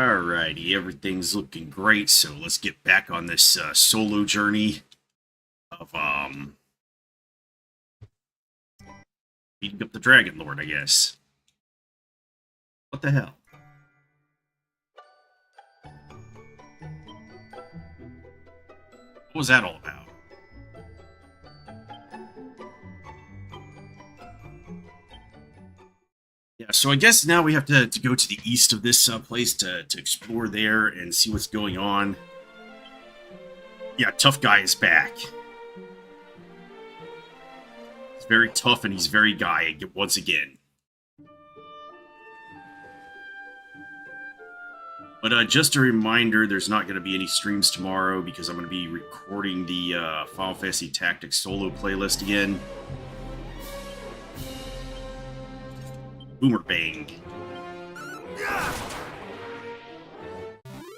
Alrighty, everything's looking great, so let's get back on this solo journey of beating up the Dragon Lord, I guess. What the hell? What was that all about? Yeah, so I guess now we have to go to the east of this place to explore there and see what's going on. Yeah, tough guy is back. He's very tough and he's very guy once again. But just a reminder, there's not going to be any streams tomorrow because I'm going to be recording the Final Fantasy Tactics solo playlist again. Boomer Bang.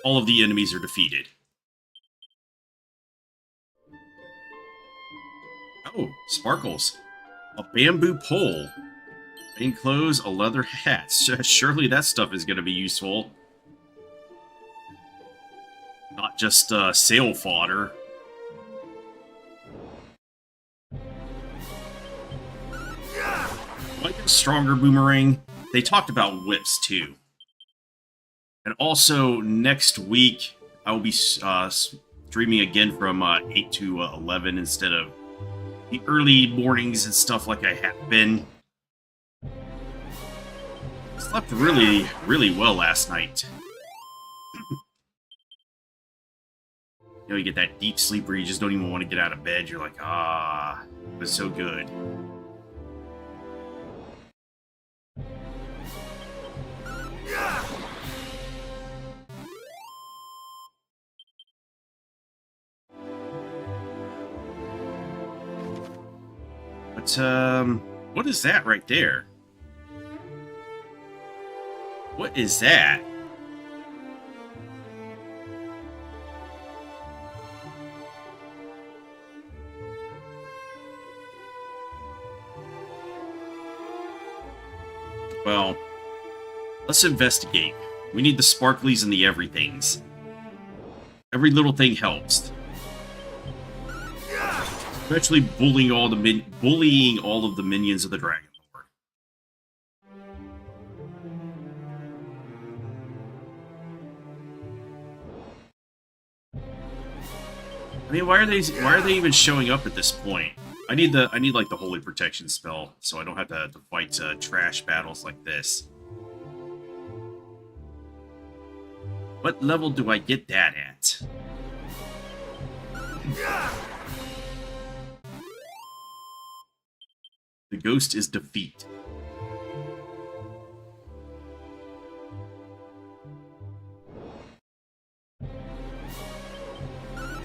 All of the enemies are defeated. Oh, sparkles. A bamboo pole. Plain clothes, a leather hat. Surely that stuff is going to be useful. Not just sail fodder. Like a stronger boomerang. They talked about whips too. And also next week I will be streaming again from 8 to 11 instead of the early mornings and stuff like I have been. I slept really well last night. You know, you get that deep sleep where you just don't even want to get out of bed. You're like, ah, it was so good. But, what is that right there? What is that? Well, let's investigate. We need the sparklies and the everythings. Every little thing helps. Especially bullying all of the minions of the Dragon Lord. I mean, why are they even showing up at this point? I need like the holy protection spell, so I don't have to fight trash battles like this. What level do I get that at? The ghost is defeat.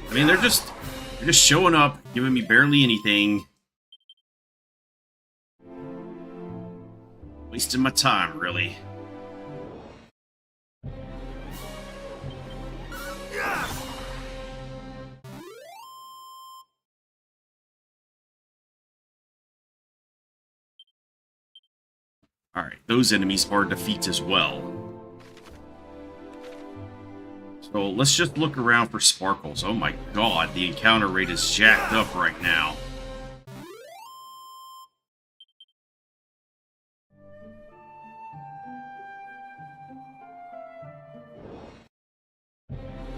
I mean, they're just showing up, giving me barely anything. Wasting my time, really. Alright, those enemies are defeats as well. So let's just look around for sparkles. Oh my god, the encounter rate is jacked up right now.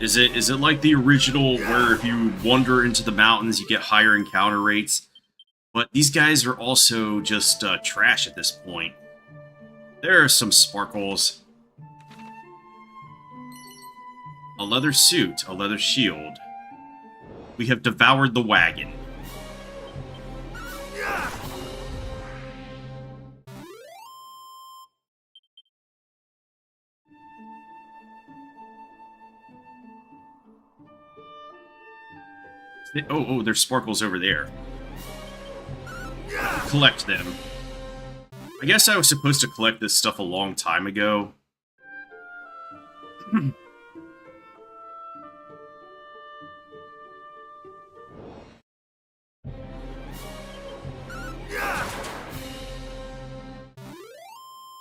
Is it like the original where if you wander into the mountains you get higher encounter rates? But these guys are also just trash at this point. There are some sparkles. A leather suit, a leather shield. We have devoured the wagon. Oh, there's sparkles over there. Collect them. I guess I was supposed to collect this stuff a long time ago.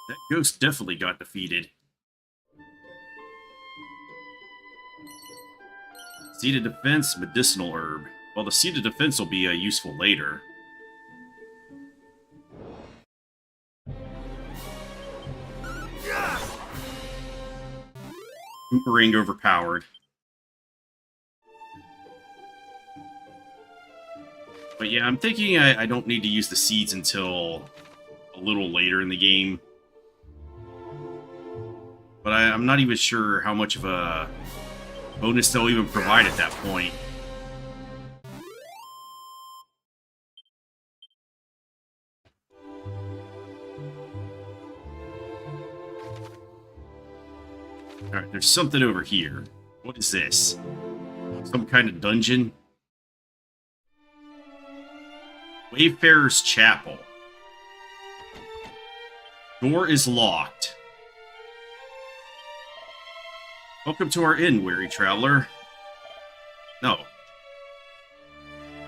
That ghost definitely got defeated. Seed of Defense, Medicinal Herb. Well, the Seed of Defense will be useful later. Boomerang overpowered. But yeah, I'm thinking I don't need to use the seeds until a little later in the game. But I'm not even sure how much of a bonus they'll even provide at that point. Alright, there's something over here. What is this? Some kind of dungeon? Wayfarer's Chapel. Door is locked. Welcome to our inn, weary traveler. No.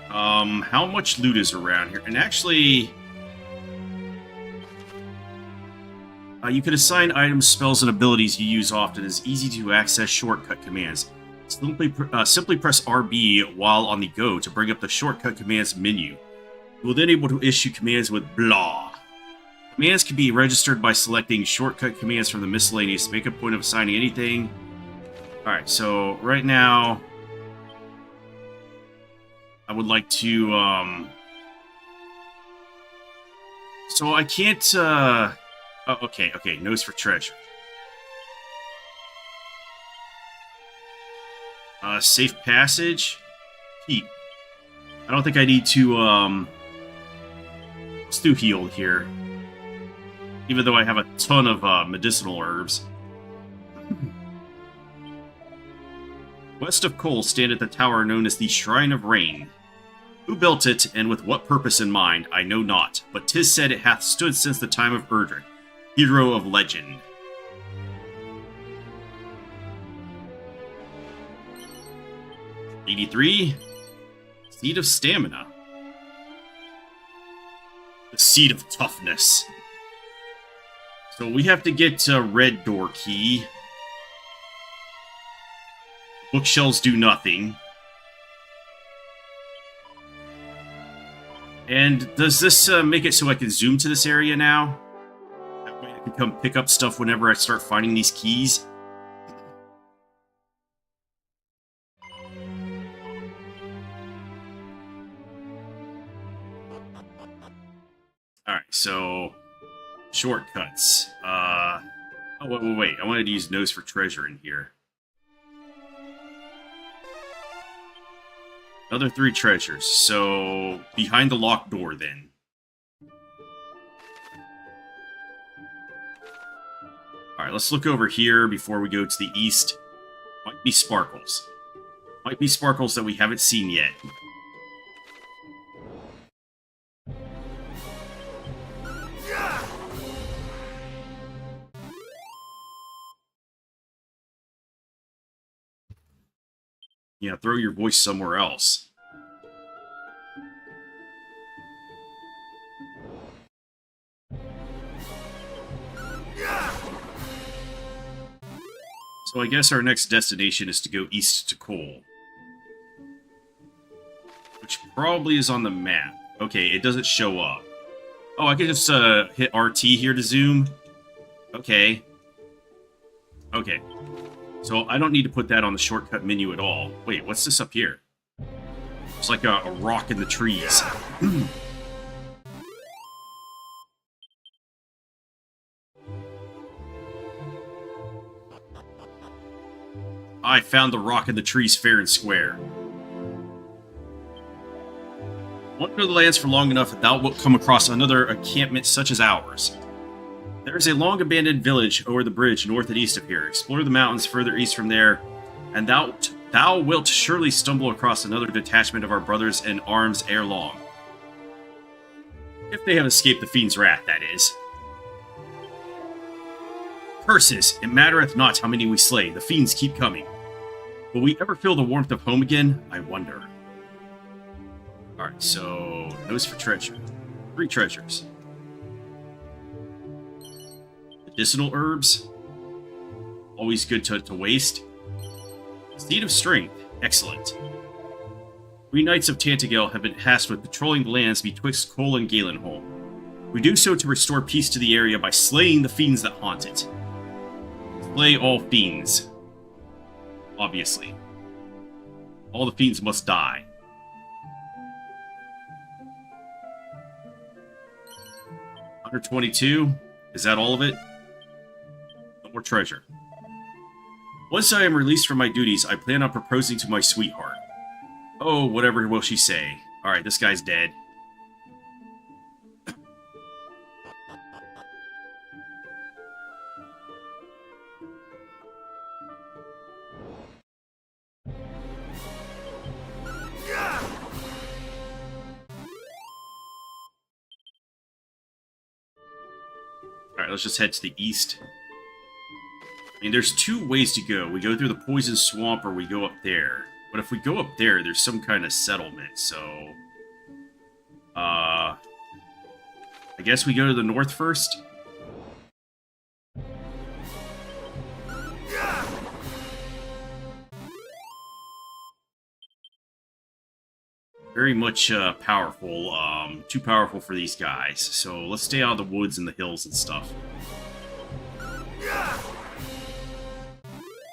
How much loot is around here? And actually... you can assign items, spells, and abilities you use often as easy-to-access shortcut commands. Simply press RB while on the go to bring up the shortcut commands menu. You will then be able to issue commands with blah. Commands can be registered by selecting shortcut commands from the miscellaneous. Make a point of assigning anything. Alright, so right now... I would like to, So I can't, Oh, okay, nose for treasure. Safe passage. Heat. I don't think I need to, let's do healed here. Even though I have a ton of, medicinal herbs. West of Cole stand at the tower known as the Shrine of Rain. Who built it, and with what purpose in mind, I know not, but 'tis said it hath stood since the time of Erdrick, hero of legend. '83. Seed of Stamina. The Seed of Toughness. So we have to get a red door key. Bookshelves do nothing. And does this make it so I can zoom to this area now? That way I can come pick up stuff whenever I start finding these keys. Alright, so... shortcuts. Oh, wait. I wanted to use nose for treasure in here. Another 3 treasures. So, behind the locked door, then. Alright, let's look over here before we go to the east. Might be sparkles. Might be sparkles that we haven't seen yet. Yeah, throw your voice somewhere else. So I guess our next destination is to go east to Cole. Which probably is on the map. Okay, it doesn't show up. Oh, I can just hit RT here to zoom. Okay. Okay. So I don't need to put that on the shortcut menu at all. Wait, what's this up here? It's like a rock in the trees. I found the rock in the trees fair and square. Wander the lands for long enough that thou wilt come across another encampment such as ours. There is a long-abandoned village over the bridge north and east of here. Explore the mountains further east from there, and thou wilt surely stumble across another detachment of our brothers in arms ere long. If they have escaped the fiend's wrath, that is. Curses! It mattereth not how many we slay, the fiends keep coming. Will we ever feel the warmth of home again? I wonder. Alright, so... nose for treasure. 3 treasures. Medicinal herbs. Always good to waste. Seed of Strength. Excellent. We Knights of Tantagel have been tasked with patrolling the lands betwixt Cole and Galenholm. We do so to restore peace to the area by slaying the fiends that haunt it. Slay all fiends. Obviously. All the fiends must die. $122. Is that all of it? No more treasure. Once I am released from my duties, I plan on proposing to my sweetheart. Oh, whatever will she say. Alright, this guy's dead. Alright, let's just head to the east. I mean, there's two ways to go. We go through the poison swamp or we go up there. But if we go up there, there's some kind of settlement, so... I guess we go to the north first? Very much powerful. Too powerful for these guys. So let's stay out of the woods and the hills and stuff.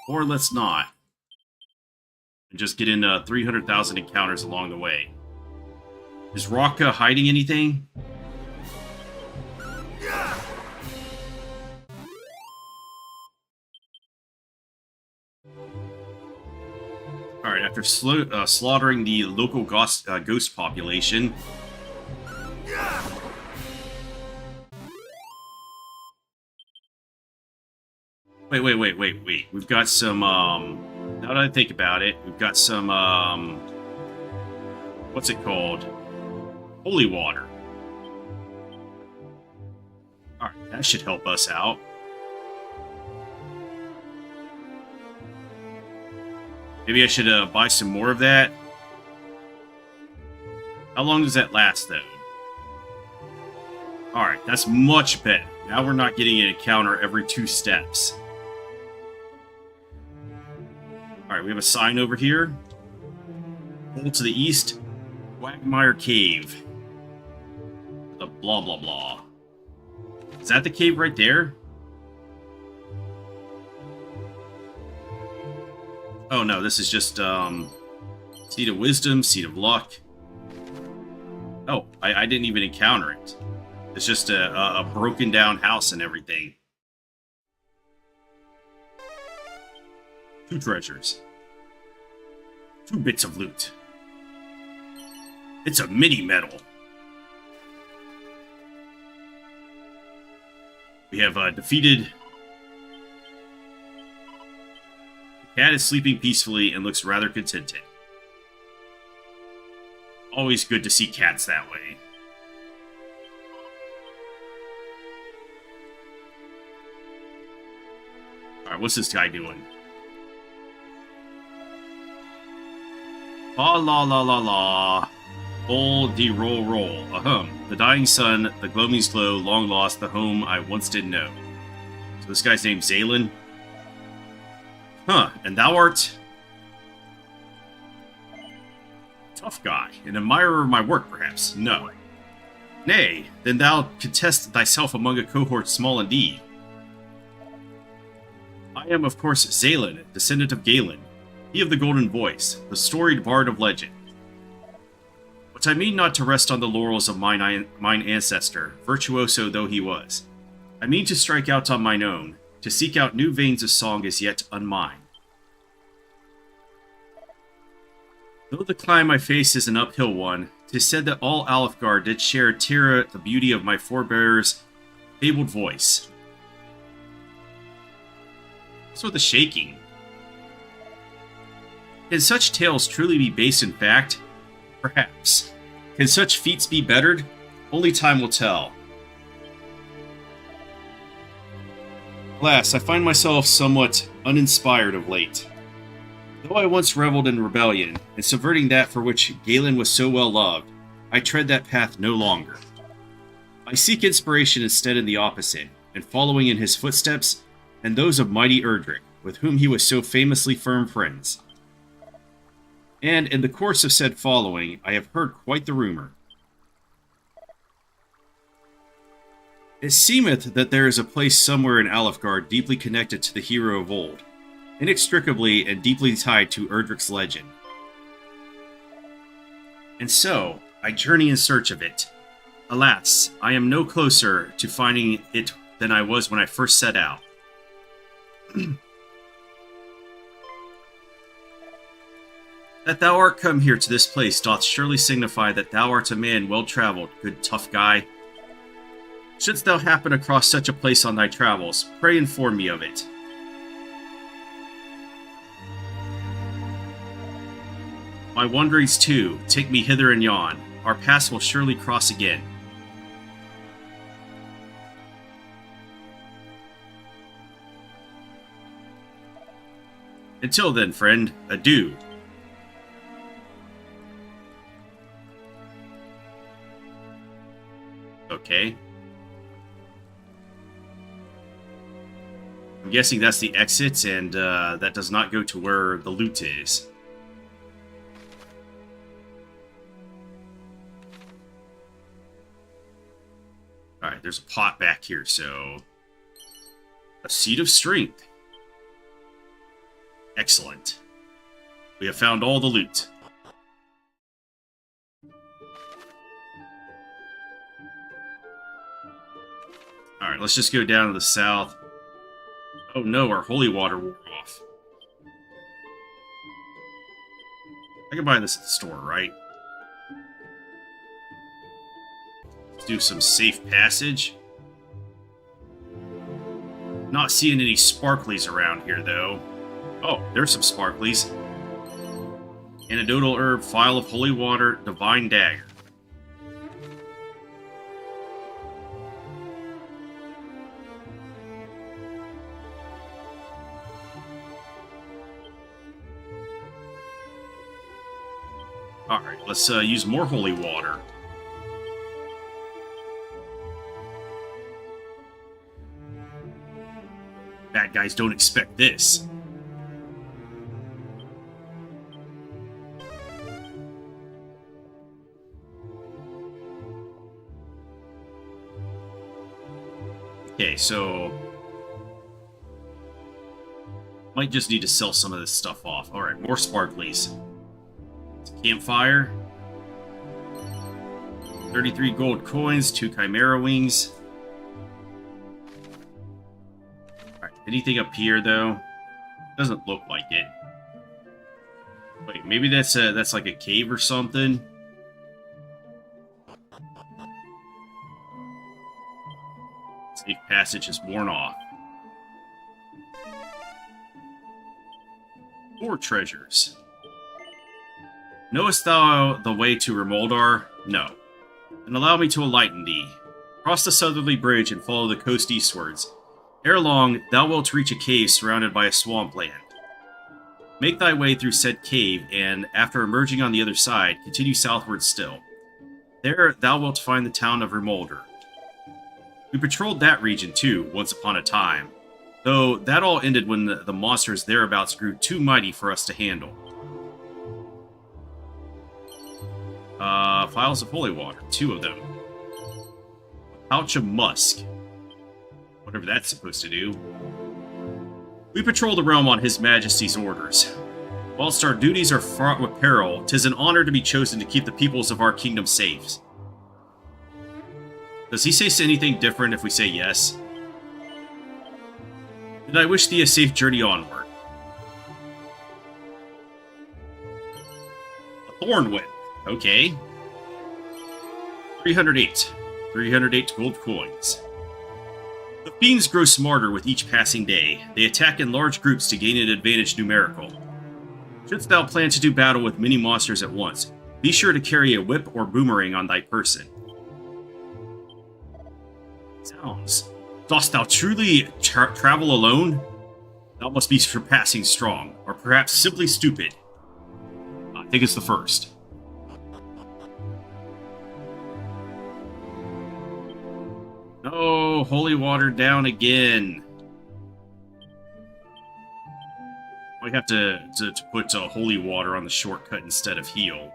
Or let's not. And just get in 300,000 encounters along the way. Is Rocka hiding anything? Alright, after slaughtering the local ghost population... Wait. We've got some, now that I think about it, we've got some, what's it called? Holy water. Alright, that should help us out. Maybe I should buy some more of that. How long does that last, though? Alright, that's much better. Now we're not getting an encounter every 2 steps. Alright, we have a sign over here. Pull to the east. Quagmire Cave. The blah blah blah. Is that the cave right there? Oh no, this is just, Seed of Wisdom, Seed of Luck. Oh, I didn't even encounter it. It's just a broken down house and everything. 2 treasures. 2 bits of loot. It's a mini medal. We have defeated... The cat is sleeping peacefully and looks rather contented. Always good to see cats that way. Alright, what's this guy doing? La la la la la. Roll de roll roll. Ahem. The dying sun, the gloaming's glow, long lost, the home I once did know. So this guy's name's Zalen. Huh, and thou art... Tough guy. An admirer of my work, perhaps? No. Nay, then thou contest thyself among a cohort small indeed. I am, of course, Zalen, descendant of Galen, he of the golden voice, the storied bard of legend. But I mean not to rest on the laurels of mine ancestor, virtuoso though he was. I mean to strike out on mine own, to seek out new veins of song as yet unmined. Though the climb I face is an uphill one, 'tis said that all Alfgar did share Tira the beauty of my forebear's fabled voice. What's with the shaking? Can such tales truly be based in fact? Perhaps. Can such feats be bettered? Only time will tell. Alas, I find myself somewhat uninspired of late. Though I once reveled in rebellion, and subverting that for which Galen was so well loved, I tread that path no longer. I seek inspiration instead in the opposite, and following in his footsteps, and those of mighty Erdrick, with whom he was so famously firm friends. And in the course of said following, I have heard quite the rumor. It seemeth that there is a place somewhere in Alefgard deeply connected to the hero of old, inextricably and deeply tied to Erdrick's legend. And so, I journey in search of it. Alas, I am no closer to finding it than I was when I first set out. That thou art come here to this place doth surely signify that thou art a man well-traveled, good tough guy. Shouldst thou happen across such a place on thy travels, pray inform me of it. My wanderings too take me hither and yon. Our paths will surely cross again. Until then, friend, adieu. Okay. I'm guessing that's the exit, and that does not go to where the loot is. Alright, there's a pot back here, so... A seed of strength. Excellent. We have found all the loot. Alright, let's just go down to the south. Oh no, our holy water wore off. I can buy this at the store, right? Let's do some safe passage. Not seeing any sparklies around here, though. Oh, there's some sparklies. Antidotal herb, phial of holy water, divine dagger. Alright, let's use more holy water. Bad guys don't expect this. Okay, so... might just need to sell some of this stuff off. Alright, more sparklies. Campfire. 33 gold coins, 2 chimera wings. Alright, anything up here, though? Doesn't look like it. Wait, maybe that's like a cave or something? Safe passage is worn off. 4 treasures. Knowest thou the way to Remoldar? No. Then allow me to enlighten thee. Cross the southerly bridge and follow the coast eastwards. Ere long, thou wilt reach a cave surrounded by a swampland. Make thy way through said cave, and, after emerging on the other side, continue southward still. There thou wilt find the town of Remoldar. We patrolled that region too, once upon a time, though that all ended when the monsters thereabouts grew too mighty for us to handle. Phials of holy water, 2 of them. A pouch of musk. Whatever that's supposed to do. We patrol the realm on His Majesty's orders. Whilst our duties are fraught with peril, 'tis an honor to be chosen to keep the peoples of our kingdom safe. Does he say anything different if we say yes? Then I wish thee a safe journey onward. A thorn whip. Okay. 308. 308 gold coins. The fiends grow smarter with each passing day. They attack in large groups to gain an advantage numerical. Shouldst thou plan to do battle with many monsters at once, be sure to carry a whip or boomerang on thy person. Sounds. Dost thou truly travel alone? Thou must be surpassing strong, or perhaps simply stupid. I think it's the first. Oh, holy water down again. We have to put holy water on the shortcut instead of heal.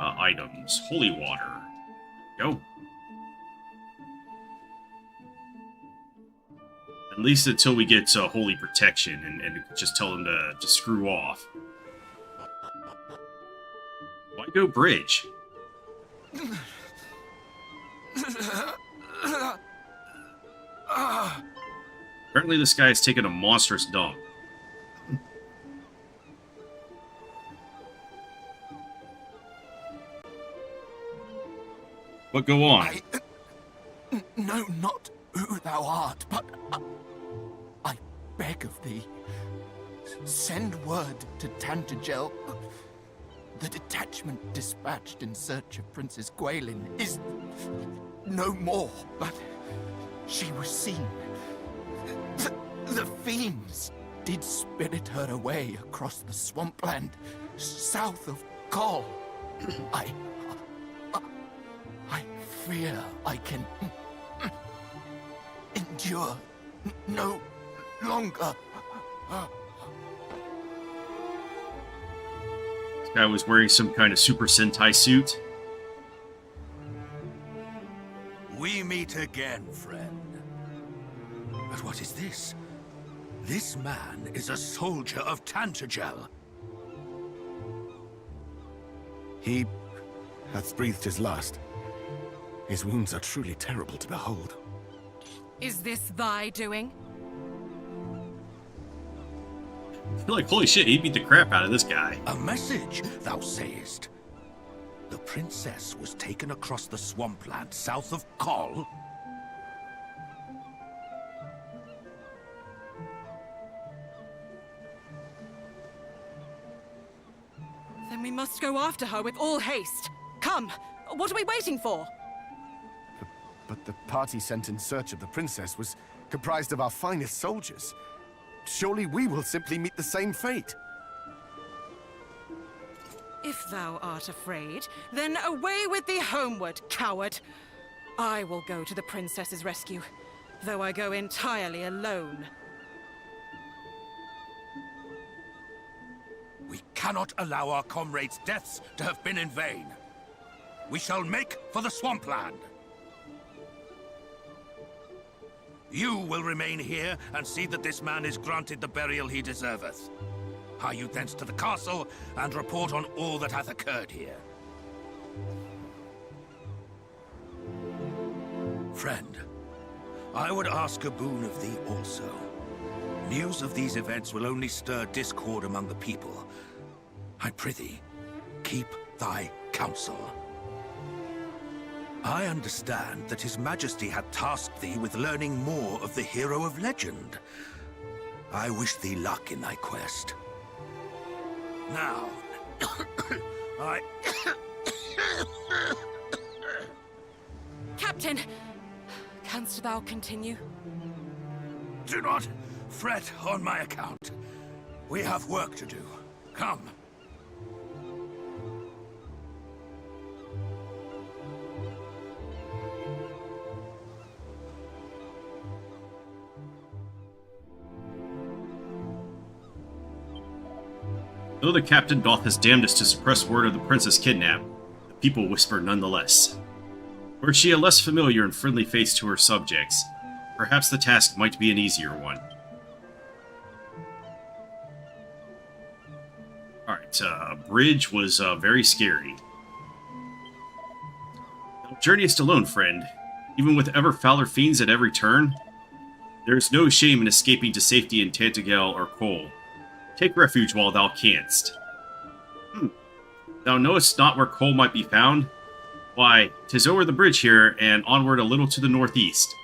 Items. Holy water. Go. At least until we get holy protection and just tell them to screw off. Why go bridge? Apparently this guy has taken a monstrous dump. But go on. I know not who thou art, but I beg of thee, send word to Tantagel. The detachment dispatched in search of Princess Gwaelin is no more, but she was seen. The fiends did spirit her away across the swampland south of Kol. I fear I can endure no longer. This guy was wearing some kind of Super Sentai suit. We meet again, friend. But what is this? This man is a soldier of Tantagel. He hath breathed his last. His wounds are truly terrible to behold. Is this thy doing? I feel like, holy shit, he beat the crap out of this guy. A message, thou sayest? The princess was taken across the swampland south of Kol? Then we must go after her with all haste. Come, what are we waiting for? But the party sent in search of the princess was comprised of our finest soldiers. Surely we will simply meet the same fate. If thou art afraid, then away with thee homeward, coward. I will go to the princess's rescue, though I go entirely alone. We cannot allow our comrades' deaths to have been in vain. We shall make for the swampland. You will remain here and see that this man is granted the burial he deserveth. Hie you thence to the castle and report on all that hath occurred here. Friend, I would ask a boon of thee also. News of these events will only stir discord among the people. I prithee, keep thy counsel. I understand that His Majesty had tasked thee with learning more of the hero of legend. I wish thee luck in thy quest. Now, Captain, canst thou continue? Do not fret on my account. We have work to do. Come. Though the captain doth his damnedest to suppress word of the princess kidnapped, the people whisper nonetheless. Were she a less familiar and friendly face to her subjects, perhaps the task might be an easier one. Alright, bridge was very scary. Thou journeyest alone, friend, even with ever fouler fiends at every turn. There is no shame in escaping to safety in Tantagel or Kol. Take refuge while thou canst. Thou knowest not where Kol might be found? Why, 'tis over the bridge here, and onward a little to the northeast.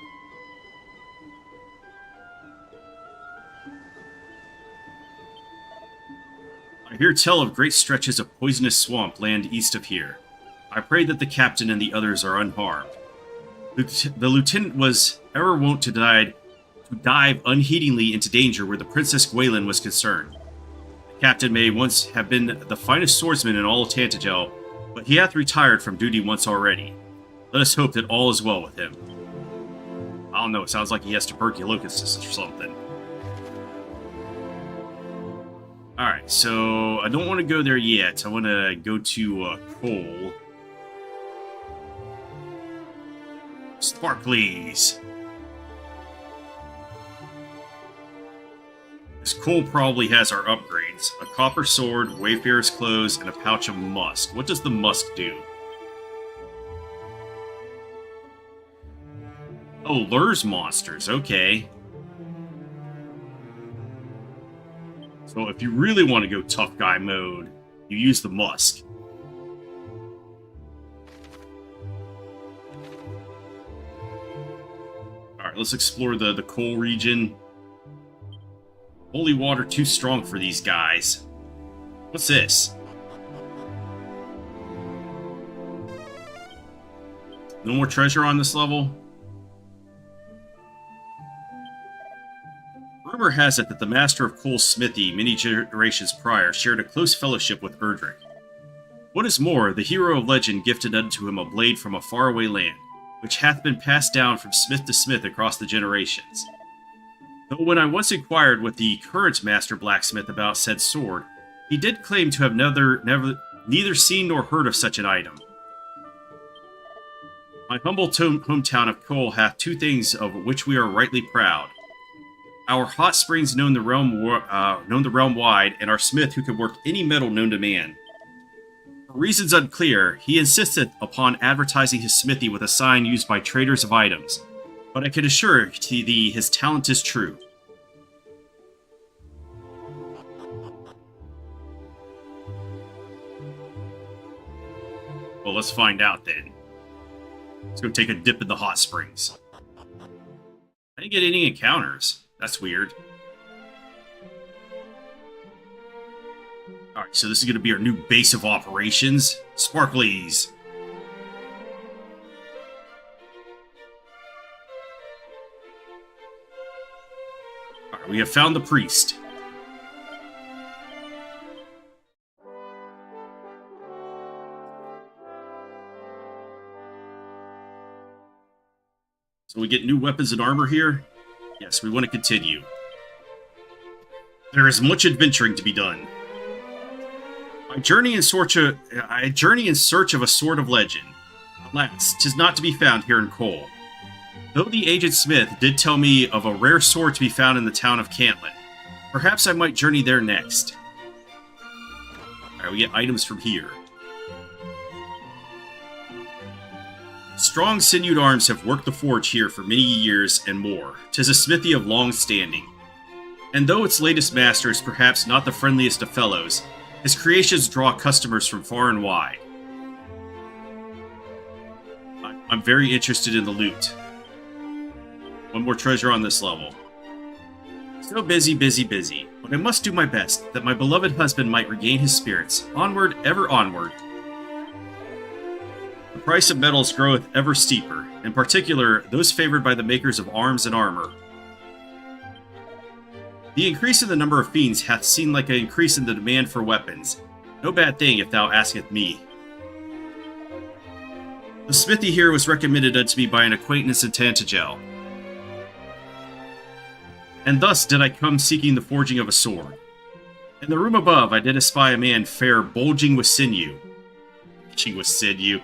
I hear tell of great stretches of poisonous swamp land east of here. I pray that the captain and the others are unharmed. The lieutenant was ever wont to dive unheedingly into danger where the Princess Gwaelin was concerned. The captain may once have been the finest swordsman in all of Tantagel, but he hath retired from duty once already. Let us hope that all is well with him. don't know. It sounds like he has tuberculosis or something. Alright, so I don't want to go there yet. I want to go to Cole. Sparklies. This Cole probably has our upgrades. A copper sword, Wayfarer's clothes, and a pouch of musk. What does the musk do? Oh, lures monsters. Okay. So if you really want to go tough guy mode, you use the musk. Alright, let's explore the coal region. Holy water too strong for these guys. What's this? No more treasure on this level? Rumor has it that the master of Cole's smithy many generations prior shared a close fellowship with Erdrick. What is more, the hero of legend gifted unto him a blade from a faraway land, which hath been passed down from smith to smith across the generations. Though when I once inquired with the current master blacksmith about said sword, he did claim to have neither seen nor heard of such an item. My humble hometown of Cole hath two things of which we are rightly proud. Our hot springs known the realm wide, and our smith who can work any metal known to man. For reasons unclear, he insisted upon advertising his smithy with a sign used by traders of items, but I can assure thee his talent is true. Well, let's find out then. Let's go take a dip in the hot springs. I didn't get any encounters. That's weird. Alright, so this is going to be our new base of operations. Sparklies. Alright, we have found the priest. So we get new weapons and armor here. Yes, we want to continue. There is much adventuring to be done. I journey in search of a sword of legend. Alas, 'tis not to be found here in Cole. Though the aged smith did tell me of a rare sword to be found in the town of Cantlin, perhaps I might journey there next. Alright, we get items from here. Strong sinewed arms have worked the forge here for many years and more. 'Tis a smithy of long standing. And though its latest master is perhaps not the friendliest of fellows, his creations draw customers from far and wide. I'm very interested in the loot. One more treasure on this level. So busy, but I must do my best, that my beloved husband might regain his spirits. Onward, ever onward. The price of metals groweth ever steeper, in particular, those favored by the makers of arms and armor. The increase in the number of fiends hath seemed like an increase in the demand for weapons. No bad thing, if thou asketh me. The smithy here was recommended unto me by an acquaintance in Tantagel. And thus did I come seeking the forging of a sword. In the room above I did espy a man fair bulging with sinew. Bulging with sinew.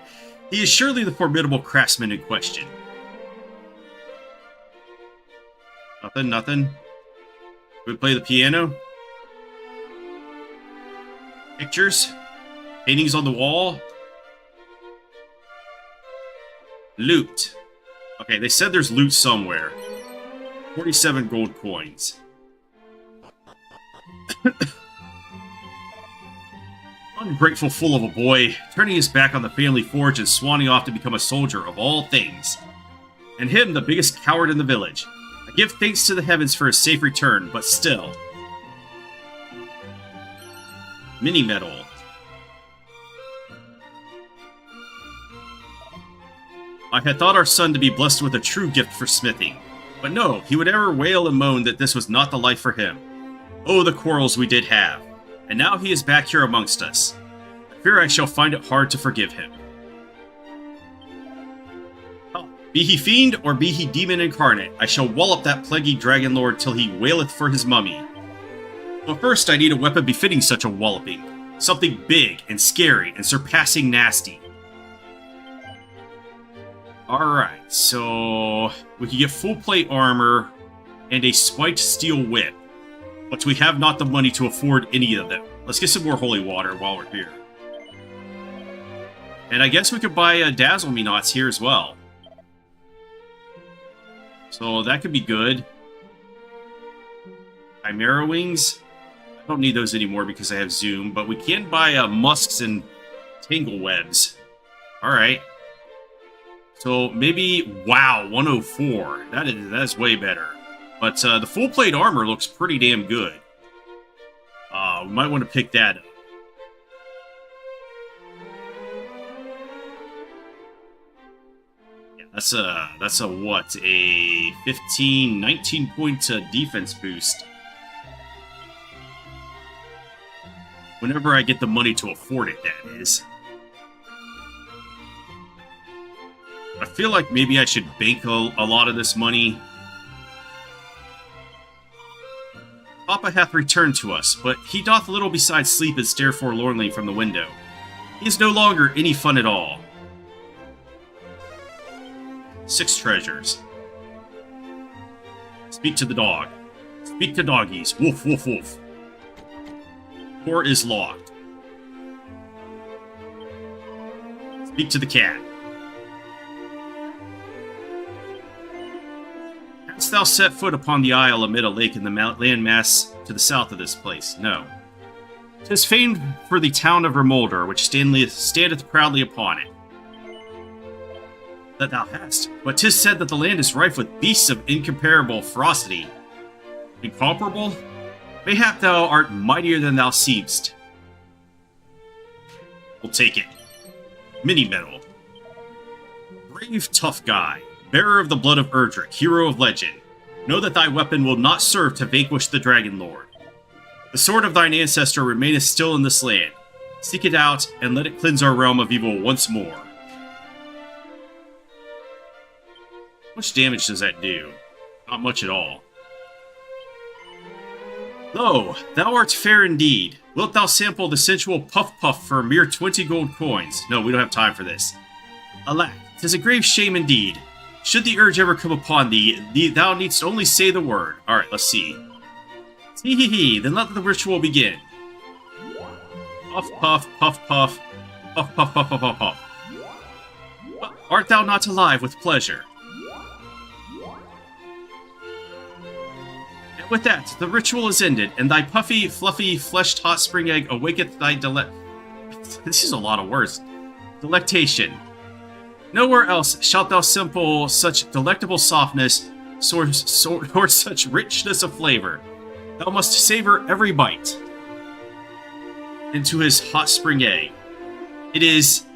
He is surely the formidable craftsman in question. Nothing. We play the piano? Pictures? Paintings on the wall? Loot. Okay, they said there's loot somewhere. 47 gold coins. Ungrateful fool of a boy, turning his back on the family forge and swanning off to become a soldier of all things. And him, the biggest coward in the village. I give thanks to the heavens for his safe return, but still. Mini medal. I had thought our son to be blessed with a true gift for smithing. But no, he would ever wail and moan that this was not the life for him. Oh, the quarrels we did have. And now he is back here amongst us. I fear I shall find it hard to forgive him. Be he fiend or be he demon incarnate, I shall wallop that plaguey dragon lord till he waileth for his mummy. But first I need a weapon befitting such a walloping. Something big and scary and surpassing nasty. Alright, so we can get full plate armor and a spiked steel whip. But we have not the money to afford any of them. Let's get some more holy water while we're here. And I guess we could buy Dazzle Me Nots here as well. So that could be good. Chimera Wings. I don't need those anymore because I have Zoom, but we can buy Musks and Tangle Webs. Alright. So maybe, wow, 104. That is way better. But the full plate armor looks pretty damn good. We might want to pick that up. Yeah, that's a what? A 15, 19 point defense boost. Whenever I get the money to afford it, that is. I feel like maybe I should bank a lot of this money. Papa hath returned to us, but he doth little besides sleep and stare forlornly from the window. He is no longer any fun at all. 6 treasures. Speak to the dog. Speak to doggies. Woof, woof, woof. Door is locked. Speak to the cat. Hast thou set foot upon the isle amid a lake in the landmass to the south of this place? No. 'Tis famed for the town of Remolder, which standeth proudly upon it. That thou hast. But 'tis said that the land is rife with beasts of incomparable ferocity. Incomparable? Mayhap thou art mightier than thou seemst. We'll take it. Mini medal. Brave, tough guy. Bearer of the blood of Erdrick, hero of legend. Know that thy weapon will not serve to vanquish the Dragon Lord. The sword of thine ancestor remaineth still in this land. Seek it out, and let it cleanse our realm of evil once more. How much damage does that do? Not much at all. Lo, thou art fair indeed. Wilt thou sample the sensual puff-puff for a mere 20 gold coins? No, we don't have time for this. Alack, 'tis a grave shame indeed. Should the urge ever come upon thee, thou needst only say the word. Alright, let's see. Tee-hee-hee, then let the ritual begin. Puff, puff, puff, puff. Puff, puff, puff, puff, puff, puff. Art thou not alive with pleasure? And with that, the ritual is ended, and thy puffy, fluffy, fleshed hot spring egg awaketh thy This is a lot of words. Delectation. Nowhere else shalt thou sample such delectable softness, or such richness of flavor. Thou must savor every bite. Into his hot spring egg. It is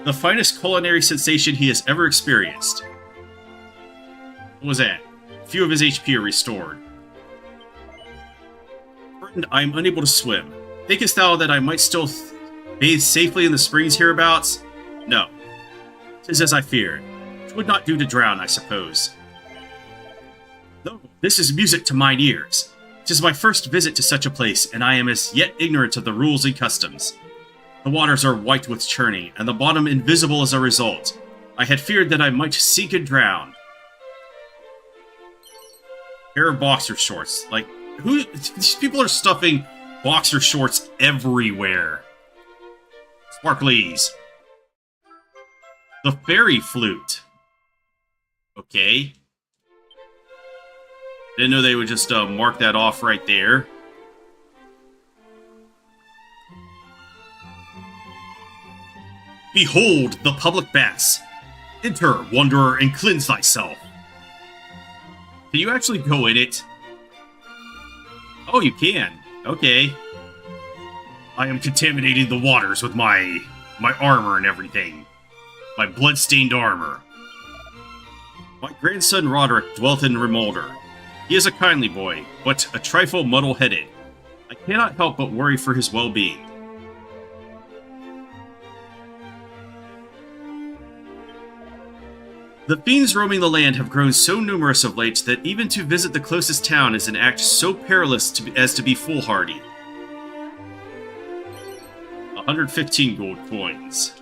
the finest culinary sensation he has ever experienced. What was that? A few of his HP are restored. Friend, I am unable to swim. Thinkest thou that I might still bathe safely in the springs hereabouts? No. 'Tis as I feared. It would not do to drown, I suppose. Though this is music to mine ears. 'Tis my first visit to such a place, and I am as yet ignorant of the rules and customs. The waters are white with churning, and the bottom invisible as a result. I had feared that I might sink and drown. Pair of boxer shorts. Like, these people are stuffing boxer shorts everywhere. Sparklies. The fairy flute. Okay. Didn't know they would just mark that off right there. Behold the public baths. Enter, wanderer, and cleanse thyself. Can you actually go in it? Oh, you can. Okay. I am contaminating the waters with my armor and everything. My blood-stained armor. My grandson Roderick dwelt in Remolder. He is a kindly boy, but a trifle muddle-headed. I cannot help but worry for his well-being. The fiends roaming the land have grown so numerous of late that even to visit the closest town is an act so perilous as to be foolhardy. 115 gold coins.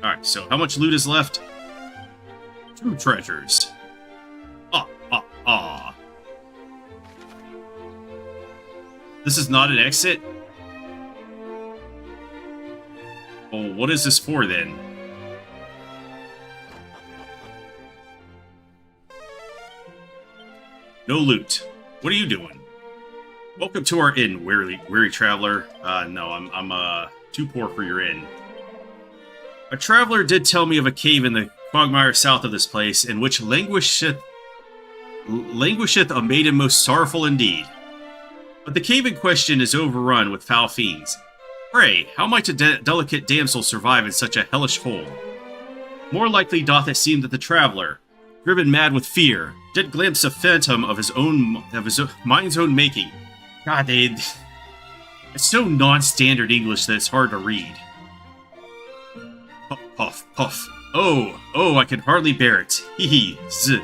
Alright, so how much loot is left? 2 treasures. This is not an exit? Well, what is this for then? No loot. What are you doing? Welcome to our inn, weary traveler. No, I'm too poor for your inn. A traveler did tell me of a cave in the quagmire south of this place, in which languisheth a maiden most sorrowful indeed. But the cave in question is overrun with foul fiends. Pray, how might a delicate damsel survive in such a hellish hole? More likely doth it seem that the traveler, driven mad with fear, did glimpse a phantom of his mind's own making. God, it's so non-standard English that it's hard to read. Puff, puff, puff. Oh, I can hardly bear it. Hee hee, z.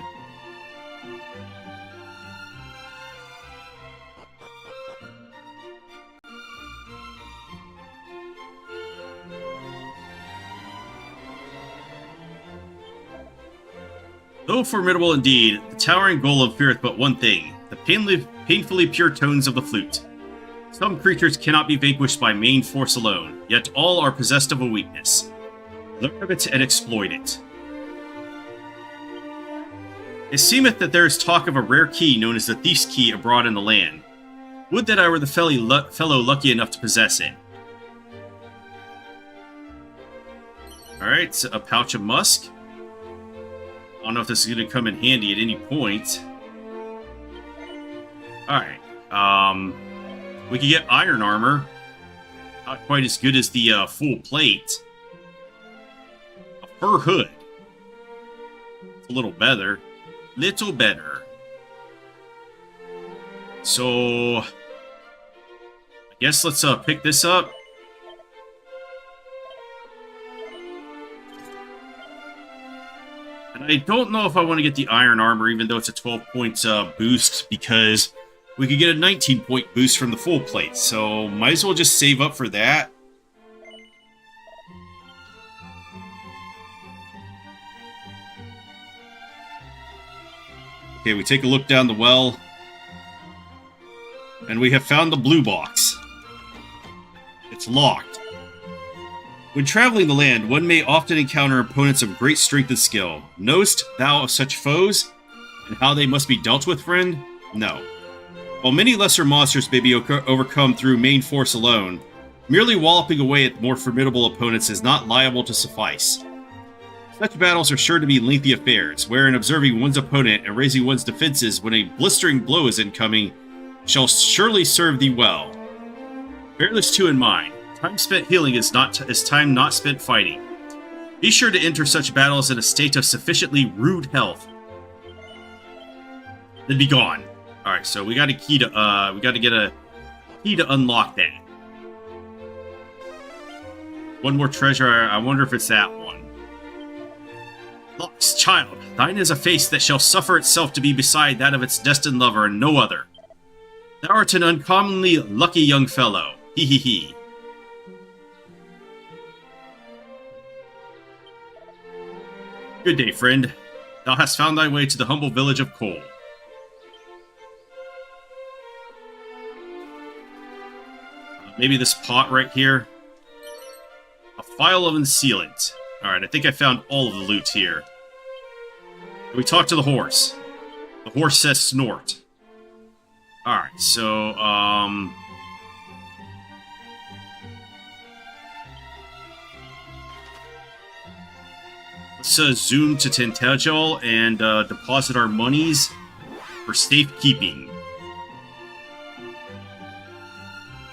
Though formidable indeed, the towering golem feareth but one thing, the painfully pure tones of the flute. Some creatures cannot be vanquished by main force alone, yet all are possessed of a weakness. Learn of it and exploit it. It seemeth that there is talk of a rare key known as the Thief's Key abroad in the land. Would that I were the fellow lucky enough to possess it. Alright, a pouch of musk. I don't know if this is going to come in handy at any point. Alright, we can get iron armor. Not quite as good as the full plate. A fur hood. It's a little better. Little better. So, I guess let's pick this up. And I don't know if I want to get the iron armor, even though it's a 12-point boost, because we could get a 19-point boost from the full plate. So, might as well just save up for that. Okay, we take a look down the well. And we have found the blue box. It's locked. When traveling the land, one may often encounter opponents of great strength and skill. Knowest thou of such foes? And how they must be dealt with, friend? No. While many lesser monsters may be overcome through main force alone, merely walloping away at more formidable opponents is not liable to suffice. Such battles are sure to be lengthy affairs, wherein observing one's opponent and raising one's defenses when a blistering blow is incoming shall surely serve thee well. Bear this too in mind. Time spent healing is time not spent fighting. Be sure to enter such battles in a state of sufficiently rude health. Then be gone. Alright, so we got a key to we gotta get a key to unlock that. One more treasure, I wonder if it's that one. Lux, child, thine is a face that shall suffer itself to be beside that of its destined lover and no other. Thou art an uncommonly lucky young fellow. Hee hee hee. Good day, friend. Thou hast found thy way to the humble village of Cole. Maybe this pot right here. A phial of unsealant. Alright, I think I found all of the loot here. We talk to the horse. The horse says snort. Alright, so, let's zoom to Tantagel and deposit our monies for safekeeping.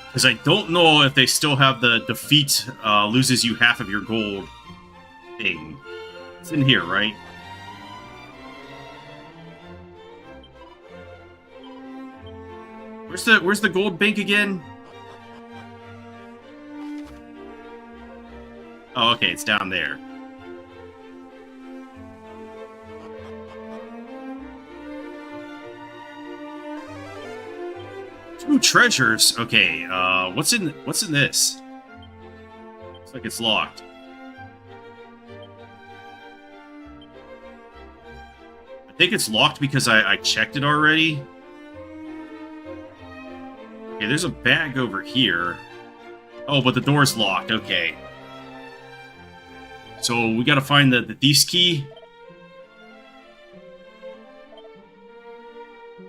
Because I don't know if they still have the defeat loses you half of your gold thing. It's in here, right? Where's the gold bank again? Oh, okay, it's down there. 2 treasures. Okay, what's in this? Looks like it's locked. I think it's locked because I checked it already. Okay, there's a bag over here. Oh, but the door's locked. Okay. So we gotta find the thief's key.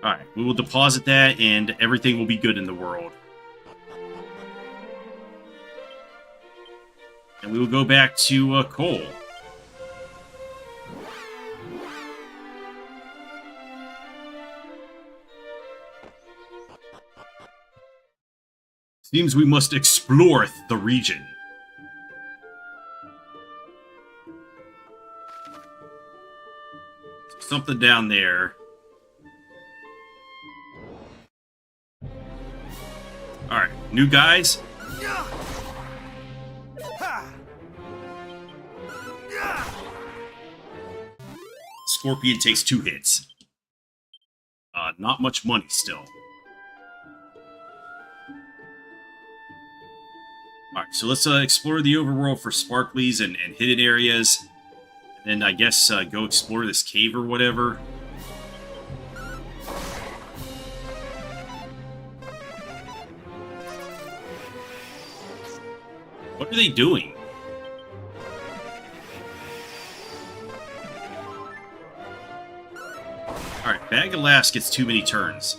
Alright, we will deposit that and everything will be good in the world. And we will go back to Cole. Seems we must explore the region. Something down there. Alright, new guys. Scorpion takes 2 hits. Not much money still. Alright, so let's explore the overworld for sparklies and hidden areas. And then I guess go explore this cave or whatever. What are they doing? Alright, Bag of Laughs gets too many turns.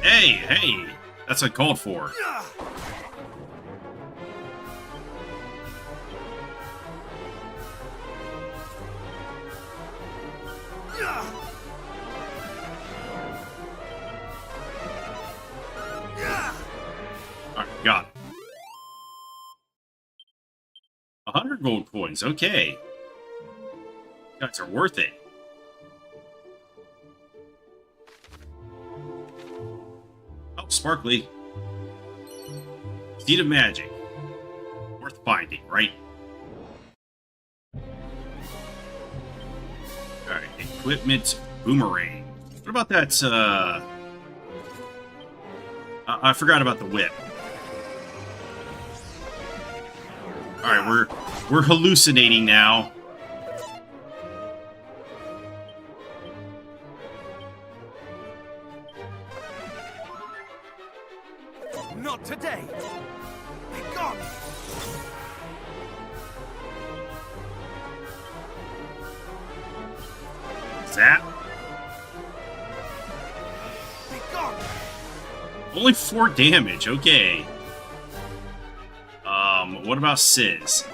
Hey! That's uncalled for. Alright, got it. 100 gold coins, okay. You guys are worth it. Oh, sparkly. Seed of magic. Worth finding, right? Alright, equipment boomerang. What about that, I forgot about the whip. Alright, we're hallucinating now. Not today. Be gone. Zap. Be gone. Only 4 damage, okay. What about Sizz?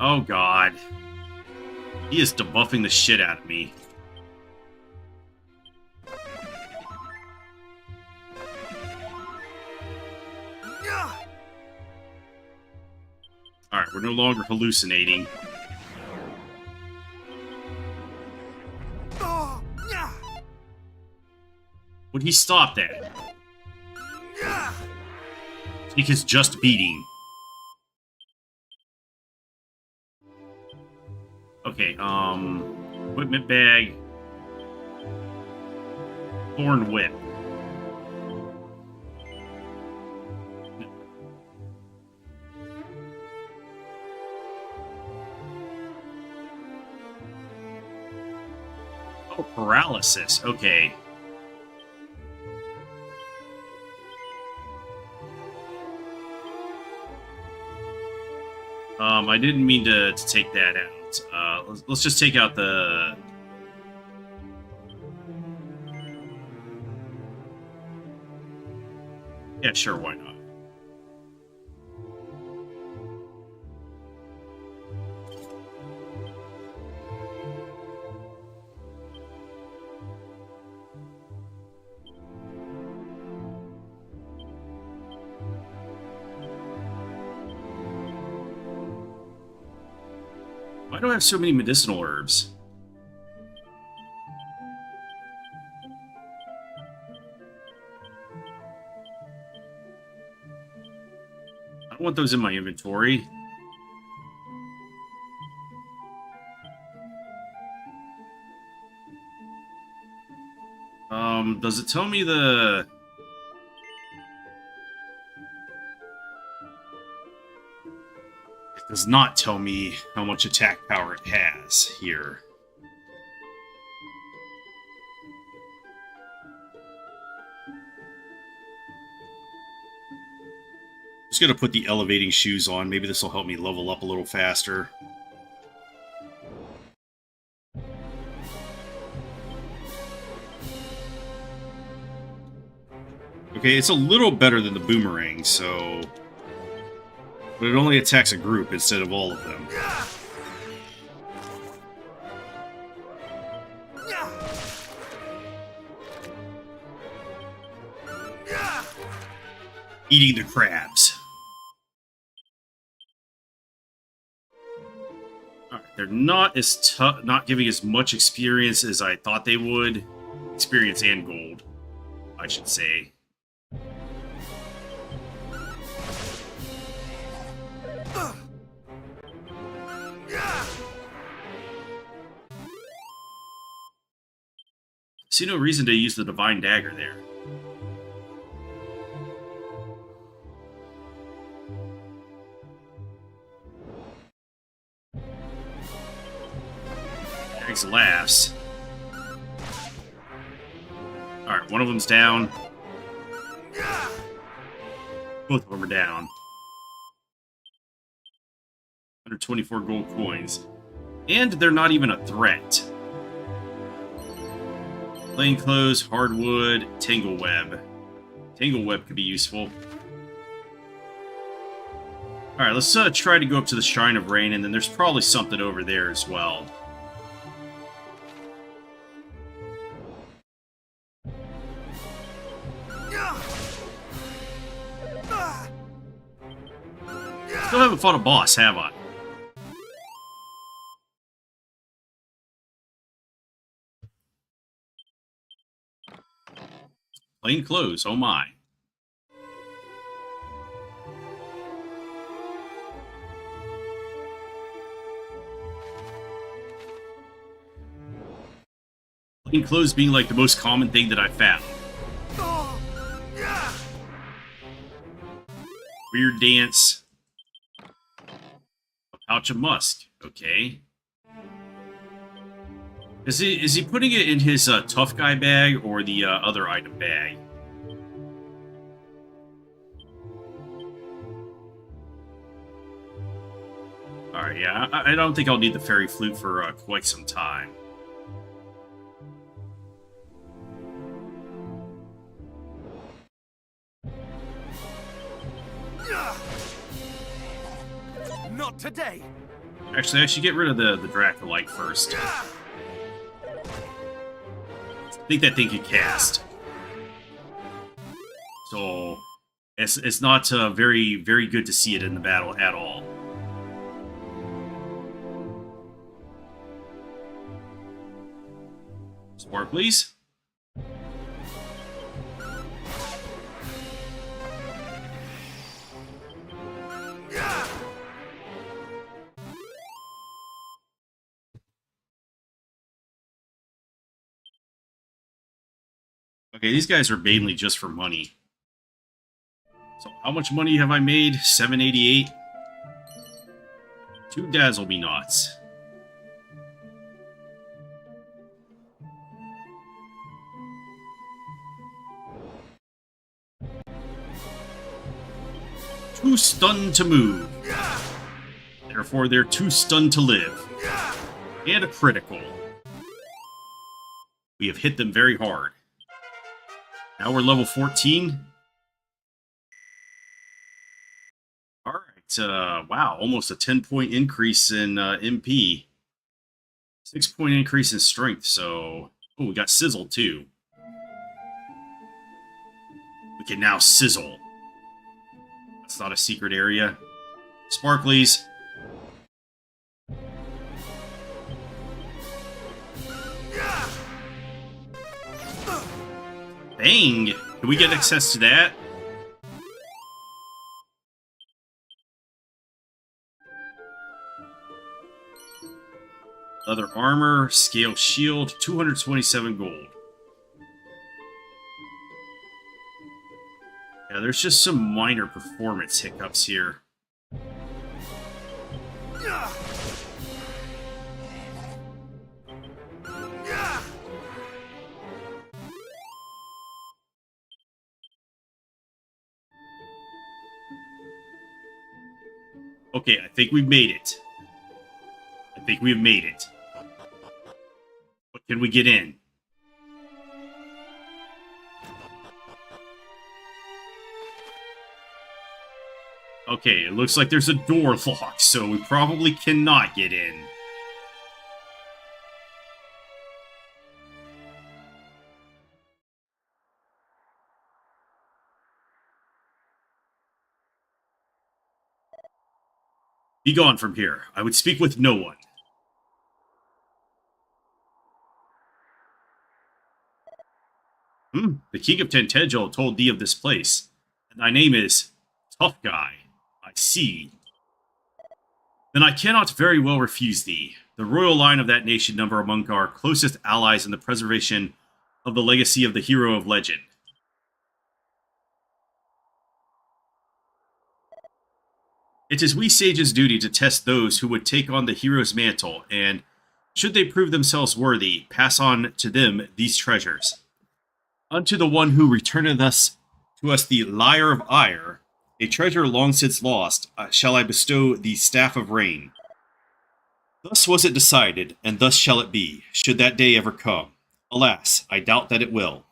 Oh god. He is debuffing the shit out of me. Alright, we're no longer hallucinating. Would he stop that? Take his just beating. Okay, equipment bag. Thorn whip. Oh, paralysis. Okay. I didn't mean to take that out. Let's just take out the... Yeah, sure, why not? Why do I have so many medicinal herbs? I don't want those in my inventory. Does it tell me the... It does not tell me how much attack power it has here. Just gonna put the elevating shoes on. Maybe this will help me level up a little faster. Okay, it's a little better than the boomerang, so... But it only attacks a group instead of all of them. Eating the crabs. Alright, they're not as not giving as much experience as I thought they would. Experience and gold, I should say. See no reason to use the Divine Dagger there. Dag's laughs. Alright, one of them's down. Both of them are down. 124 gold coins. And they're not even a threat. Plainclothes, hardwood, tangleweb. Tangleweb could be useful. Alright, let's try to go up to the Shrine of Rain, and then there's probably something over there as well. Still haven't fought a boss, have I? Plain clothes, oh my. Plain clothes being like the most common thing that I found. Weird dance. A pouch of musk, okay. Is he putting it in his tough guy bag or the other item bag? Alright, yeah, I don't think I'll need the fairy flute for quite some time. Not today. Actually, I should get rid of the Dracolite first. I think that thing can cast. So, it's not very, very good to see it in the battle at all. Sparklies? Okay, these guys are mainly just for money. So how much money have I made? 788. 2 dazzle me nots. Too stunned to move. Therefore, they're too stunned to live. And a critical. We have hit them very hard. Now we're level 14. Alright, wow, almost a 10-point increase in MP. 6-point increase in strength, so... Oh, we got sizzle, too. We can now sizzle. That's not a secret area. Sparklies. Bang! Can we get access to that? Leather armor, scale shield, 227 gold. there's just some minor performance hiccups here. Okay, I think we've made it. I think we've made it. But can we get in? Okay, it looks like there's a door locked, so we probably cannot get in. Be gone from here. I would speak with no one. The King of Tentedgel told thee of this place, and thy name is Tough Guy. I see. Then I cannot very well refuse thee. The royal line of that nation number among our closest allies in the preservation of the legacy of the hero of legend. It is we sages' duty to test those who would take on the hero's mantle, and, should they prove themselves worthy, pass on to them these treasures. Unto the one who returneth to us the Lyre of Ire, a treasure long since lost, shall I bestow the Staff of Rain. Thus was it decided, and thus shall it be, should that day ever come. Alas, I doubt that it will.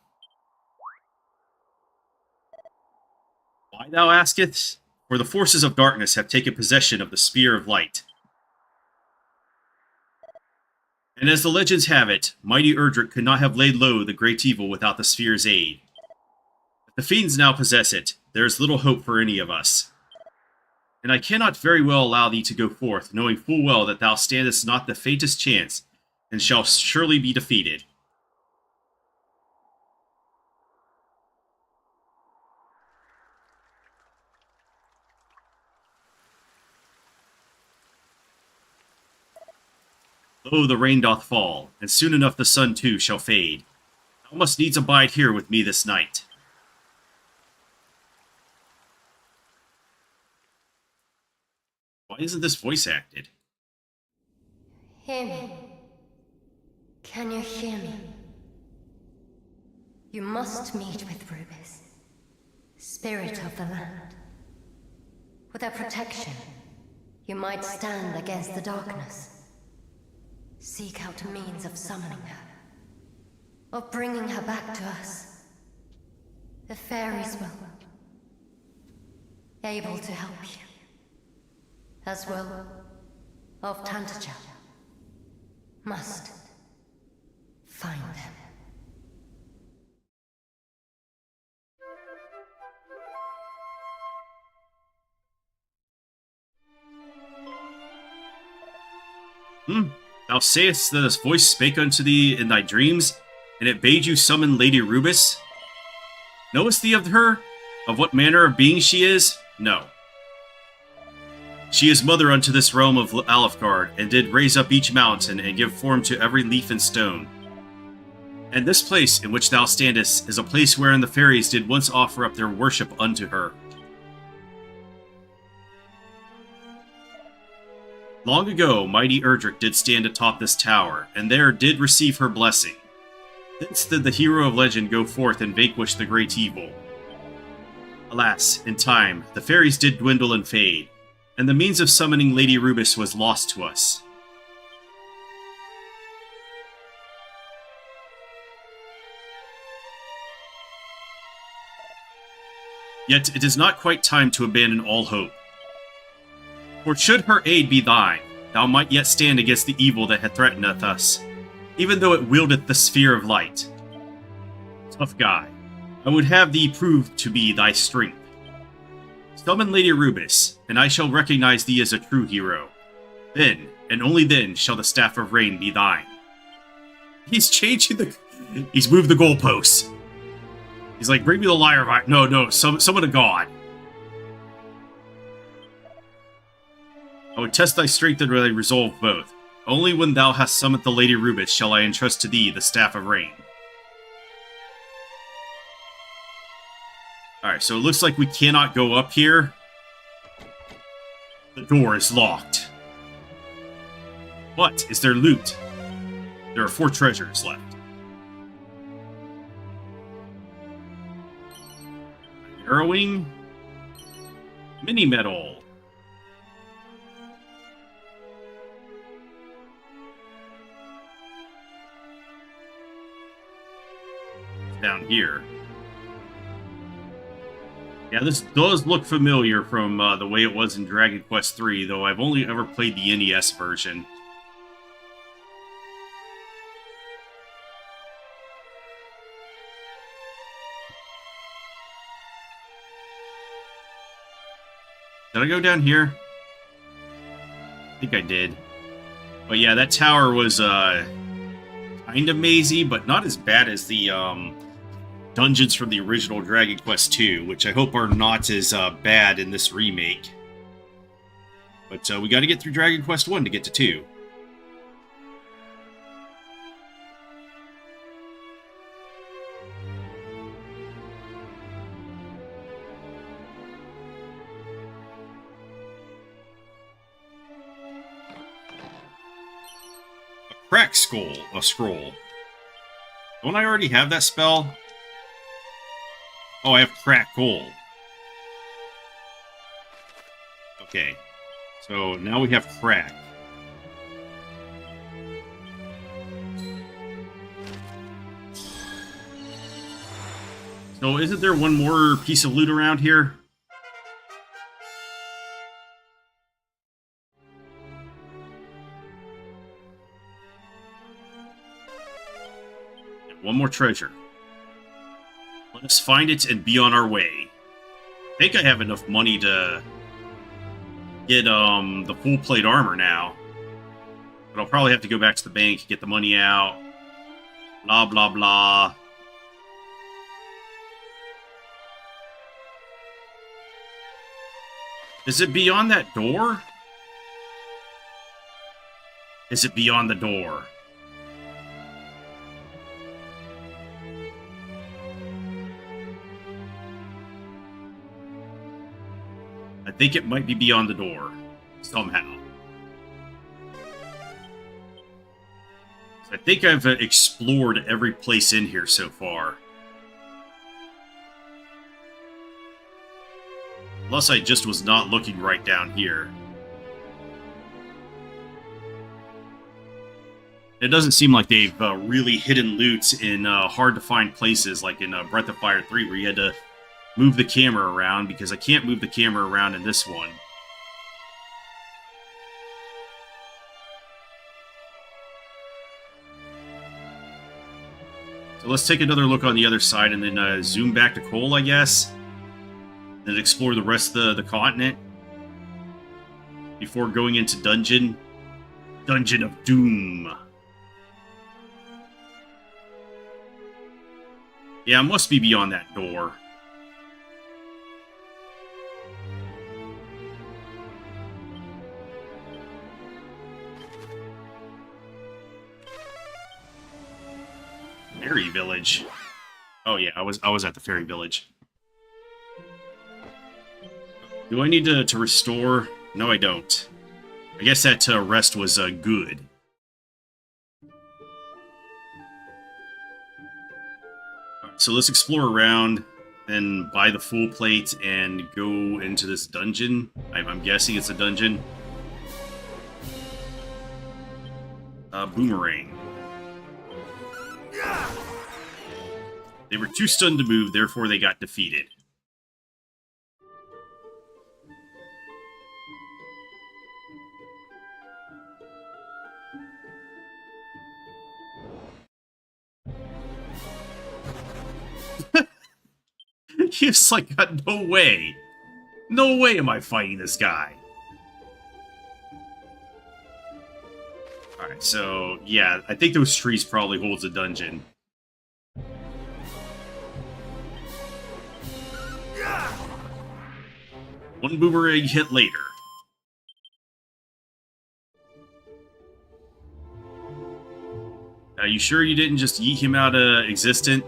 Why, thou askest? For the forces of darkness have taken possession of the Spear of Light. And as the legends have it, mighty Erdrick could not have laid low the great evil without the Sphere's aid. If the fiends now possess it, there is little hope for any of us. And I cannot very well allow thee to go forth, knowing full well that thou standest not the faintest chance, and shalt surely be defeated. Lo, the rain doth fall, and soon enough the sun too shall fade. Thou must needs abide here with me this night. Why isn't this voice acted? Hear me. Can you hear me? You must meet with Rubis, spirit of the land. With her protection, you might stand against the darkness. Seek out a means of summoning her, of bringing her back to us. The fairies will able to help you, as will of Tantagel. Must find them. Thou sayest that this voice spake unto thee in thy dreams, and it bade you summon Lady Rubis? Knowest thee of her? Of what manner of being she is? No. She is mother unto this realm of Alefgard, and did raise up each mountain, and give form to every leaf and stone. And this place in which thou standest is a place wherein the fairies did once offer up their worship unto her. Long ago, mighty Erdrick did stand atop this tower, and there did receive her blessing. Thence did the hero of legend go forth and vanquish the great evil. Alas, in time, the fairies did dwindle and fade, and the means of summoning Lady Rubis was lost to us. Yet it is not quite time to abandon all hope. For should her aid be thine, thou might yet stand against the evil that hath threateneth us, even though it wieldeth the Sphere of Light. Tough Guy, I would have thee prove to be thy strength. Summon Lady Rubis, and I shall recognize thee as a true hero. Then, and only then, shall the Staff of Rain be thine. He's changing the... He's moved the goalposts. He's like, bring me the Lyre of Iron. No, summon a god. I would test thy strength and thy resolve both. Only when thou hast summoned the Lady Rubis shall I entrust to thee the Staff of Rain. Alright, so it looks like we cannot go up here. The door is locked. But is there loot? There are 4 treasures left. Arrowing. Mini metal. Down here. Yeah, this does look familiar from the way it was in Dragon Quest III, though I've only ever played the NES version. Did I go down here? I think I did. But yeah, that tower was kind of mazy, but not as bad as the dungeons from the original Dragon Quest II, which I hope are not as bad in this remake. But we got to get through Dragon Quest I to get to 2. Crack scroll. Don't I already have that spell? Oh, I have crack gold. Okay. So now we have crack. So isn't there one more piece of loot around here? One more treasure. Let us find it and be on our way. I think I have enough money to get the full plate armor now. But I'll probably have to go back to the bank, get the money out. Blah, blah, blah. Is it beyond that door? Is it beyond the door? I think it might be beyond the door, somehow. I think I've explored every place in here so far. Unless I just was not looking right down here. It doesn't seem like they've really hidden loot in hard-to-find places, like in Breath of Fire 3, where you had to move the camera around, because I can't move the camera around in this one. So let's take another look on the other side and then zoom back to Cole, I guess. Then explore the rest of the continent before going into Dungeon of Doom. Yeah, it must be beyond that door. Fairy Village. Oh yeah, I was at the Fairy Village. Do I need to restore? No, I don't. I guess that rest was good. Alright, so let's explore around, then buy the full plate and go into this dungeon. I'm guessing it's a dungeon. Boomerang. They were too stunned to move, therefore they got defeated. He's like, no way. No way am I fighting this guy. Alright, so, yeah, I think those trees probably holds a dungeon. One boomerang hit later. Are you sure you didn't just yeet him out of existence?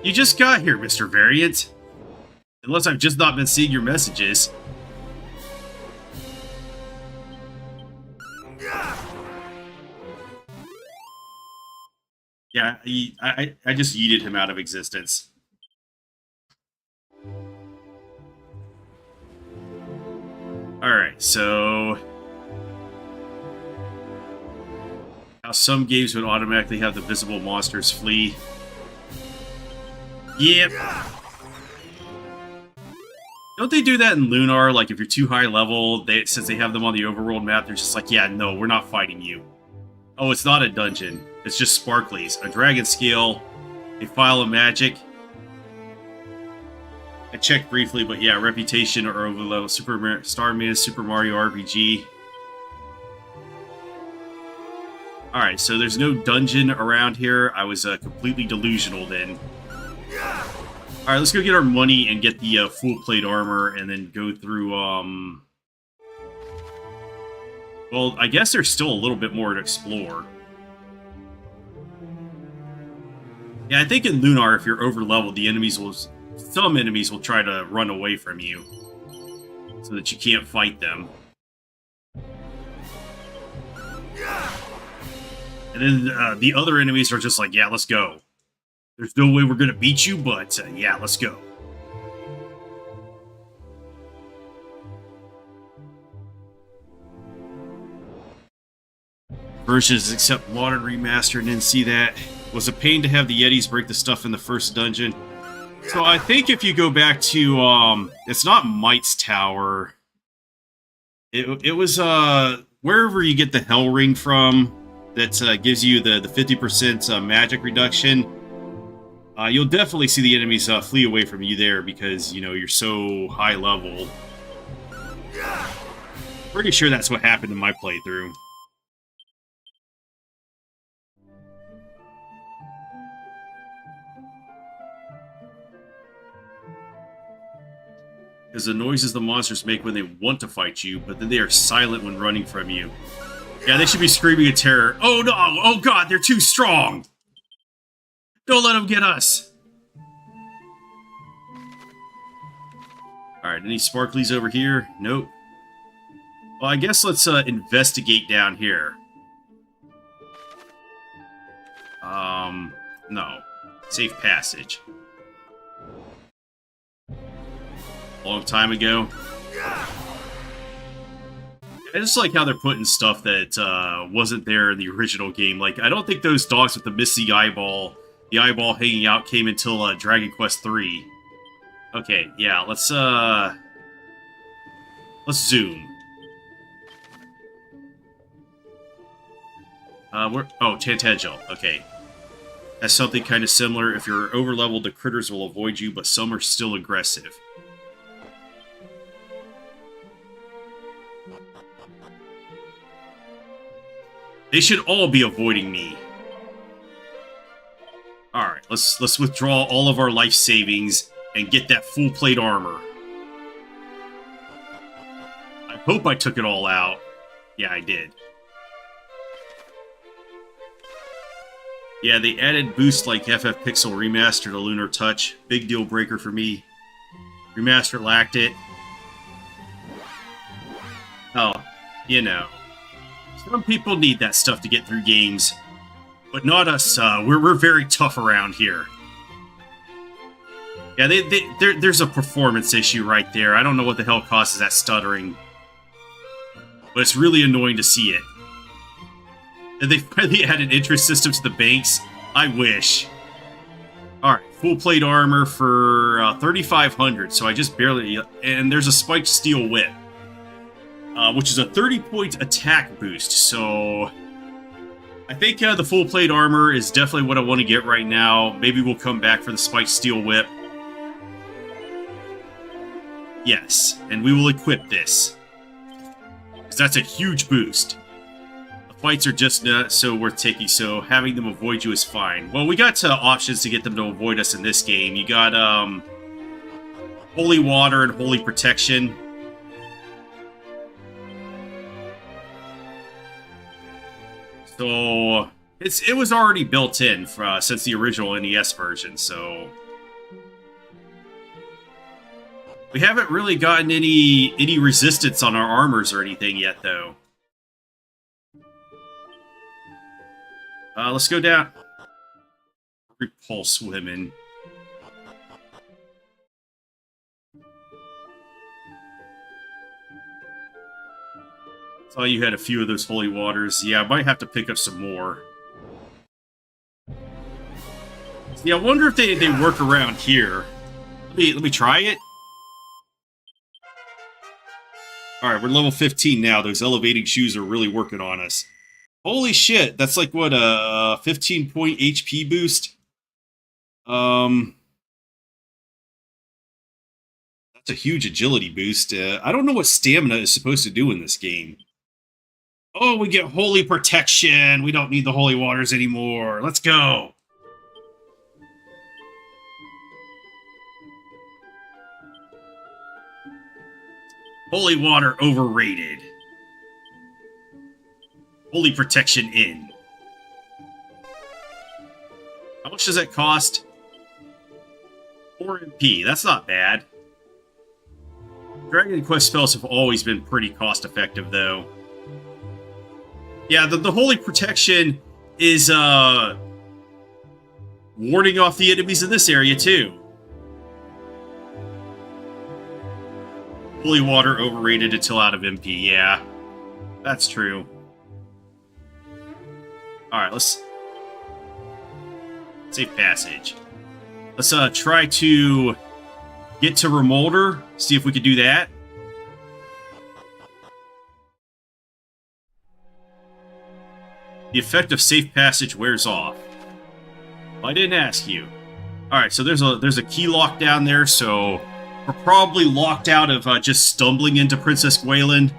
You just got here, Mr. Variant. Unless I've just not been seeing your messages. Yeah, I just yeeted him out of existence. Alright, so... How some games would automatically have the visible monsters flee. Yep. Don't they do that in Lunar? Like, if you're too high level, since they have them on the overworld map, they're just like, yeah, no, we're not fighting you. Oh, it's not a dungeon. It's just sparklies. A dragon scale, a file of magic. I checked briefly, but yeah, reputation or overlevel. Starman, Super Mario RPG. Alright, so there's no dungeon around here. I was completely delusional then. Alright, let's go get our money and get the full plate armor and then go through, Well, I guess there's still a little bit more to explore. Yeah, I think in Lunar, if you're over-leveled, some enemies will try to run away from you. So that you can't fight them. And then the other enemies are just like, yeah, let's go. There's no way we're gonna beat you, but yeah, let's go. Versions except modern remaster, and didn't see that. Was a pain to have the Yetis break the stuff in the first dungeon. So I think if you go back to, it's not Might's Tower. It was, wherever you get the Hell Ring from, that gives you the 50% magic reduction. You'll definitely see the enemies flee away from you there because, you know, you're so high level. Pretty sure that's what happened in my playthrough. Because the noises the monsters make when they want to fight you, but then they are silent when running from you. Yeah, they should be screaming in terror. Oh no! Oh god, they're too strong! Don't let them get us! Alright, any sparklies over here? Nope. Well, I guess let's investigate down here. No. Safe passage. Long time ago. I just like how they're putting stuff that wasn't there in the original game. Like, I don't think those dogs with the missing eyeball, the eyeball hanging out, came until Dragon Quest III. Okay, yeah, let's zoom. Oh, Tantangel. Okay. That's something kind of similar. If you're over-leveled, the critters will avoid you, but some are still aggressive. They should all be avoiding me. Alright, let's withdraw all of our life savings and get that full plate armor. I hope I took it all out. Yeah, I did. Yeah, they added boosts like FF Pixel Remaster to Lunar Touch. Big deal breaker for me. Remaster lacked it. Oh, you know. Some people need that stuff to get through games. But not us, we're very tough around here. Yeah, there's a performance issue right there. I don't know what the hell causes that stuttering. But it's really annoying to see it. And they finally added interest system to the banks. I wish. Alright, full plate armor for 3,500, so I just barely... And there's a spiked steel whip. Which is a 30-point attack boost, so... I think the full plate armor is definitely what I want to get right now. Maybe we'll come back for the spiked steel whip. Yes, and we will equip this. Because that's a huge boost. The fights are just not so worth taking, so having them avoid you is fine. Well, we got options to get them to avoid us in this game. You got Holy Water and Holy Protection. So it was already built in since the original NES version, so We haven't really gotten any resistance on our armors or anything yet, though. Let's go down. Repulse women. Saw you had a few of those holy waters. Yeah, I might have to pick up some more. See, I wonder if they work around here. Let me try it. Alright, we're level 15 now. Those elevating shoes are really working on us. Holy shit, that's like, what, a 15-point HP boost? That's a huge agility boost. I don't know what stamina is supposed to do in this game. Oh, we get holy protection. We don't need the holy waters anymore. Let's go. Holy water overrated. Holy protection in. How much does that cost? 4 MP. That's not bad. Dragon Quest spells have always been pretty cost effective, though. Yeah, the holy protection is warding off the enemies in this area, too. Holy water overrated until out of MP, yeah. That's true. Alright, let's... Safe passage. Let's try to get to Remolder, see if we can do that. The effect of safe passage wears off. Well, I didn't ask you. Alright, so there's a key lock down there, so... We're probably locked out of just stumbling into Princess Gwayland.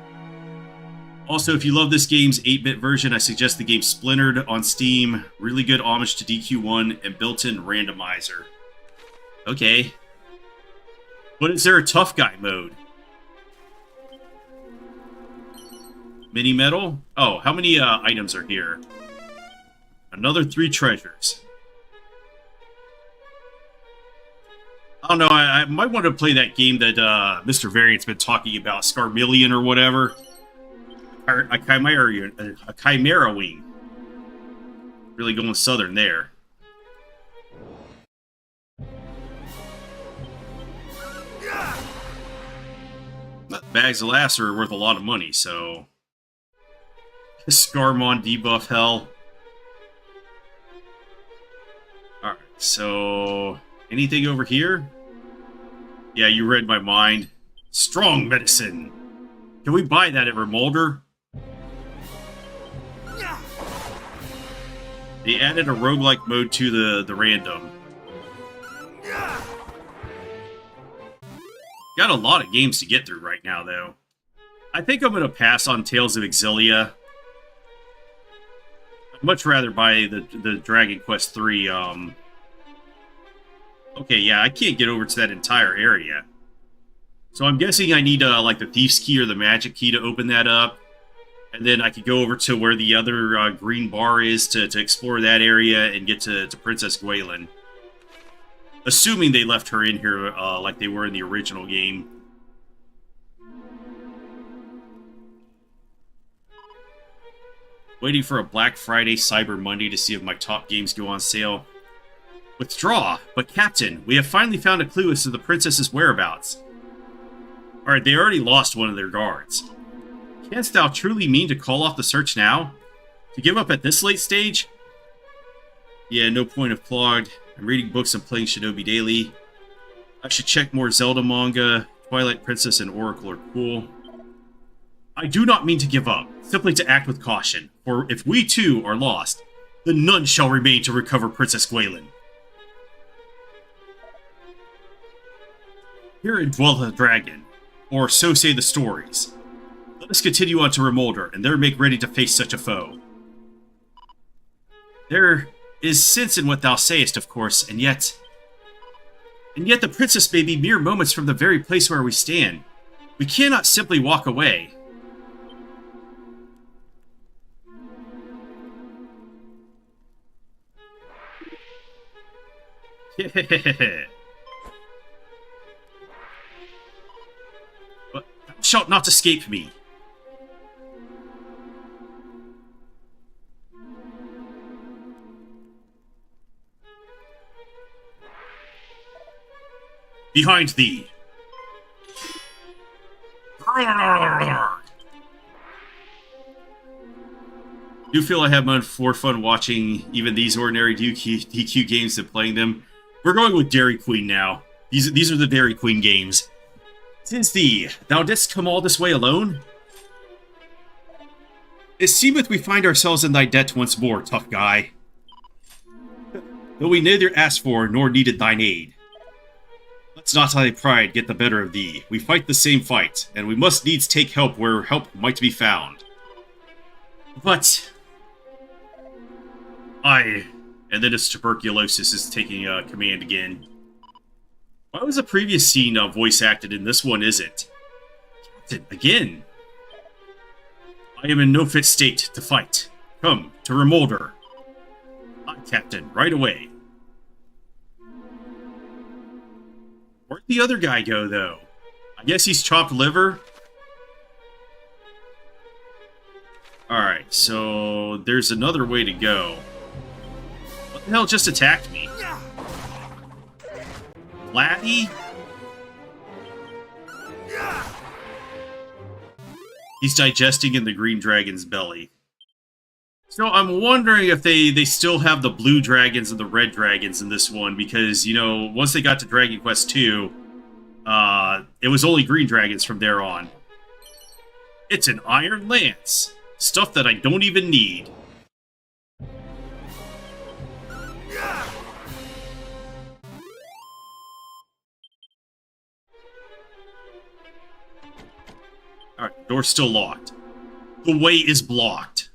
Also, if you love this game's 8-bit version, I suggest the game Splintered on Steam. Really good homage to DQ1 and built-in randomizer. Okay. But is there a tough guy mode? Mini medal? Oh, how many items are here? Another 3 treasures. I don't know, I might want to play that game that Mr. Variant's been talking about, Scarmillion or whatever. A Chimera Wing. Really going southern there. Bags of laughs are worth a lot of money, so... Scarmon debuff hell. Alright, so... Anything over here? Yeah, you read my mind. Strong medicine. Can we buy that at Remolder? They added a roguelike mode to the random. Got a lot of games to get through right now, though. I think I'm going to pass on Tales of Exilia. I'd much rather buy the Dragon Quest III, Okay, yeah, I can't get over to that entire area. So I'm guessing I need, like, the Thief's Key or the Magic Key to open that up. And then I could go over to where the other green bar is to explore that area and get to Princess Gwayland. Assuming they left her in here like they were in the original game. Waiting for a Black Friday Cyber Monday to see if my top games go on sale. Withdraw! But Captain, we have finally found a clue as to the princess's whereabouts. Alright, they already lost one of their guards. Canst thou truly mean to call off the search now? To give up at this late stage? Yeah, no point of clogged. I'm reading books and playing Shinobi daily. I should check more Zelda manga. Twilight Princess and Oracle are cool. I do not mean to give up, simply to act with caution. For if we too are lost, then none shall remain to recover Princess Gwayland. Herein dwelleth a dragon, or so say the stories. Let us continue on to Remolder, and there make ready to face such a foe. There is sense in what thou sayest, of course, and yet the princess may be mere moments from the very place where we stand. We cannot simply walk away. shalt not escape me. Behind thee. Do feel I have more fun watching even these ordinary DQ games than playing them. We're going with Dairy Queen now. These are the Dairy Queen games. 'Tis thee. Thou didst come all this way alone? It seemeth we find ourselves in thy debt once more, tough guy. Though we neither asked for nor needed thine aid. Let's not thy pride get the better of thee. We fight the same fight, and we must needs take help where help might be found. But... And then his tuberculosis is taking command again. Why was the previous scene voice acted and this one isn't? Captain, again! I am in no fit state to fight. Come, to Remolder. Aye, Captain, right away. Where'd the other guy go, though? I guess he's chopped liver? Alright, so there's another way to go. What the hell just attacked me? Laddie? He's digesting in the green dragon's belly. So I'm wondering if they still have the blue dragons and the red dragons in this one, because, you know, once they got to Dragon Quest II, it was only green dragons from there on. It's an iron lance. Stuff that I don't even need. Alright, door's still locked. The way is blocked.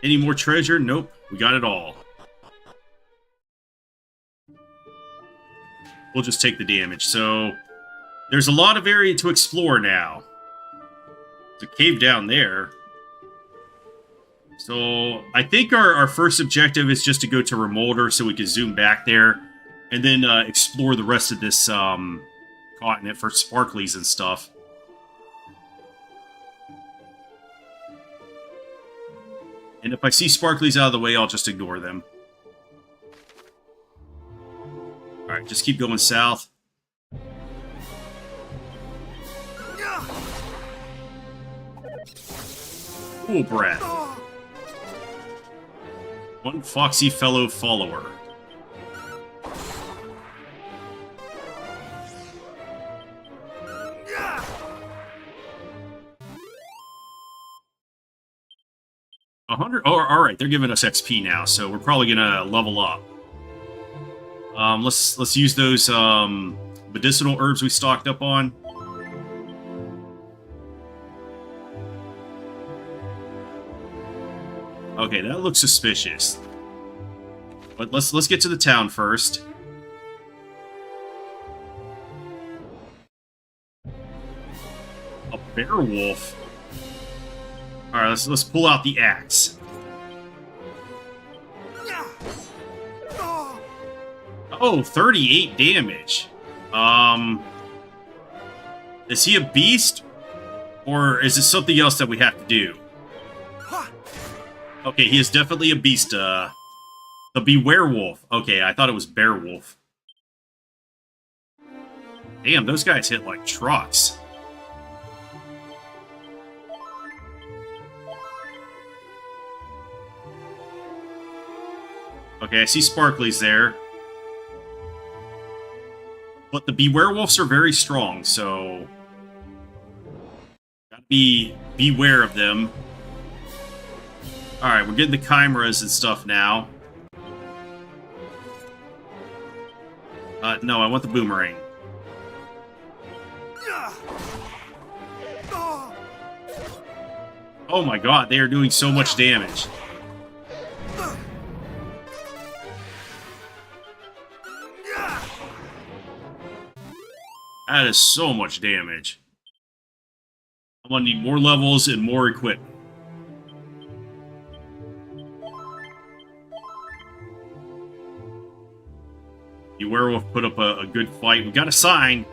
Any more treasure? Nope. We got it all. We'll just take the damage. So, there's a lot of area to explore now. There's a cave down there. So, I think our first objective is just to go to Remolder so we can zoom back there. And then explore the rest of this continent for sparklies and stuff. And if I see sparklies out of the way, I'll just ignore them. Alright, just keep going south. Cool breath. One foxy fellow follower. Oh, alright, they're giving us XP now, so we're probably gonna level up. Let's use those medicinal herbs we stocked up on. Okay, that looks suspicious. But let's get to the town first. A bear wolf. Alright, let's pull out the axe. Oh, 38 damage. Is he a beast? Or is it something else that we have to do? Okay, he is definitely a beast. The Beware-wolf. Okay, I thought it was Bear-wolf. Damn, those guys hit like trucks. Okay, I see sparklies there. But the Beware-wolves are very strong, so... gotta beware of them. Alright, we're getting the chimeras and stuff now. No, I want the boomerang. Oh my god, they are doing so much damage. That is so much damage. I'm gonna need more levels and more equipment. The werewolf put up a good fight. We got a sign.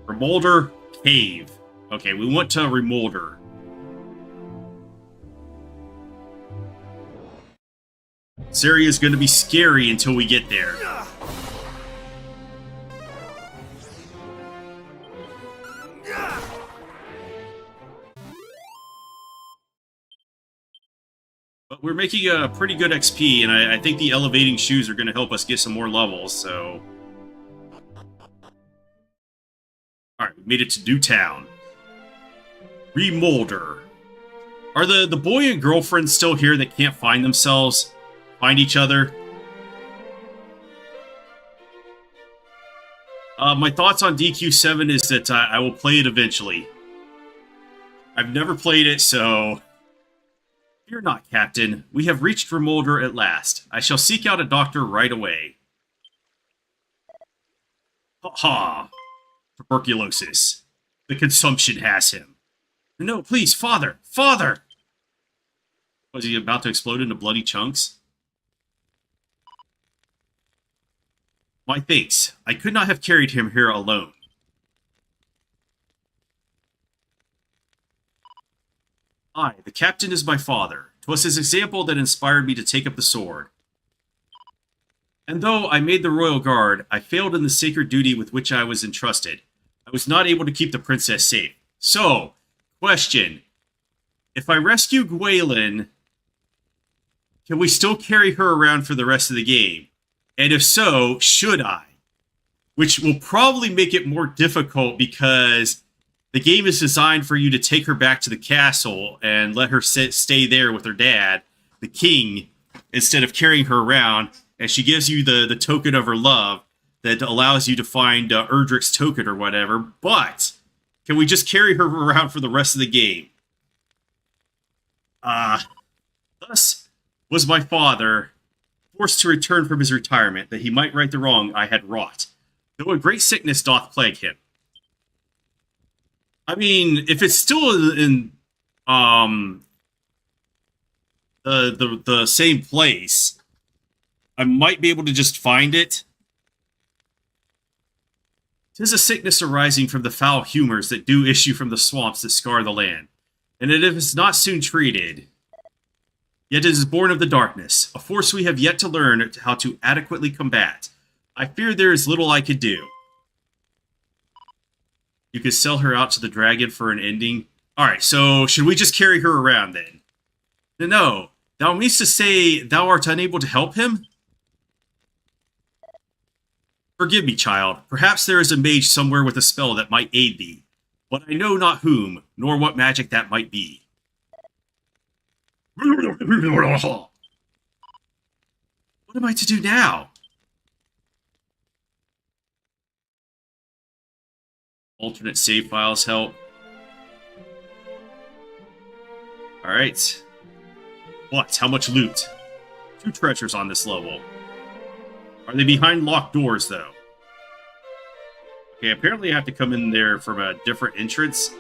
Remolder Cave. Okay, we went to Remolder. This area is going to be scary until we get there. But we're making a pretty good XP, and I think the elevating shoes are going to help us get some more levels, so... Alright, we made it to Newtown. Remolder. Are the boy and girlfriend still here that can't find themselves? Find each other? My thoughts on DQ7 is that I will play it eventually. I've never played it, so... Fear not, Captain. We have reached Remolder at last. I shall seek out a doctor right away. Ha! Tuberculosis. The consumption has him. No, please, Father! Father! Was he about to explode into bloody chunks? My thanks. I could not have carried him here alone. I, the captain, is my father. 'Twas his example that inspired me to take up the sword. And though I made the royal guard, I failed in the sacred duty with which I was entrusted. I was not able to keep the princess safe. So, question. If I rescue Gwaelin, can we still carry her around for the rest of the game? And if so, should I? Which will probably make it more difficult because the game is designed for you to take her back to the castle and let her stay there with her dad, the king, instead of carrying her around. And she gives you the token of her love that allows you to find Erdrick's token or whatever. But can we just carry her around for the rest of the game? Thus was my father forced to return from his retirement, that he might right the wrong I had wrought, though a great sickness doth plague him. I mean, if it's still in the same place, I might be able to just find it. 'Tis a sickness arising from the foul humors that do issue from the swamps that scar the land, and if it is not soon treated, yet it is born of the darkness, a force we have yet to learn how to adequately combat. I fear there is little I could do. You could sell her out to the dragon for an ending. Alright, so should we just carry her around then? No. Thou meanest to say thou art unable to help him? Forgive me, child. Perhaps there is a mage somewhere with a spell that might aid thee, but I know not whom, nor what magic that might be. What am I to do now? Alternate save files help. Alright. What? How much loot? 2 treasures on this level. Are they behind locked doors, though? Okay, apparently I have to come in there from a different entrance.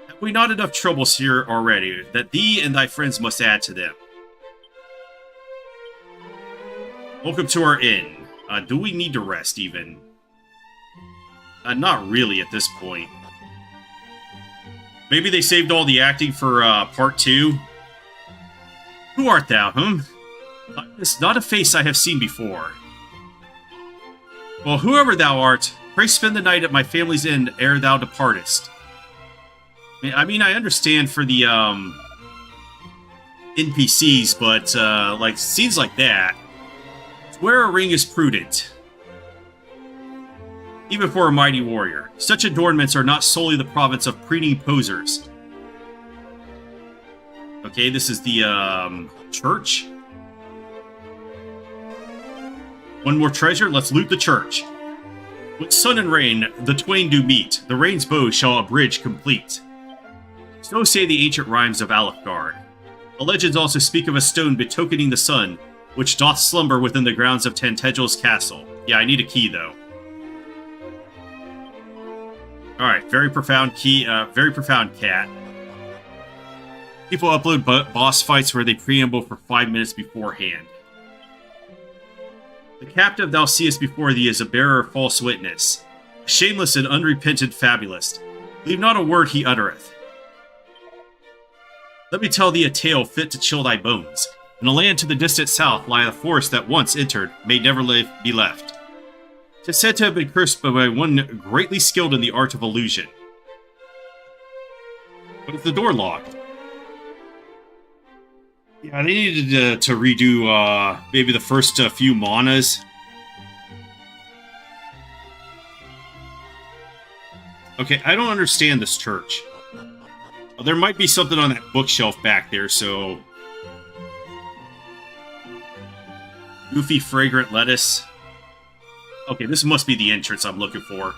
Have we not enough troubles here already, that thee and thy friends must add to them? Welcome to our inn. Do we need to rest, even? Not really at this point. Maybe they saved all the acting for part 2? Who art thou, It's not a face I have seen before. Well, whoever thou art, pray spend the night at my family's inn ere thou departest. I mean, I understand for the NPCs, but like scenes like that, to wear a ring is prudent. Even for a mighty warrior. Such adornments are not solely the province of preening posers. Okay, this is the church. One more treasure, let's loot the church. With sun and rain, the twain do meet. The rain's bow shall a bridge complete. So say the ancient rhymes of Alefgard. The legends also speak of a stone betokening the sun, which doth slumber within the grounds of Tantegel's castle. Yeah, I need a key, though. Alright, very profound key, very profound cat. People upload boss fights where they preamble for 5 minutes beforehand. The captive thou seest before thee is a bearer of false witness, a shameless and unrepentant fabulist. Believe not a word he uttereth. Let me tell thee a tale fit to chill thy bones. In a land to the distant south lieth a forest that once entered may never be left. 'Tis said to have been cursed by one greatly skilled in the art of illusion. But is the door locked? Yeah, they needed to redo maybe the first few manas. Okay, I don't understand this church. There might be something on that bookshelf back there, so... Goofy fragrant lettuce. Okay, this must be the entrance I'm looking for.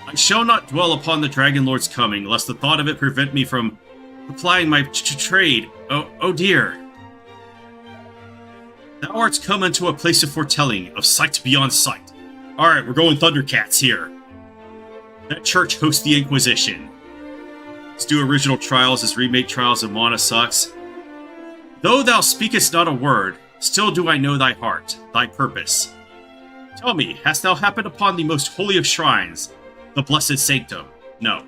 I shall not dwell upon the Dragon Lord's coming, lest the thought of it prevent me from applying my trade. Oh dear. Thou art come unto a place of foretelling, of sight beyond sight. Alright, we're going Thundercats here. That church hosts the Inquisition. Let's do original trials as remake trials of Mana sucks. Though thou speakest not a word, still do I know thy heart, thy purpose. Tell me, hast thou happened upon the most holy of shrines, the blessed sanctum? No.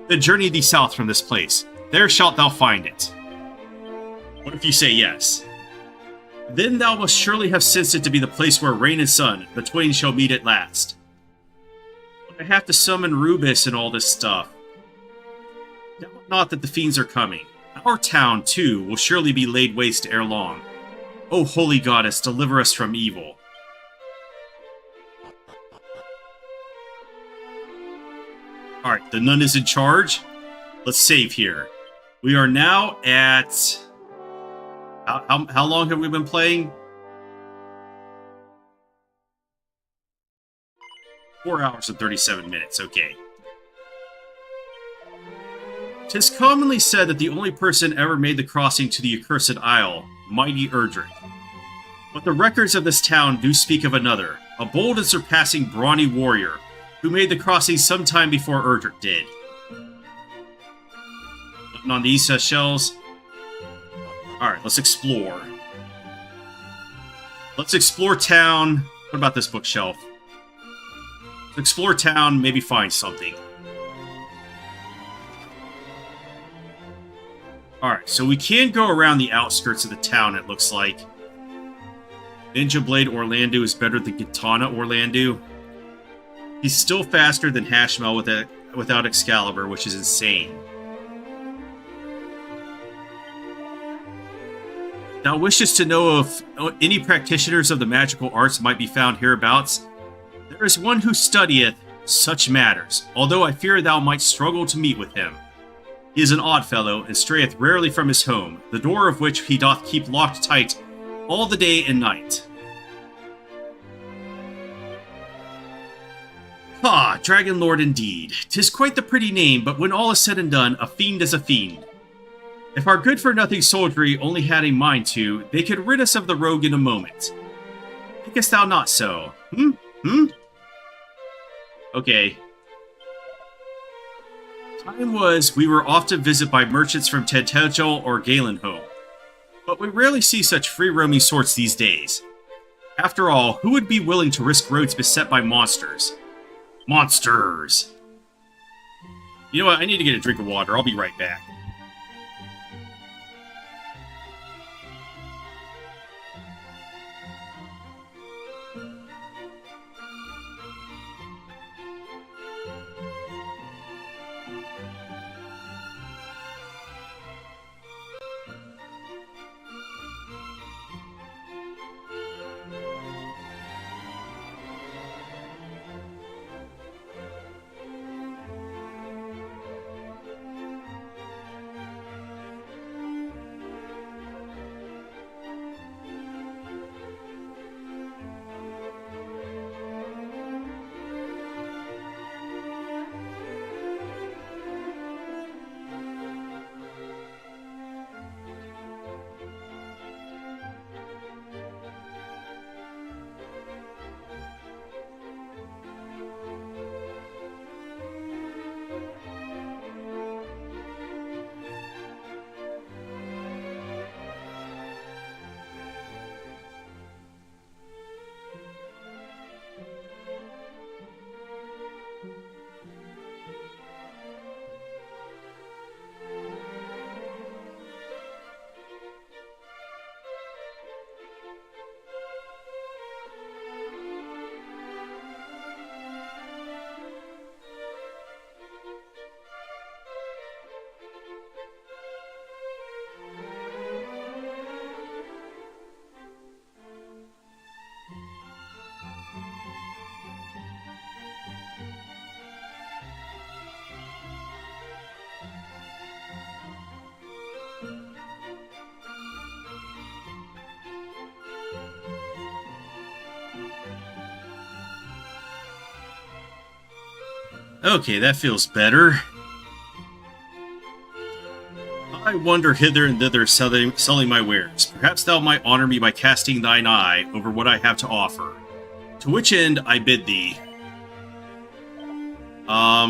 Then journey thee south from this place. There shalt thou find it. What if you say yes? Then thou must surely have sensed it to be the place where rain and sun, the twain shall meet at last. But I have to summon Rubus and all this stuff. Doubt not that the fiends are coming. Our town, too, will surely be laid waste ere long. O holy goddess, deliver us from evil. Alright, the nun is in charge. Let's save here. We are now at... How long have we been playing? 4 hours and 37 minutes, okay. 'Tis commonly said that the only person ever made the crossing to the accursed isle, mighty Erdrick. But the records of this town do speak of another, a bold and surpassing brawny warrior, who made the crossing sometime before Erdrick did. Nothing on these shells. Alright, let's explore. Let's explore town. What about this bookshelf? Let's explore town, maybe find something. Alright, so we can go around the outskirts of the town, it looks like. Ninja Blade Orlando is better than Katana Orlando. He's still faster than Hashmel without Excalibur, which is insane. Thou wishest to know if any practitioners of the magical arts might be found hereabouts? There is one who studieth such matters, although I fear thou might struggle to meet with him. He is an odd fellow, and strayeth rarely from his home, the door of which he doth keep locked tight all the day and night. Ah, Dragon Lord indeed. 'Tis quite the pretty name, but when all is said and done, a fiend is a fiend. If our good-for-nothing soldiery only had a mind to, they could rid us of the rogue in a moment. Thinkest thou not so? Okay. Time was, we were often visited by merchants from Tentagel or Galenholm, but we rarely see such free-roaming sorts these days. After all, who would be willing to risk roads beset by monsters? Monsters! You know what, I need to get a drink of water, I'll be right back. Okay, that feels better. I wander hither and thither selling my wares. Perhaps thou might honor me by casting thine eye over what I have to offer. To which end I bid thee.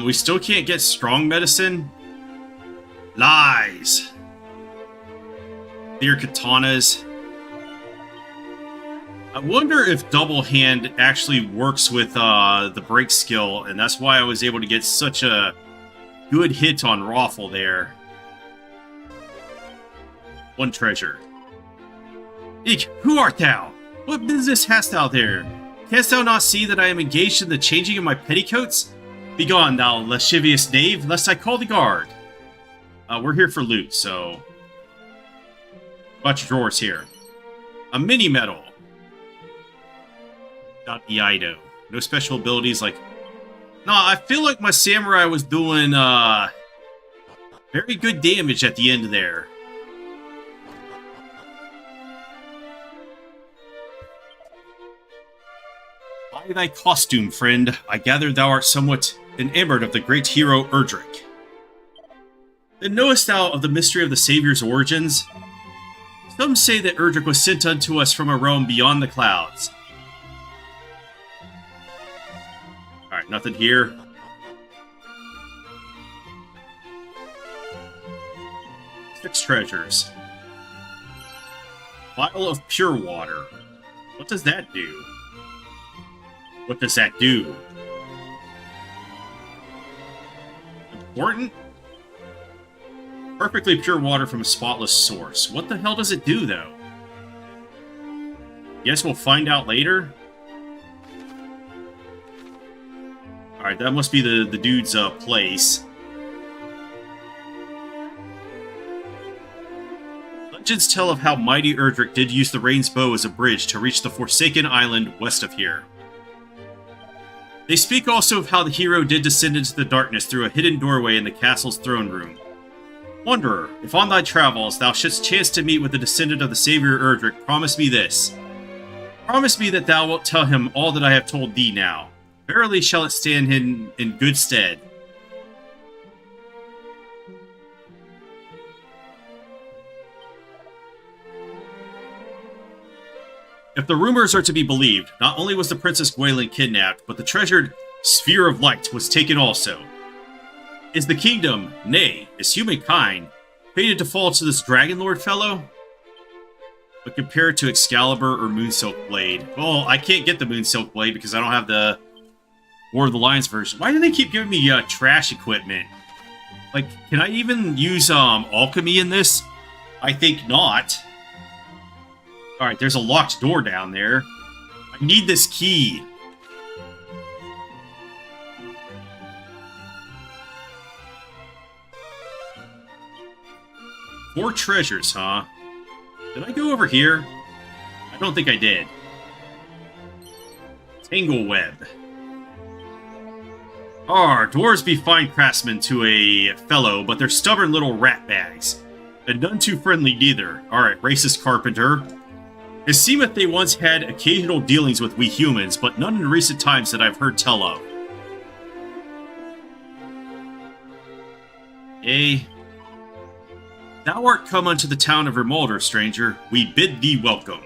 We still can't get strong medicine? Lies! Clear katanas. I wonder if double hand actually works with the break skill, and that's why I was able to get such a good hit on Raffle there. One treasure. Eek, who art thou? What business hast thou there? Canst thou not see that I am engaged in the changing of my petticoats? Begone, thou lascivious knave, lest I call the guard. We're here for loot, so... About your drawers here. A mini medal. .eido. No special abilities like... Nah, I feel like my samurai was doing, very good damage at the end there. By thy costume, friend, I gather thou art somewhat enamored of the great hero Erdrick. Then knowest thou of the mystery of the Savior's origins? Some say that Erdrick was sent unto us from a realm beyond the clouds. Alright, nothing here. Six treasures. Vial of pure water. What does that do? What does that do? Important? Perfectly pure water from a spotless source. What the hell does it do, though? Guess we'll find out later? Alright, that must be the dude's place. Legends tell of how mighty Erdrick did use the Rain's Bow as a bridge to reach the Forsaken Island west of here. They speak also of how the hero did descend into the darkness through a hidden doorway in the castle's throne room. Wanderer, if on thy travels thou shouldst chance to meet with the descendant of the Savior Erdrick, promise me this. Promise me that thou wilt tell him all that I have told thee now. Verily shall it stand in good stead. If the rumors are to be believed, not only was the Princess Gwaelin kidnapped, but the treasured Sphere of Light was taken also. Is the kingdom, nay, is humankind, fated to fall to this Dragon Lord fellow? But compared to Excalibur or Moonsilk Blade, well, I can't get the Moonsilk Blade because I don't have the War of the Lions version. Why do they keep giving me trash equipment? Like, can I even use alchemy in this? I think not. Alright, there's a locked door down there. I need this key. Four treasures, huh? Did I go over here? I don't think I did. Tangle web. Dwarves be fine craftsmen to a fellow, but they're stubborn little rat bags. And none too friendly neither. Alright, racist carpenter. It seemeth they once had occasional dealings with we humans, but none in recent times that I've heard tell of. Thou art come unto the town of Remolder, stranger. We bid thee welcome.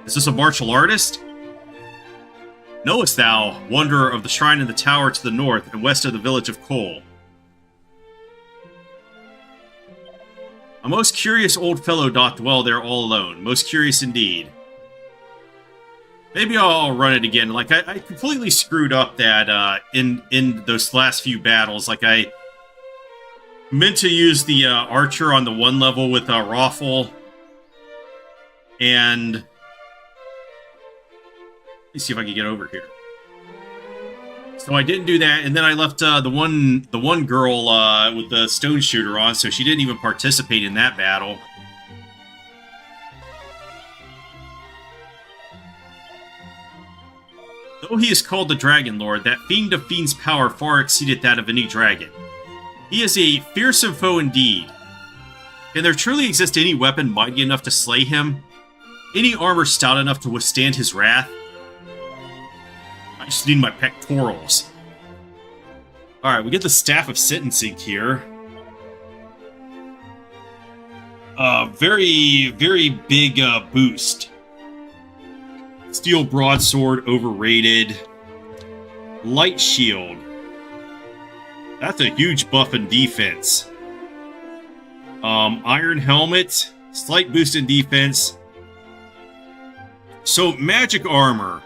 Is this a martial artist? Knowest thou, wanderer of the shrine in the tower to the north and west of the village of Cole? A most curious old fellow doth dwell there all alone. Most curious indeed. Maybe I'll run it again. Like, I completely screwed up that in those last few battles. Like, I meant to use the archer on the one level with Raffle. And... let me see if I can get over here. So I didn't do that, and then I left the one girl with the stone shooter on, so she didn't even participate in that battle. Though he is called the Dragon Lord, that fiend of fiends' power far exceedeth that of any dragon. He is a fearsome foe indeed. Can there truly exist any weapon mighty enough to slay him? any armor stout enough to withstand his wrath? I just need my pectorals. Alright, we get the Staff of Sentencing here. Very, very big boost. Steel Broadsword, overrated. Light Shield. That's a huge buff in defense. Iron Helmet. Slight boost in defense. So, Magic Armor.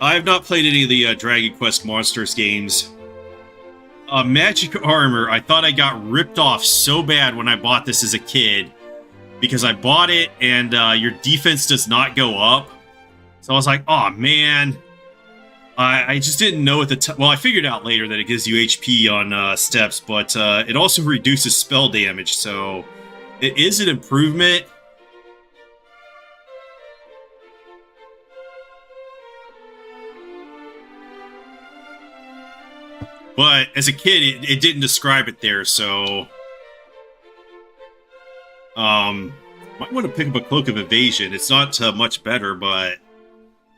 I have not played any of the Dragon Quest Monsters games. Magic Armor, I thought I got ripped off so bad when I bought this as a kid. Because I bought it and your defense does not go up. So I was like, oh man. I just didn't know at the time. Well, I figured out later that it gives you HP on steps, but it also reduces spell damage. So it is an improvement. But as a kid, it didn't describe it there, so... might want to pick up a Cloak of Evasion. It's not much better, but...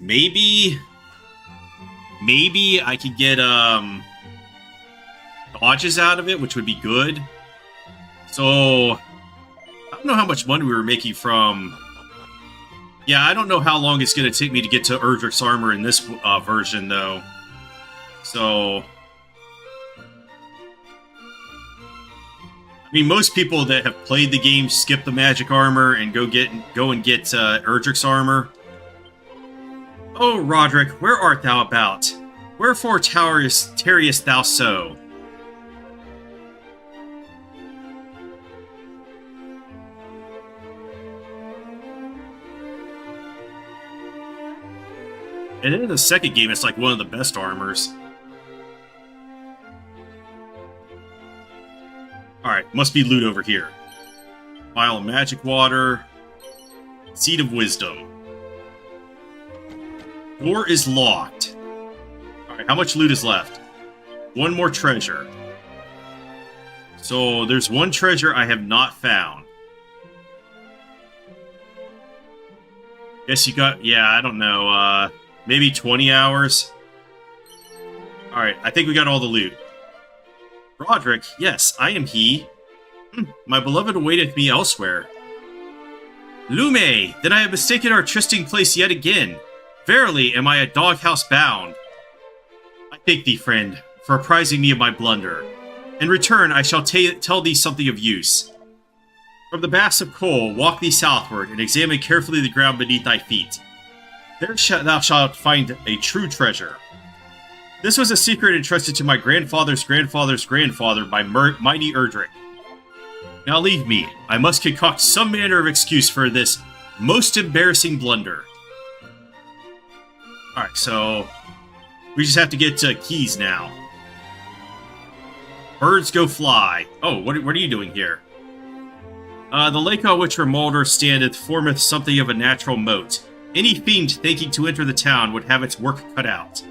Maybe I could get, dodges out of it, which would be good. So... I don't know how much money we were making from... Yeah, I don't know how long it's going to take me to get to Erdrick's armor in this version, though. So... I mean, most people that have played the game skip the magic armor and go and get Erdrick's armor. Oh, Roderick, where art thou about? Wherefore tarriest thou so? And in the second game, it's like one of the best armors. Alright, must be loot over here. Vial of magic water. Seed of wisdom. Door is locked. Alright, how much loot is left? One more treasure. So, there's one treasure I have not found. Guess you got... Yeah, I don't know. Maybe 20 hours? Alright, I think we got all the loot. Roderick, yes, I am he. My beloved awaiteth me elsewhere. Lume, then I have mistaken our trysting place yet again. Verily, am I a doghouse bound. I thank thee, friend, for apprising me of my blunder. In return, I shall tell thee something of use. From the baths of coal, walk thee southward, and examine carefully the ground beneath thy feet. There thou shalt find a true treasure. This was a secret entrusted to my grandfather's grandfather's grandfather by mighty Erdrick. Now leave me. I must concoct some manner of excuse for this most embarrassing blunder. Alright, so... we just have to get keys now. Birds go fly. Oh, what are you doing here? The lake on which Remolder standeth formeth something of a natural moat. Any fiend thinking to enter the town would have its work cut out.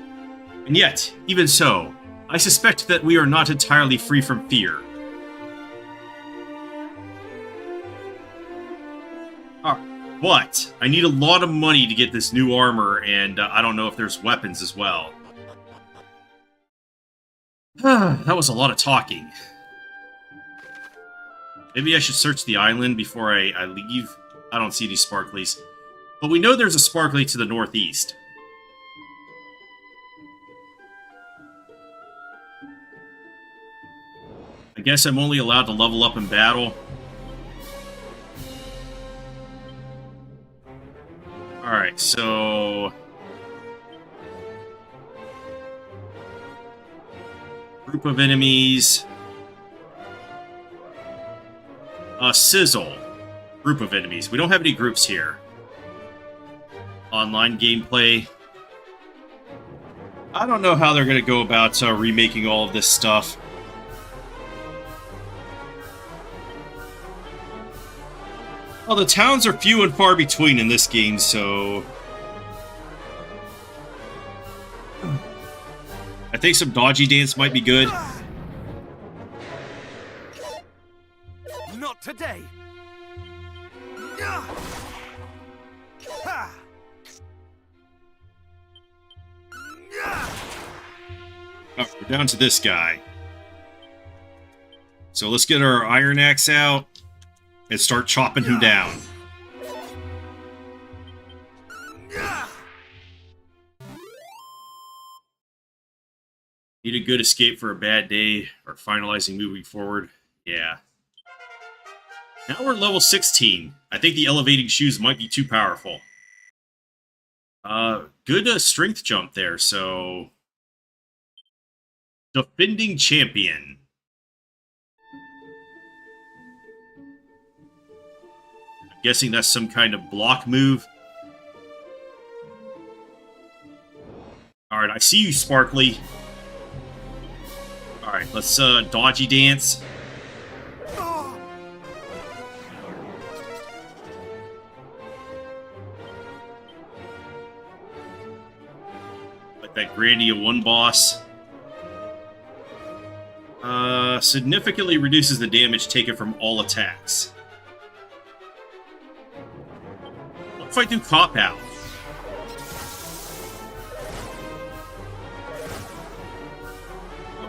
And yet, even so, I suspect that we are not entirely free from fear. Alright, but I need a lot of money to get this new armor, and I don't know if there's weapons as well. That was a lot of talking. Maybe I should search the island before I leave. I don't see any sparklies. But we know there's a sparkly to the northeast. I guess I'm only allowed to level up in battle. Alright, so... group of enemies. Sizzle. Group of enemies. We don't have any groups here. Online gameplay. I don't know how they're going to go about remaking all of this stuff. Well, the towns are few and far between in this game, so... I think some dodgy dance might be good. Not today. Oh, we're down to this guy. So let's get our iron axe out and start chopping him down. Need a good escape for a bad day, or finalizing moving forward. Yeah. Now we're level 16. I think the elevating shoes might be too powerful. Good strength jump there, so... Defending champion. I'm guessing that's some kind of block move. Alright, I see you, Sparkly. Alright, let's dodgy dance. Like that Grandia 1 boss. Significantly reduces the damage taken from all attacks. What if I do Cop Out?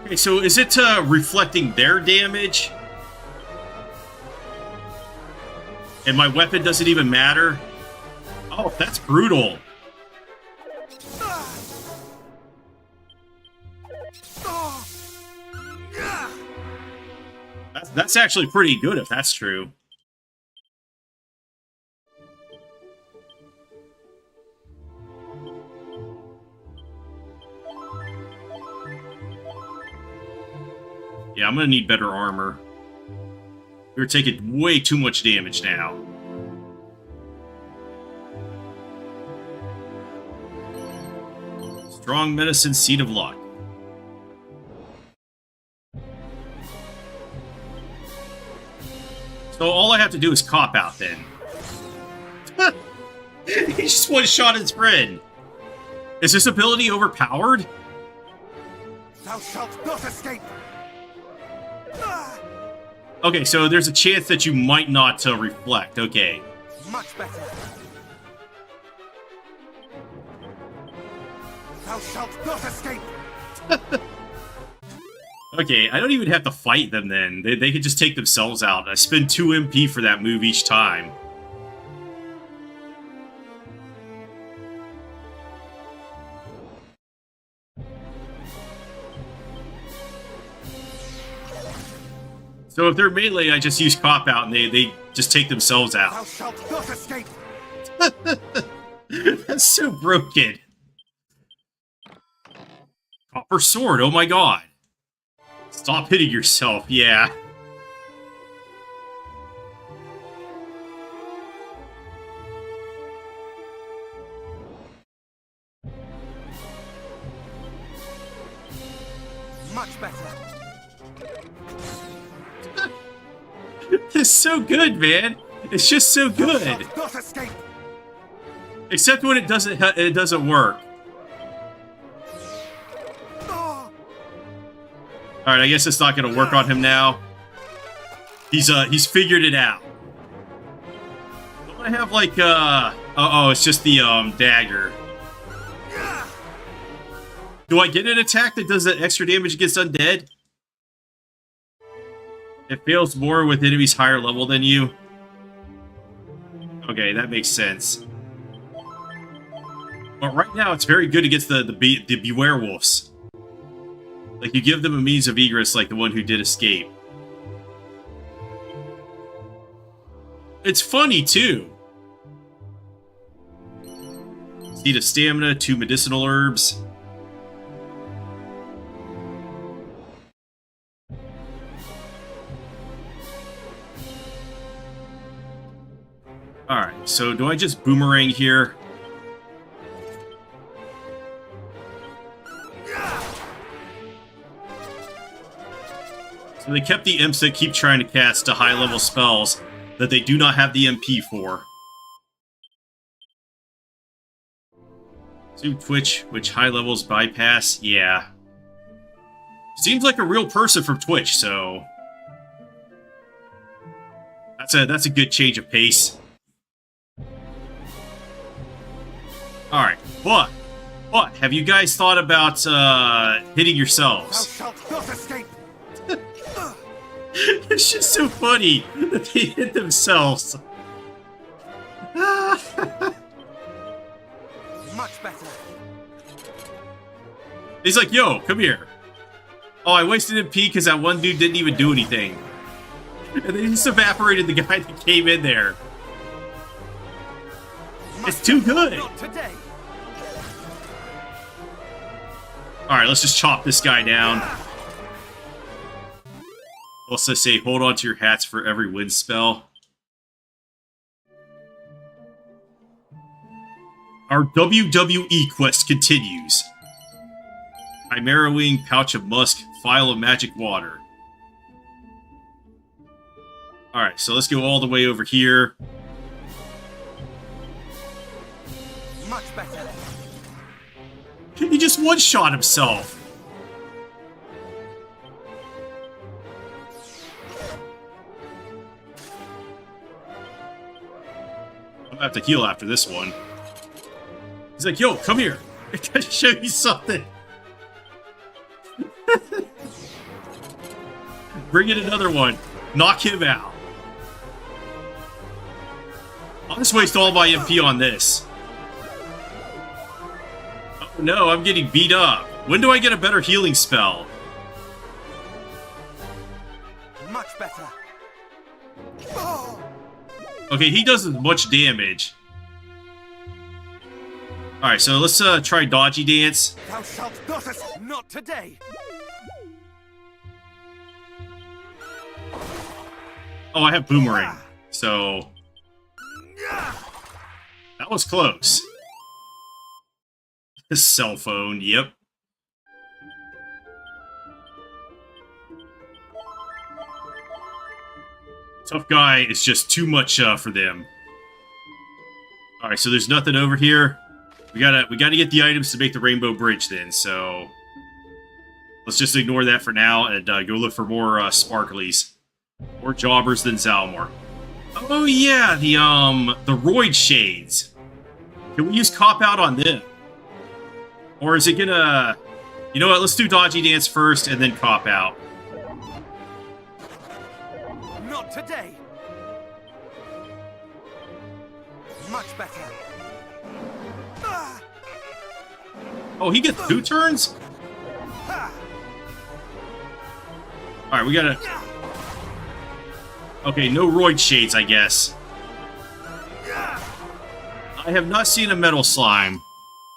Okay, so is it reflecting their damage? And my weapon doesn't even matter? Oh, that's brutal. That's actually pretty good if that's true. Yeah, I'm gonna need better armor. We're taking way too much damage now. Strong medicine, seed of luck. So all I have to do is Cop Out then. He just one-shot his friend. Is this ability overpowered? Thou shalt not escape! Okay, so there's a chance that you might not reflect. Okay. Much better. Thou shalt not escape! Okay, I don't even have to fight them then. They could just take themselves out. I spend 2 MP for that move each time. So if they're melee, I just use Cop Out and they just take themselves out. Thou shalt not escape! That's so broken. Copper sword, oh my god. Stop hitting yourself, yeah. Much better. It's so good, man. It's just so good. Thou shalt not escape! Except when it doesn't work. Alright, I guess it's not gonna work on him now. He's figured it out. Don't I have like oh, it's just the dagger. Do I get an attack that does that extra damage against undead? It fails more with enemies higher level than you. Okay, that makes sense. But right now, it's very good against the beware wolves. Like, you give them a means of egress like the one who did escape. It's funny, too. Seed of stamina, 2 medicinal herbs. Alright, so do I just boomerang here? So they kept the imps that keep trying to cast high-level spells that they do not have the MP for. To Twitch, which high levels bypass? Yeah. Seems like a real person from Twitch, so... That's a good change of pace. Alright, but have you guys thought about hitting yourselves? Thou shalt not escape! It's just so funny that they hit themselves. Much better. He's like, yo, come here. Oh, I wasted MP because that one dude didn't even do anything. And they just evaporated the guy that came in there. It's too good. Not today. Alright, let's just chop this guy down. Also say, hold on to your hats for every wind spell. Our WWE quest continues. Chimera Wing, Pouch of Musk, Phial of Magic Water. Alright, so let's go all the way over here. Much better. He just one-shot himself. I'm gonna have to heal after this one. He's like, yo, come here. I gotta show you something. Bring in another one. Knock him out. I'll just waste all my MP on this. Oh no, I'm getting beat up. When do I get a better healing spell? Much better. Okay, he does as much damage. Alright, so let's try Dodgy Dance. Thou shalt not today. Oh, I have Boomerang. So... that was close. His cell phone, yep. Tough guy is just too much for them. Alright, so there's nothing over here. We gotta get the items to make the Rainbow Bridge then, so... let's just ignore that for now and go look for more sparklies. More jobbers than Zalmor. Oh yeah, the Roid Shades. Can we use Cop Out on them? Or is it gonna... you know what, let's do Dodgy Dance first and then Cop Out. Not today. Much better. Oh, he gets 2 turns? Alright, we gotta... okay, no Roid Shades, I guess. I have not seen a Metal Slime.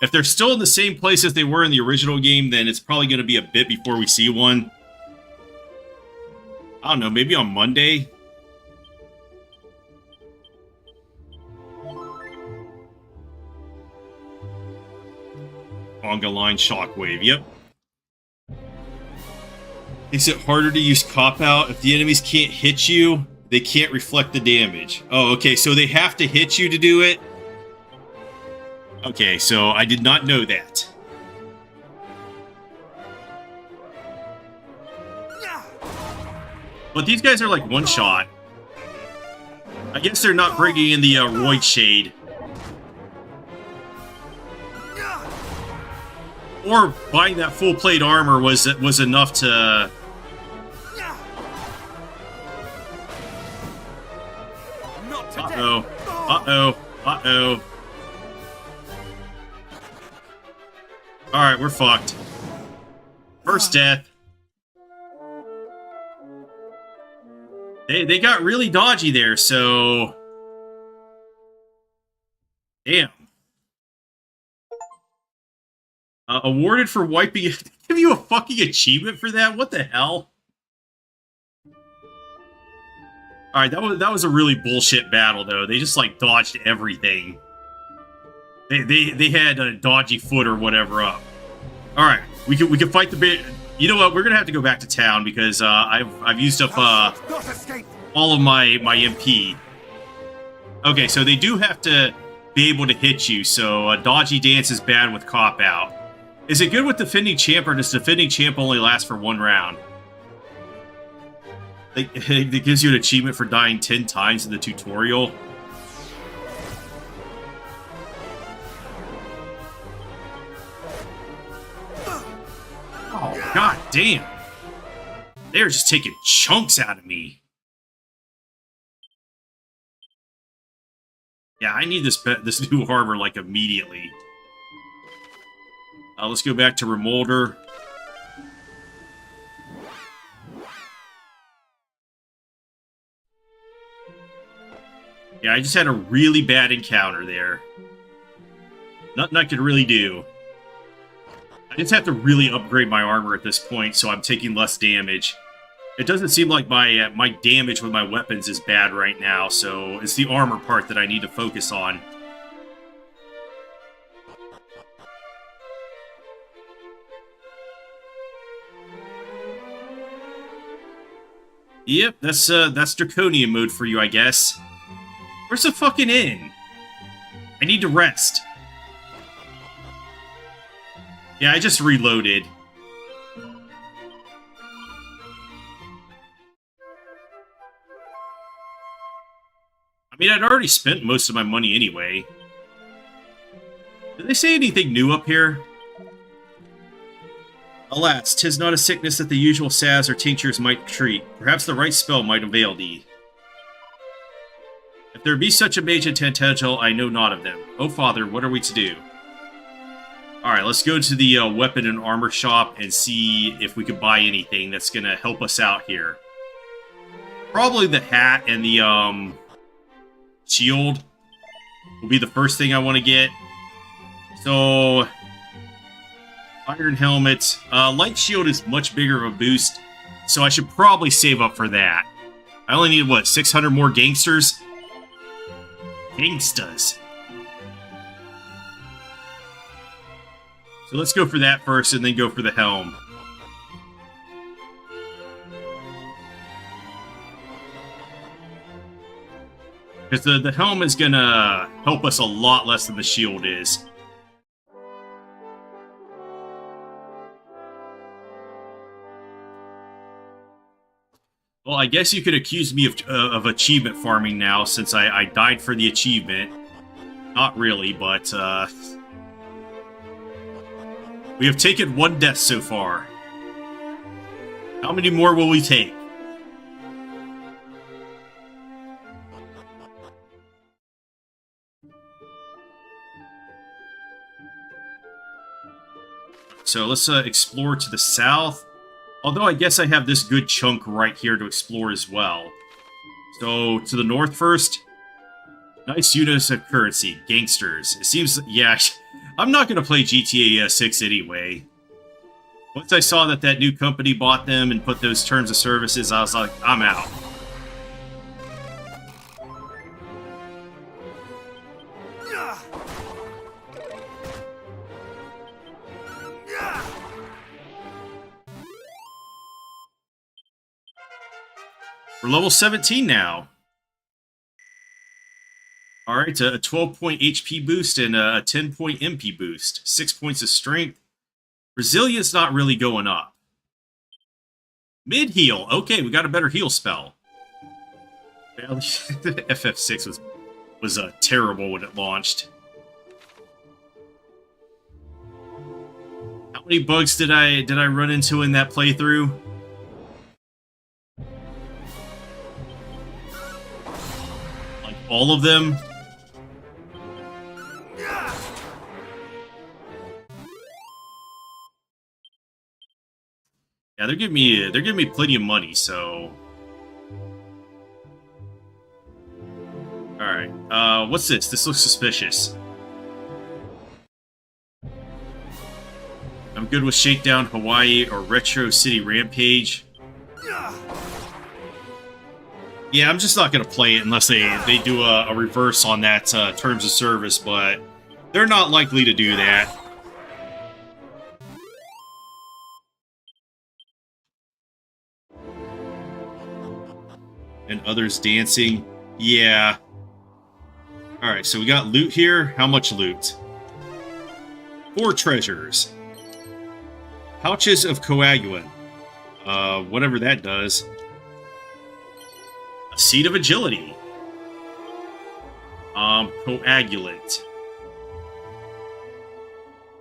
If they're still in the same place as they were in the original game, then it's probably going to be a bit before we see one. I don't know, maybe on Monday? Conga Line Shockwave, yep. Makes it harder to use Cop Out. If the enemies can't hit you, they can't reflect the damage. Oh, okay, so they have to hit you to do it? Okay, so I did not know that. But these guys are like one-shot. I guess they're not bringing in the Roid Shade. Or buying that full plate armor was enough to... uh-oh. Uh-oh. Uh-oh. Alright, we're fucked. First death. They got really dodgy there, so... damn. Awarded for wiping... give you a fucking achievement for that? What the hell? Alright, that was a really bullshit battle, though. They just, like, dodged everything. They had a dodgy foot or whatever up. Alright, we can fight the bit. You know what? We're gonna have to go back to town because I've used up all of my MP. Okay, so they do have to be able to hit you, so Dodgy Dance is bad with Cop Out. Is it good with Defending Champ, or does Defending Champ only last for 1 round? It gives you an achievement for dying 10 times in the tutorial. God damn. They're just taking chunks out of me. Yeah, I need this new armor, like, immediately. Let's go back to Remolder. Yeah, I just had a really bad encounter there. Nothing I could really do. I just have to really upgrade my armor at this point, so I'm taking less damage. It doesn't seem like my damage with my weapons is bad right now, so it's the armor part that I need to focus on. Yep, that's Draconian mode for you, I guess. Where's the fucking inn? I need to rest. Yeah, I just reloaded. I mean, I'd already spent most of my money anyway. Did they say anything new up here? Alas, 'tis not a sickness that the usual salves or tinctures might treat. Perhaps the right spell might avail thee. If there be such a mage in Tantagel, I know not of them. Oh, father, what are we to do? Alright, let's go to the weapon and armor shop and see if we can buy anything that's gonna help us out here. Probably the hat and the, shield will be the first thing I want to get. So, iron helmet. Light shield is much bigger of a boost, so I should probably save up for that. I only need, what, 600 more gangsters? Gangstas. So let's go for that first, and then go for the helm. Because the helm is gonna help us a lot less than the shield is. Well, I guess you could accuse me of achievement farming now, since I died for the achievement. Not really, but, we have taken one death so far. How many more will we take? So let's explore to the south. Although I guess I have this good chunk right here to explore as well. So, to the north first. Nice units of currency. Gangsters. It seems, yeah, I'm not going to play GTA 6 anyway. Once I saw that that new company bought them and put those terms of services, I was like, I'm out. We're level 17 now. Alright, a 12-point HP boost and a 10-point MP boost. 6 points of strength. Resilience not really going up. Mid-heal. Okay, we got a better heal spell. FF6 was terrible when it launched. How many bugs did I run into in that playthrough? Like all of them? Yeah, they're giving me plenty of money, so. Alright, what's this? This looks suspicious. I'm good with Shakedown Hawaii or Retro City Rampage. Yeah, I'm just not gonna play it unless they do a reverse on that terms of service, but they're not likely to do that. And others dancing. Yeah. Alright, so we got loot here. How much loot? 4 treasures. Pouches of coagulant. Whatever that does. A seed of agility. Coagulant.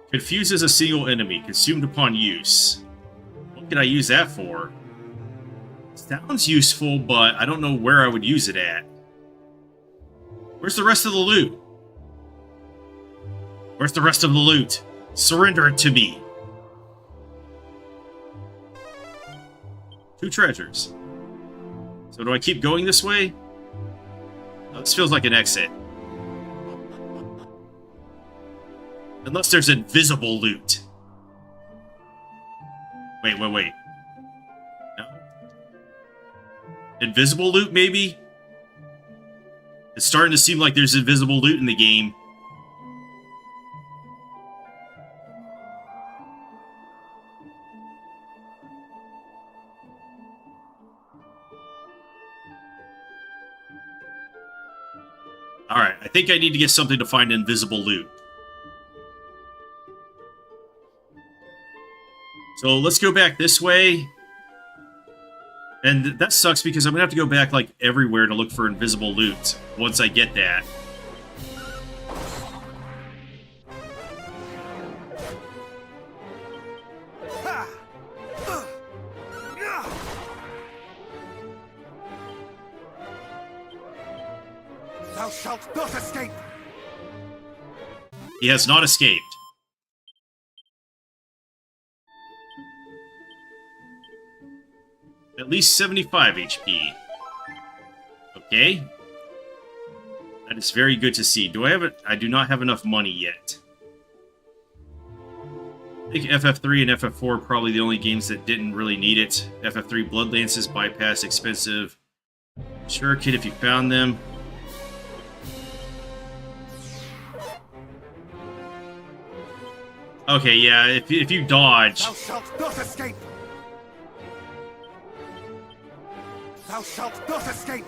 Confuses a single enemy. Consumed upon use. What can I use that for? Sounds useful, but I don't know where I would use it at. Where's the rest of the loot? Where's the rest of the loot? Surrender it to me. 2 treasures. So do I keep going this way? Oh, this feels like an exit. Unless there's invisible loot. Wait. No? Invisible loot, maybe? It's starting to seem like there's invisible loot in the game. Alright, I think I need to get something to find invisible loot. So let's go back this way. And that sucks because I'm going to have to go back, like, everywhere to look for invisible loot once I get that. Thou shalt not escape! He has not escaped. At least 75 HP. Okay. That is very good to see. Do I have it? I do not have enough money yet. I think FF3 and FF4 are probably the only games that didn't really need it. FF3 Bloodlances, Bypass, expensive. Sure, kid, if you found them. Okay, yeah, if you dodge... Thou shalt not escape! Thou shalt not escape!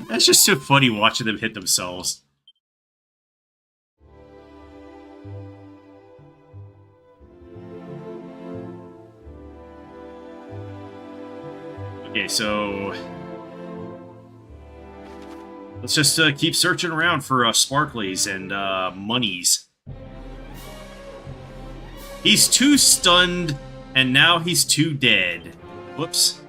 That's just so funny watching them hit themselves. Okay, so... let's just keep searching around for sparklies and monies. He's too stunned, and now he's too dead. Whoops.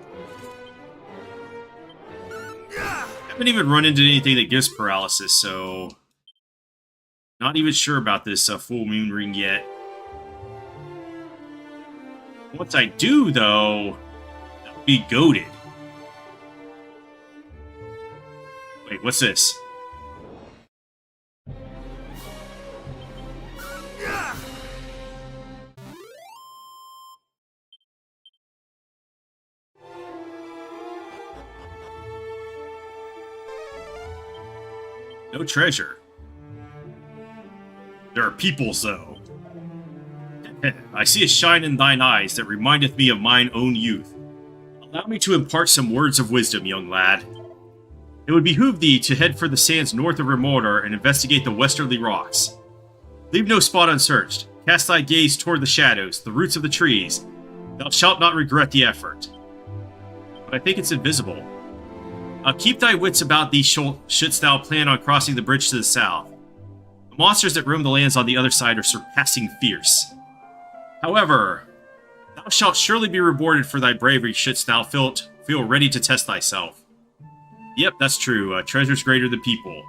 I haven't even run into anything that gives paralysis, so... not even sure about this full moon ring yet. Once I do, though, I'll be goated. Wait, what's this? No treasure. There are peoples, though. I see a shine in thine eyes that remindeth me of mine own youth. Allow me to impart some words of wisdom, young lad. It would behoove thee to head for the sands north of Remordor and investigate the westerly rocks. Leave no spot unsearched. Cast thy gaze toward the shadows, the roots of the trees. Thou shalt not regret the effort. But I think it's invisible. Keep thy wits about thee shouldst thou plan on crossing the bridge to the south. The monsters that roam the lands on the other side are surpassing fierce. However, thou shalt surely be rewarded for thy bravery shouldst thou feel ready to test thyself. Yep, that's true. Treasure's greater than people.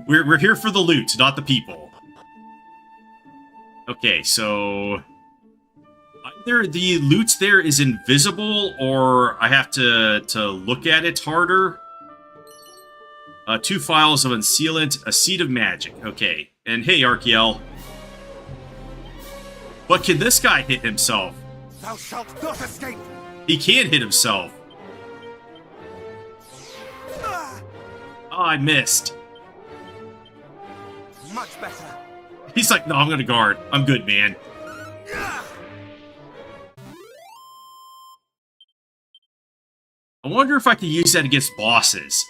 We're here for the loot, not the people. Okay, so... either the loot there is invisible, or I have to look at it harder. 2 files of Unsealant, a Seed of Magic. Okay, and hey, Arkiel. But can this guy hit himself? Thou shalt not escape! He can hit himself. Oh, I missed. Much better. He's like, no, I'm gonna guard. I'm good, man. I wonder if I can use that against bosses.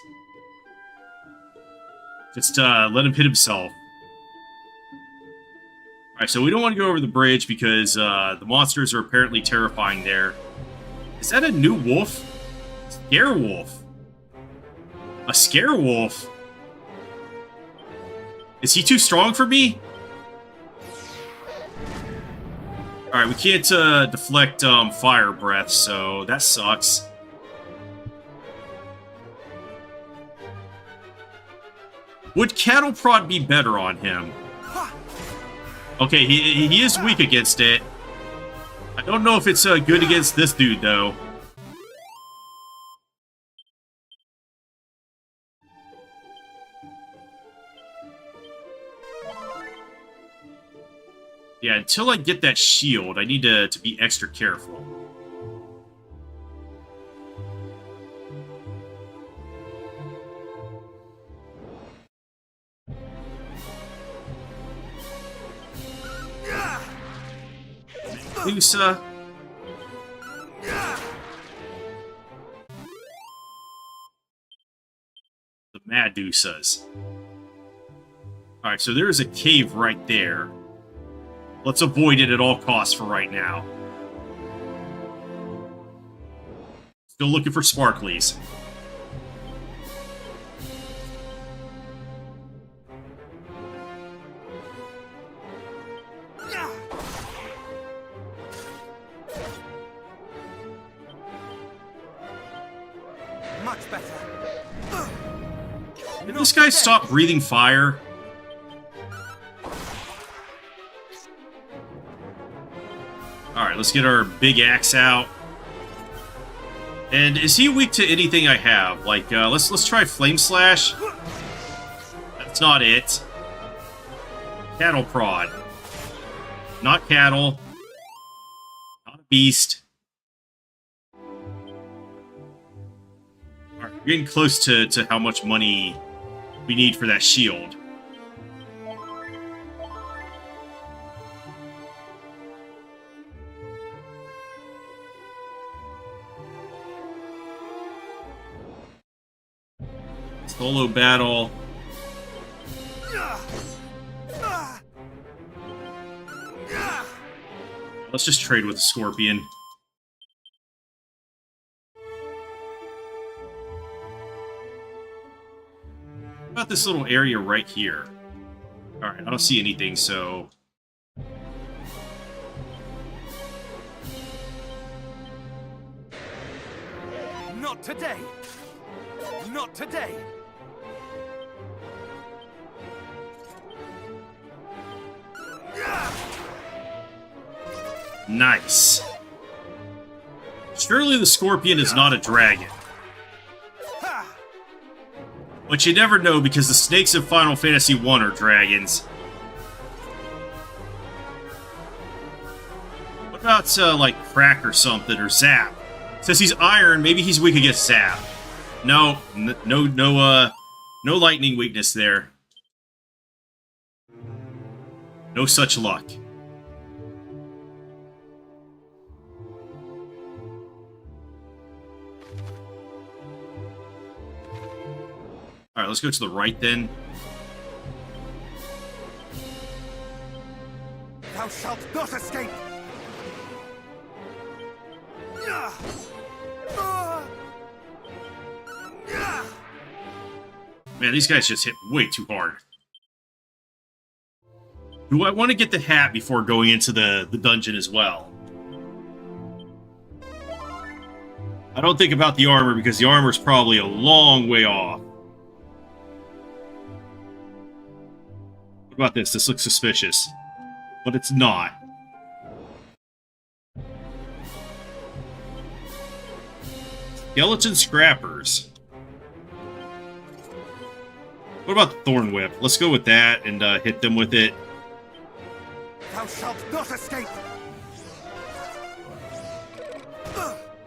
Just let him hit himself. Alright, so we don't want to go over the bridge because the monsters are apparently terrifying there. Is that a new wolf? Scare wolf. A scare wolf? Is he too strong for me? Alright, we can't deflect fire breath, so that sucks. Would cattle prod be better on him? Okay, he is weak against it. I don't know if it's good against this dude, though. Yeah, until I get that shield, I need to be extra careful. Medusa. The Medusas. Alright, so there is a cave right there. Let's avoid it at all costs for right now. Still looking for sparklies. Much better. Did this guy stop breathing fire? Alright, let's get our big axe out. And is he weak to anything I have? Like, let's try Flame Slash. That's not it. Cattle Prod. Not cattle. Not a beast. Alright, we're getting close to how much money we need for that shield. Solo battle. Let's just trade with the Scorpion. What about this little area right here? Alright, I don't see anything, so... Not today. Not today. Nice. Surely the Scorpion is not a dragon. But you never know because the snakes in Final Fantasy I are dragons. What about, like, Crack or something, or Zap? Since he's iron, maybe he's weak against Zap. No, no lightning weakness there. No such luck. Alright, let's go to the right then. Thou shalt not escape! Man, these guys just hit way too hard. Do I want to get the hat before going into the dungeon as well? I don't think about the armor because the armor's probably a long way off. What about this? This looks suspicious. But it's not. Skeleton Scrappers. What about the Thorn Whip? Let's go with that and hit them with it. Thou shalt not escape!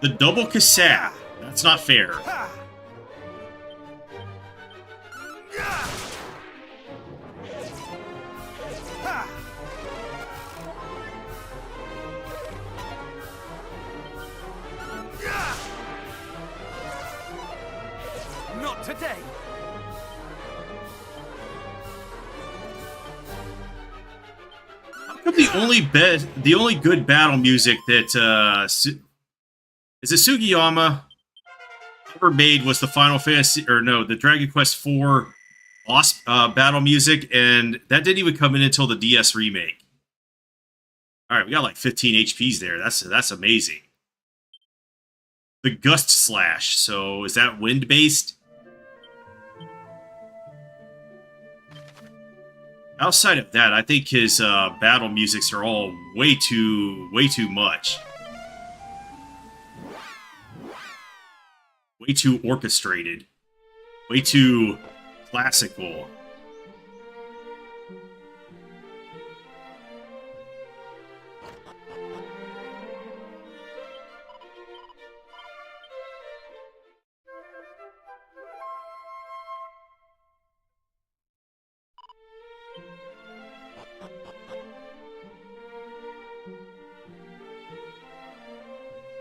The double cassette. That's not fair. Not today! How come the only good battle music that is it Sugiyama ever made was the Final Fantasy, or no, the Dragon Quest IV battle music, and that didn't even come in until the DS remake. All right, we got like 15 HPs there. That's amazing. The Gust Slash. So is that wind based? Outside of that, I think his battle musics are all way too much. Way too orchestrated. Way too classical.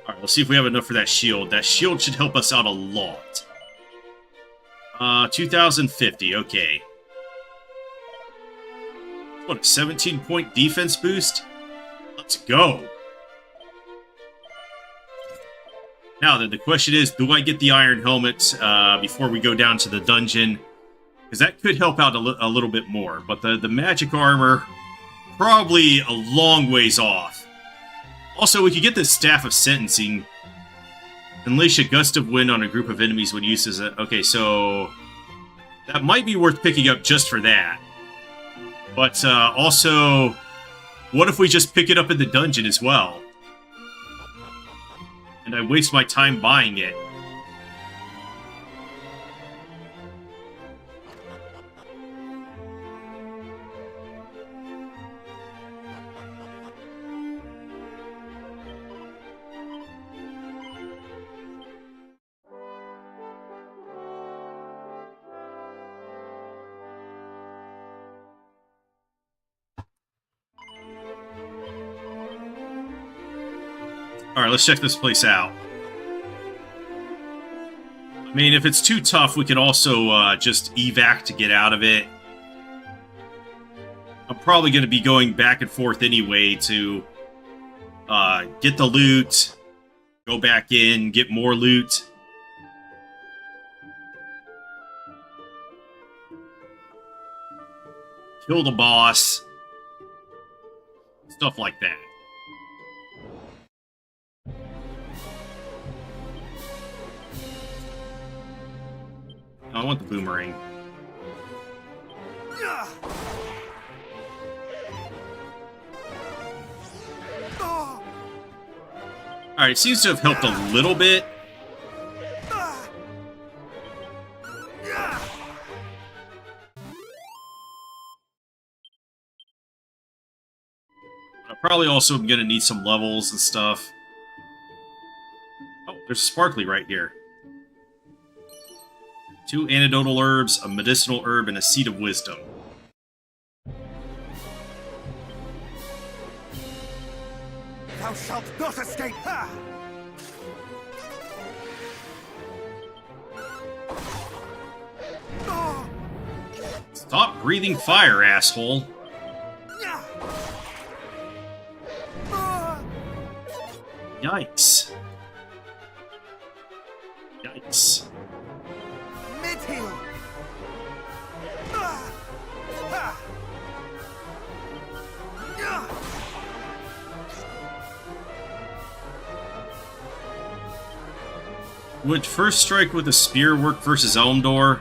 Alright, let's see if we have enough for that shield. That shield should help us out a lot. 2050, okay. What, a 17-point defense boost? Let's go. Now then, the question is, do I get the Iron Helmet before we go down to the dungeon? Because that could help out a little bit more. But the magic armor, probably a long ways off. Also, we could get the Staff of Sentencing. Unleash a gust of wind on a group of enemies when used as a... Okay, so... that might be worth picking up just for that. But also, what if we just pick it up in the dungeon as well? And I waste my time buying it. Alright, let's check this place out. I mean, if it's too tough, we could also just evac to get out of it. I'm probably going to be going back and forth anyway to get the loot, go back in, get more loot. Kill the boss. Stuff like that. I want the boomerang. Alright, it seems to have helped a little bit. I probably also am going to need some levels and stuff. Oh, there's a sparkly right here. 2 antidotal herbs, a medicinal herb, and a seed of wisdom. Thou shalt not escape! Ha! Stop breathing fire, asshole. Yikes. Yikes. Mid-heal! Would first strike with a spear work versus Elmdor?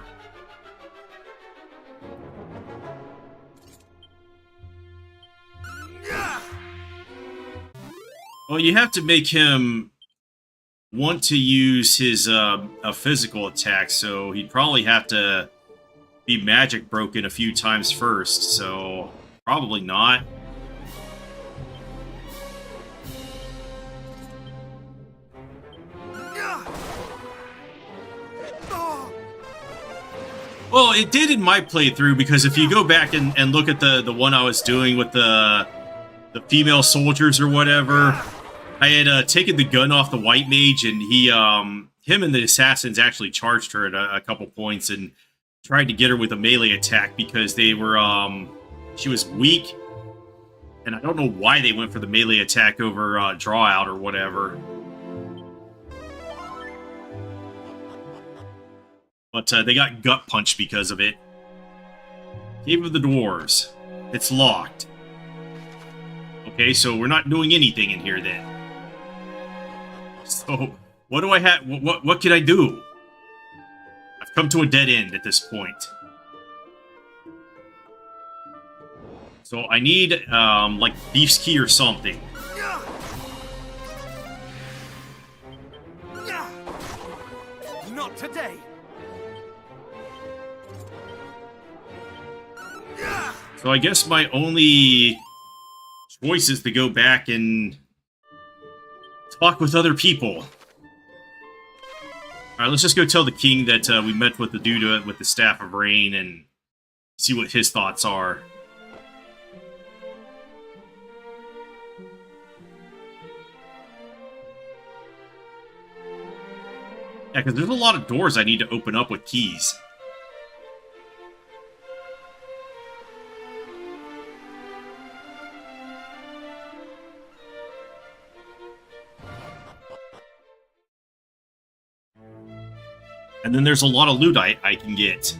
Well, you have to make him want to use his a physical attack, so he'd probably have to be magic broken a few times first, so probably not. Well, it did in my playthrough, because if you go back and look at the one I was doing with the female soldiers or whatever, I had taken the gun off the white mage, and him and the assassins actually charged her at a couple points and tried to get her with a melee attack because they were, she was weak, and I don't know why they went for the melee attack over draw out or whatever. But they got gut punched because of it. Cave of the Dwarves. It's locked. Okay, so we're not doing anything in here then. So, what do I have? What can I do? I've come to a dead end at this point. So I need, like, Thief's Key or something. Not today. So I guess my only choice is to go back and talk with other people. Alright, let's just go tell the king that we met with the dude with the Staff of Rain and see what his thoughts are. Yeah, because there's a lot of doors I need to open up with keys. And then there's a lot of loot I can get.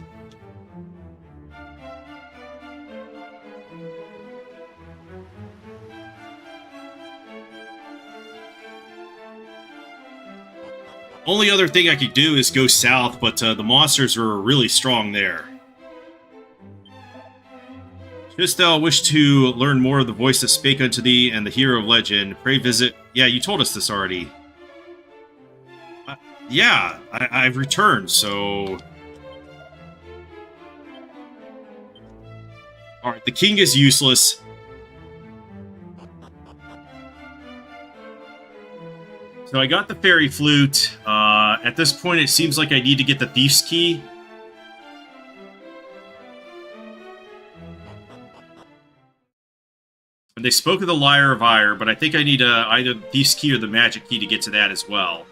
Only other thing I could do is go south, but the monsters are really strong there. Just thou wish to learn more of the voice that spake unto thee and the hero of legend. Pray visit... Yeah, you told us this already. Yeah, I've returned, so... Alright, the king is useless. So I got the fairy flute. At this point, it seems like I need to get the Thief's Key. And they spoke of the Lyre of Ire, but I think I need either the Thief's Key or the Magic Key to get to that as well.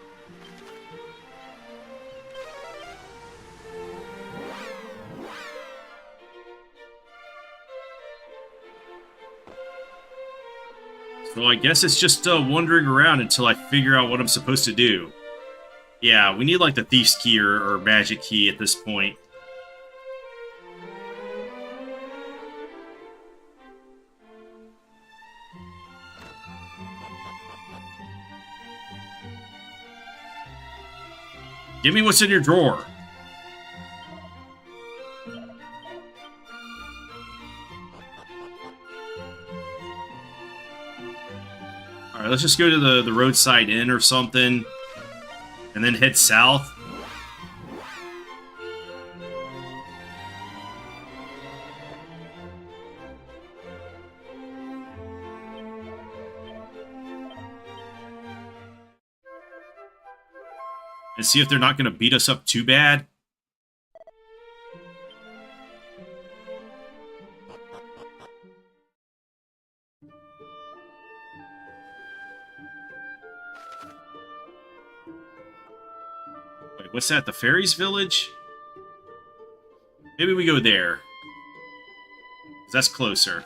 So I guess it's just wandering around until I figure out what I'm supposed to do. Yeah, we need like the Thief's Key or Magic Key at this point. Give me what's in your drawer. Alright, let's just go to the roadside inn or something, and then head south. And see if they're not going to beat us up too bad. Wait, what's that? The Fairies Village? Maybe we go there. 'Cause that's closer.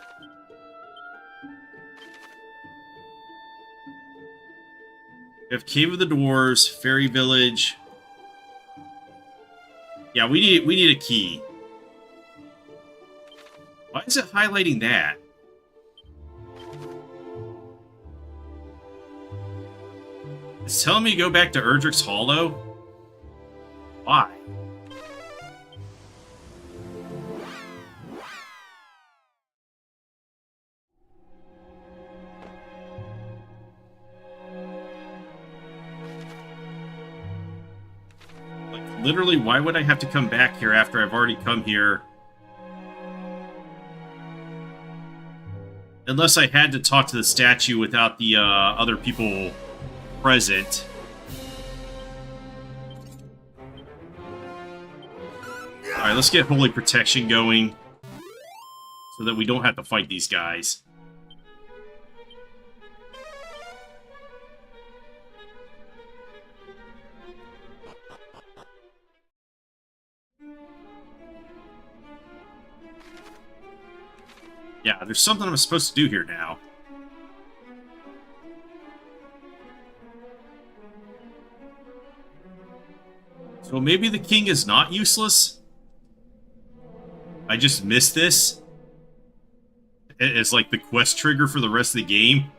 We have Cave of the Dwarves, Fairy Village. Yeah, we need a key. Why is it highlighting that? It's telling me to go back to Erdrick's Hollow? Why? Literally, why would I have to come back here after I've already come here? Unless I had to talk to the statue without the other people present. Alright, let's get Holy Protection going so that we don't have to fight these guys. Yeah, there's something I'm supposed to do here now. So maybe the king is not useless? I just missed this? as like the quest trigger for the rest of the game.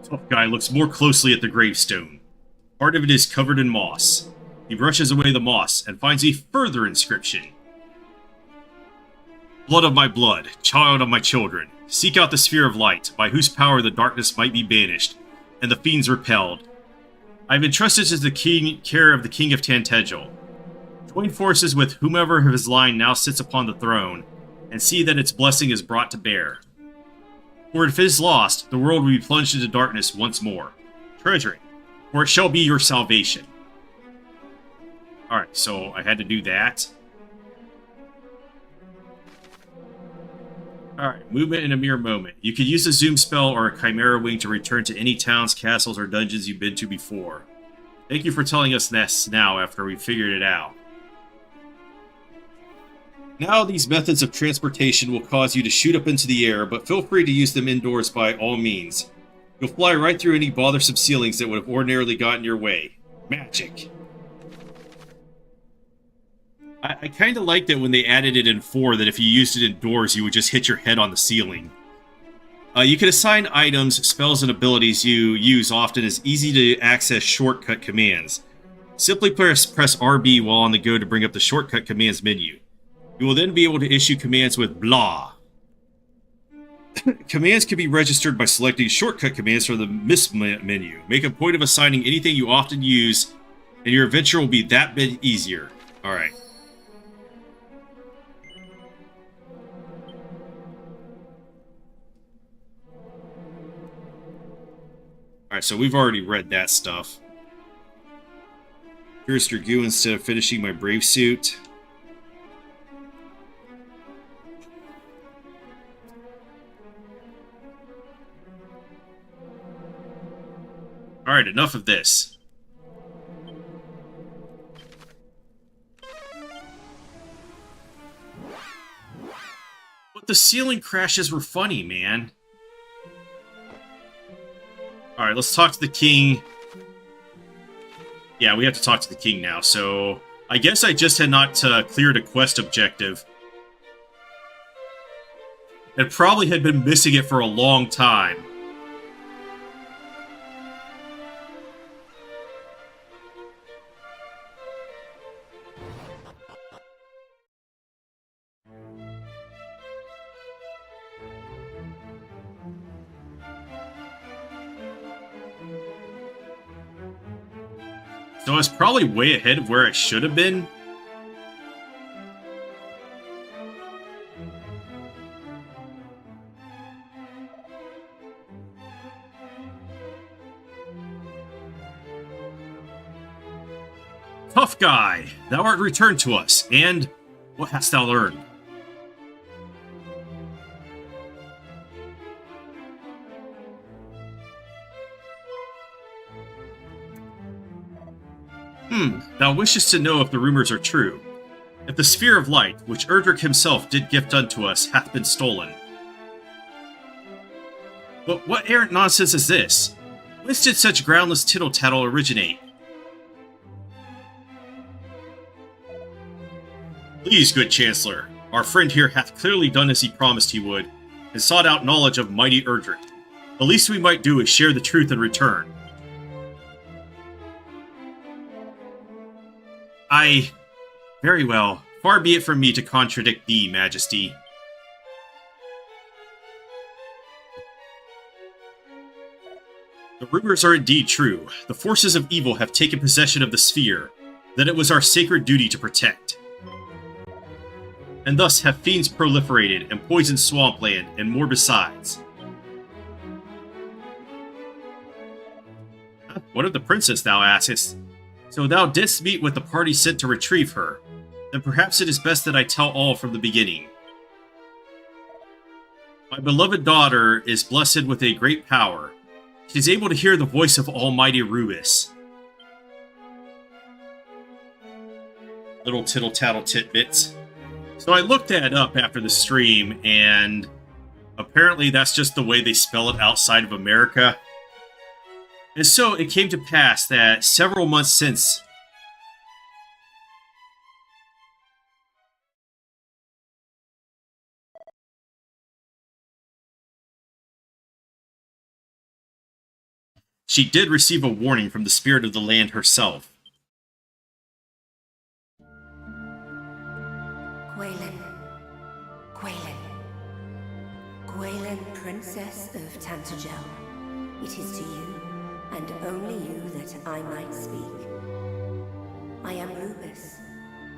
Tough guy looks more closely at the gravestone. Part of it is covered in moss. He brushes away the moss and finds a further inscription. Blood of my blood, child of my children, seek out the sphere of light, by whose power the darkness might be banished, and the fiends repelled. I have entrusted to the care of the King of Tantagel. Join forces with whomever of his line now sits upon the throne, and see that its blessing is brought to bear. For if it is lost, the world will be plunged into darkness once more. Treasure it, for it shall be your salvation. Alright, so I had to do that. Alright, movement in a mere moment. You can use a zoom spell or a chimera wing to return to any towns, castles, or dungeons you've been to before. Thank you for telling us this now after we figured it out. Now these methods of transportation will cause you to shoot up into the air, but feel free to use them indoors by all means. You'll fly right through any bothersome ceilings that would have ordinarily gotten your way. Magic. I kind of liked it when they added it in 4 that if you used it indoors, you would just hit your head on the ceiling. You can assign items, spells, and abilities you use often as easy-to-access shortcut commands. Simply press RB while on the go to bring up the shortcut commands menu. You will then be able to issue commands with blah. Commands can be registered by selecting shortcut commands from the miss menu. Make a point of assigning anything you often use, and your adventure will be that bit easier. Alright. Alright, so we've already read that stuff. Here's Dragoon instead of finishing my brave suit. Alright, enough of this. But the ceiling crashes were funny, man. Alright, let's talk to the king. Yeah, we have to talk to the king now, so... I guess I just had not cleared a quest objective. And probably had been missing it for a long time. So I was probably way ahead of where I should have been. Tough guy, thou art returned to us, and what hast thou learned? Thou wishest to know if the rumors are true. If the Sphere of Light, which Erdrick himself did gift unto us, hath been stolen. But what errant nonsense is this? Whence did such groundless tittle-tattle originate? Please, good Chancellor, our friend here hath clearly done as he promised he would, and sought out knowledge of mighty Erdrick. The least we might do is share the truth in return. Very well. Far be it from me to contradict thee, Majesty. The rumors are indeed true. The forces of evil have taken possession of the sphere, that it was our sacred duty to protect. And thus have fiends proliferated and poisoned swampland, and more besides. What of the princess, thou askest? So thou didst meet with the party sent to retrieve her. Then perhaps it is best that I tell all from the beginning. My beloved daughter is blessed with a great power. She is able to hear the voice of Almighty Rubus. Little tittle-tattle tidbits. So I looked that up after the stream, and apparently that's just the way they spell it outside of America. And so it came to pass that several months since she did receive a warning from the spirit of the land herself. Gwaelin. Gwaelin, Princess of Tantagel. It is to you, and only you, that I might speak. I am Rubis,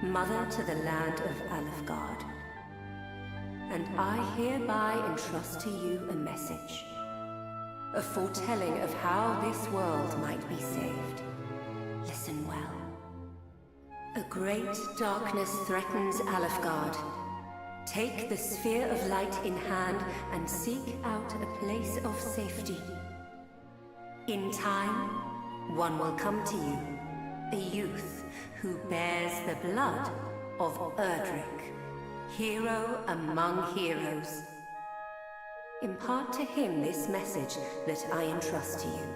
mother to the land of Alefgard. And I hereby entrust to you a message. A foretelling of how this world might be saved. Listen well. A great darkness threatens Alefgard. Take the sphere of light in hand and seek out a place of safety. In time, one will come to you, a youth who bears the blood of Erdrick, hero among heroes. Impart to him this message that I entrust to you.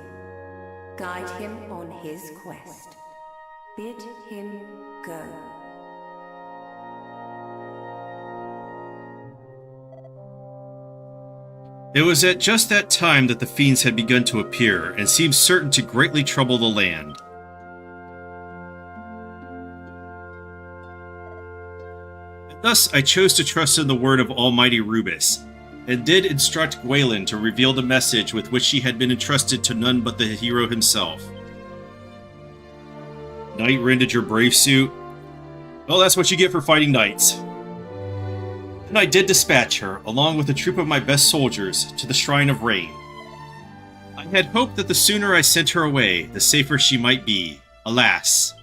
Guide him on his quest. Bid him go. It was at just that time that the fiends had begun to appear, and seemed certain to greatly trouble the land. And thus I chose to trust in the word of Almighty Rubis, and did instruct Gwaelin to reveal the message with which she had been entrusted to none but the hero himself. Knight rendered your brave suit? Well, that's what you get for fighting knights. And I did dispatch her, along with a troop of my best soldiers, to the Shrine of Rain. I had hoped that the sooner I sent her away, the safer she might be. Alas!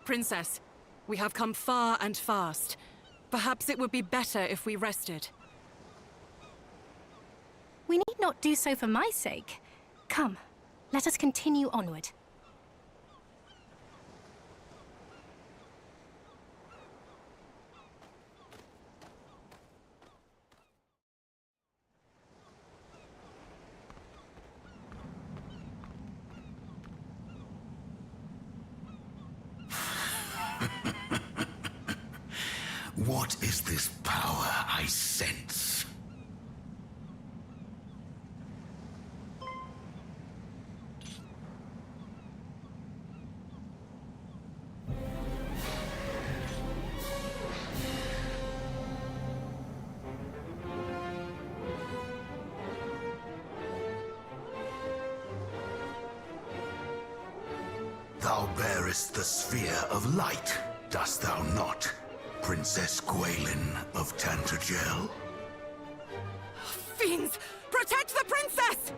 Princess, we have come far and fast. Perhaps it would be better if we rested. We need not do so for my sake. Come, let us continue onward. What is this power I sense? Thou bearest the sphere of light, dost thou not? Princess Gwaelin of Tantagel? Fiends! Protect the princess!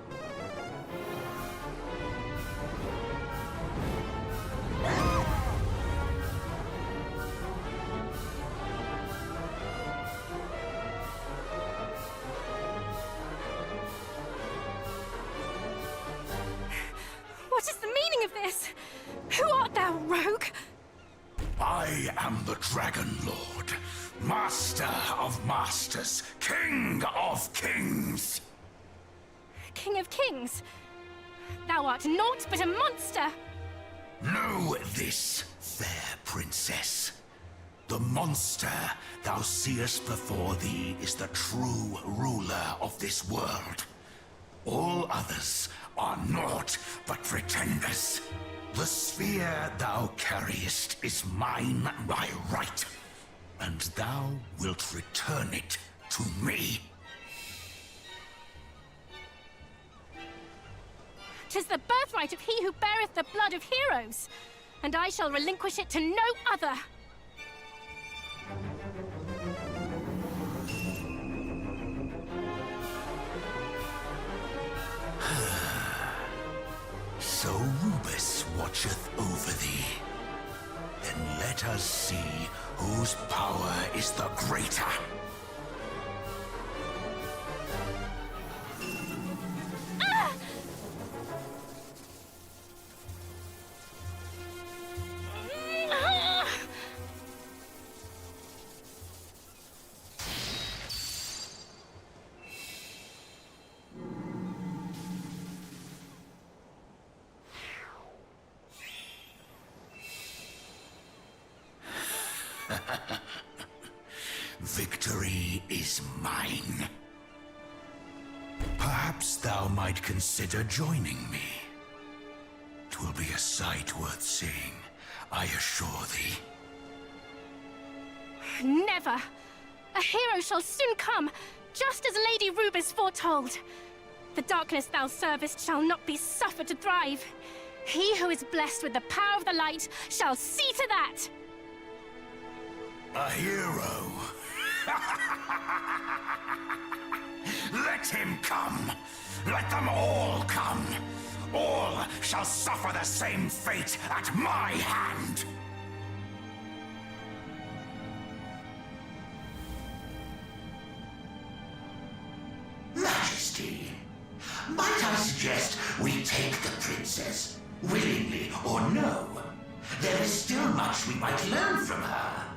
What is the meaning of this? Who art thou, rogue? I am the Dragon Lord, Master of Masters, King of Kings. King of kings? Thou art naught but a monster! Know this, fair princess. The monster thou seest before thee is the true ruler of this world. All others are naught but pretenders. The sphere thou carriest is mine by right, and thou wilt return it to me. 'Tis the birthright of he who beareth the blood of heroes, and I shall relinquish it to no other. So Rubis watcheth over thee. Then let us see whose power is the greater. victory is mine. Perhaps thou might consider joining me. 'Twill be a sight worth seeing, I assure thee. Never! A hero shall soon come, just as Lady Rubis foretold. The darkness thou servest shall not be suffered to thrive. He who is blessed with the power of the light shall see to that! A hero? Let him come! Let them all come! All shall suffer the same fate at my hand! Majesty, might I suggest we take the princess, willingly or no? There is still much we might learn from her.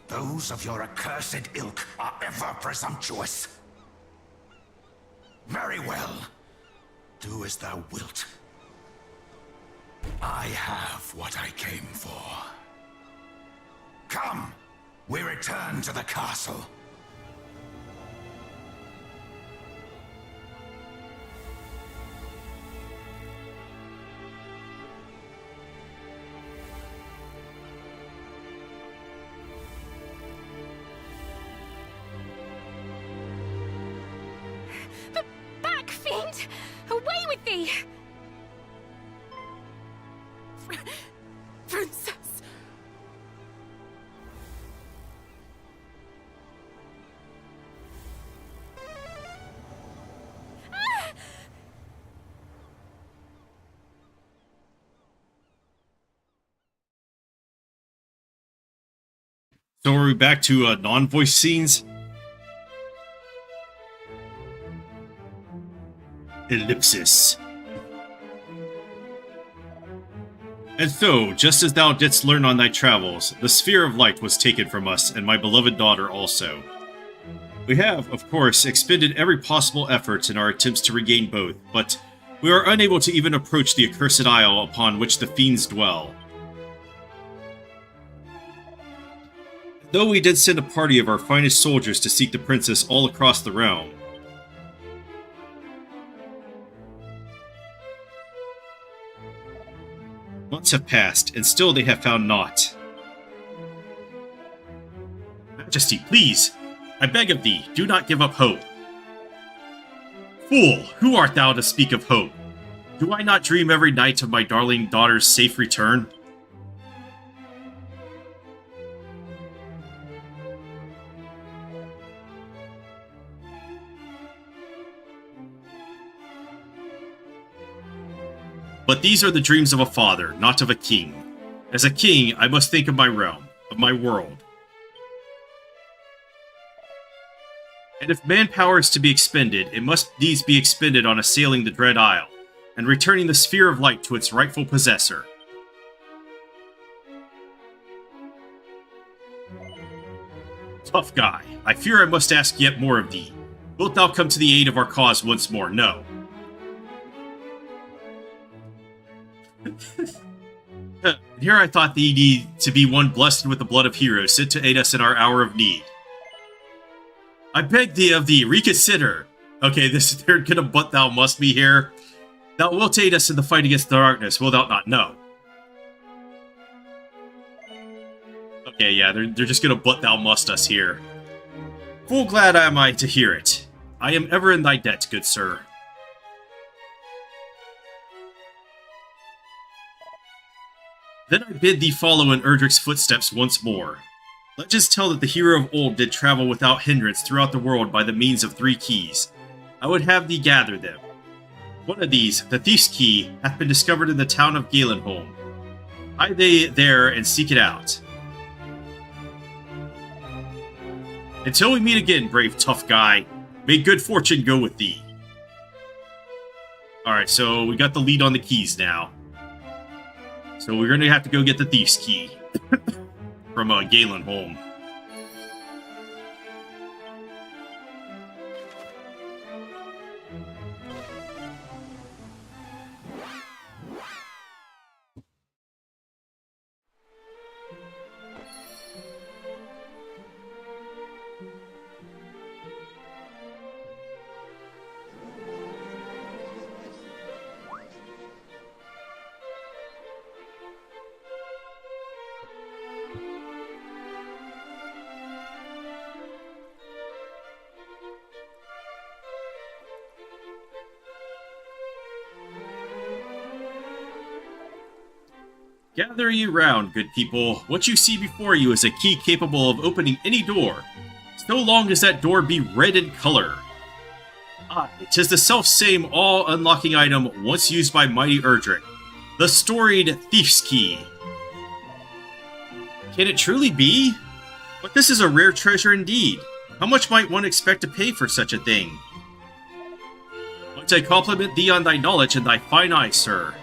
Those of your accursed ilk are ever presumptuous. Very well. Do as thou wilt. I have what I came for. Come, we return to the castle. Back, fiend! Away with thee! Princess! So are we back to non-voice scenes? Ellipsis. And so, just as thou didst learn on thy travels, the sphere of light was taken from us, and my beloved daughter also. We have, of course, expended every possible effort in our attempts to regain both, but we are unable to even approach the accursed isle upon which the fiends dwell. Though we did send a party of our finest soldiers to seek the princess all across the realm, months have passed, and still they have found naught. Majesty, please! I beg of thee, do not give up hope. Fool, who art thou to speak of hope? Do I not dream every night of my darling daughter's safe return? But these are the dreams of a father, not of a king. As a king, I must think of my realm, of my world. And if manpower is to be expended, it must needs be expended on assailing the Dread Isle, and returning the Sphere of Light to its rightful possessor. Tough guy, I fear I must ask yet more of thee. Wilt thou come to the aid of our cause once more? No. Here I thought thee need to be one blessed with the blood of heroes, sent to aid us in our hour of need. I beg thee of thee, reconsider. Okay, they're gonna but thou must be here. Thou wilt aid us in the fight against the darkness, will thou not? No. Okay, yeah, they're just gonna but thou must us here. Full glad am I to hear it. I am ever in thy debt, good sir. Then I bid thee follow in Erdric's footsteps once more. Legends tell that the hero of old did travel without hindrance throughout the world by the means of 3 keys. I would have thee gather them. One of these, the Thief's Key, hath been discovered in the town of Galenholm. Hide thee there and seek it out. Until we meet again, brave tough guy, may good fortune go with thee. Alright, so we got the lead on the keys now. So we're gonna have to go get the Thief's Key from Galenholm. Gather ye round, good people. What you see before you is a key capable of opening any door, so long as that door be red in color. Ah, 'tis the self-same all-unlocking item once used by mighty Erdrick, the storied Thief's Key. Can it truly be? But this is a rare treasure indeed. How much might one expect to pay for such a thing? Might I compliment thee on thy knowledge and thy fine eye, sir?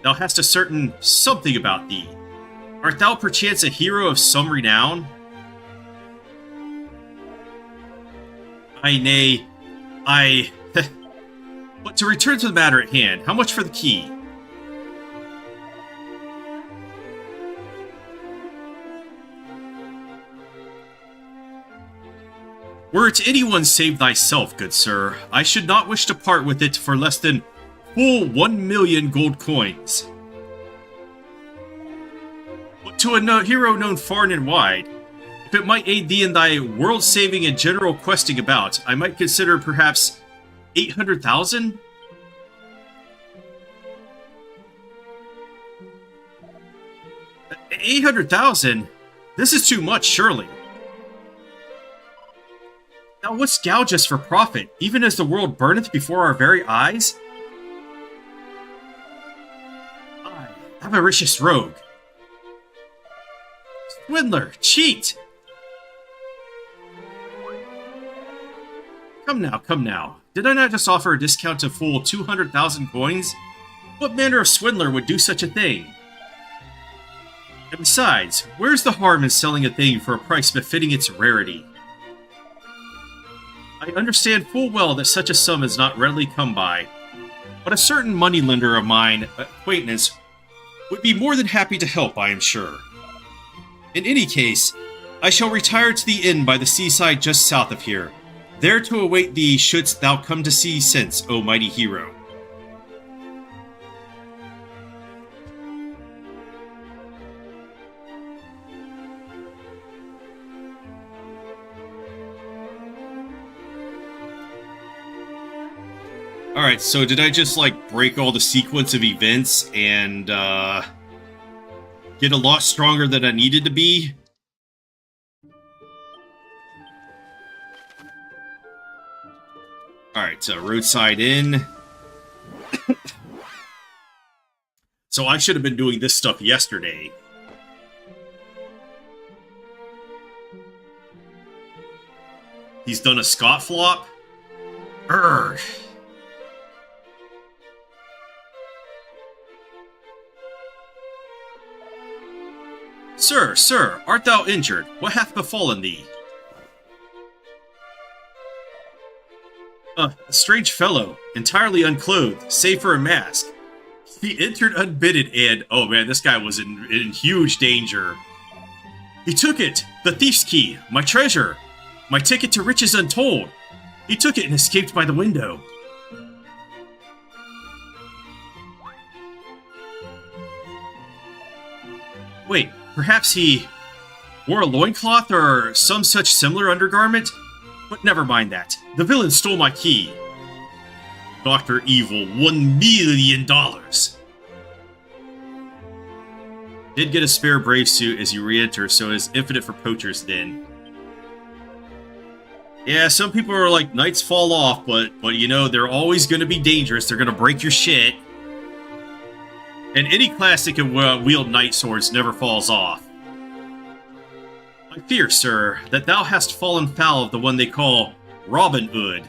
Thou hast a certain something about thee. Art thou perchance a hero of some renown? Nay, But to return to the matter at hand, how much for the key? Were it anyone save thyself, good sir, I should not wish to part with it for less than full 1,000,000 gold coins. But to a hero known far and wide, if it might aid thee in thy world-saving and general questing about, I might consider perhaps 800,000? 800,000? This is too much, surely. Thou wouldst gouge us for profit, even as the world burneth before our very eyes? I, avaricious rogue. Swindler, cheat! Come now. Did I not just offer a discount to full 200,000 coins? What manner of swindler would do such a thing? And besides, where's the harm in selling a thing for a price befitting its rarity? I understand full well that such a sum is not readily come by, but a certain moneylender of mine acquaintance would be more than happy to help, I am sure. In any case, I shall retire to the inn by the seaside just south of here, there to await thee shouldst thou come to see sense, O mighty hero. Alright, so did I just, break all the sequence of events and, get a lot stronger than I needed to be? Alright, so roadside inn. So I should have been doing this stuff yesterday. He's done a Scott flop? Urgh. Sir, art thou injured? What hath befallen thee? A strange fellow, entirely unclothed, save for a mask. He entered unbidden and... Oh man, this guy was in huge danger. He took it! The thief's key! My treasure! My ticket to riches untold! He took it and escaped by the window. Wait, perhaps he wore a loincloth or some such similar undergarment? But never mind that. The villain stole my key. Dr. Evil, $1 million. Did get a spare brave suit as you re-enter, so it's infinite for poachers then. Yeah, some people are like, knights fall off, but you know, they're always going to be dangerous. They're going to break your shit. And any class that can wield knight swords never falls off. I fear, sir, that thou hast fallen foul of the one they call Robin Hood.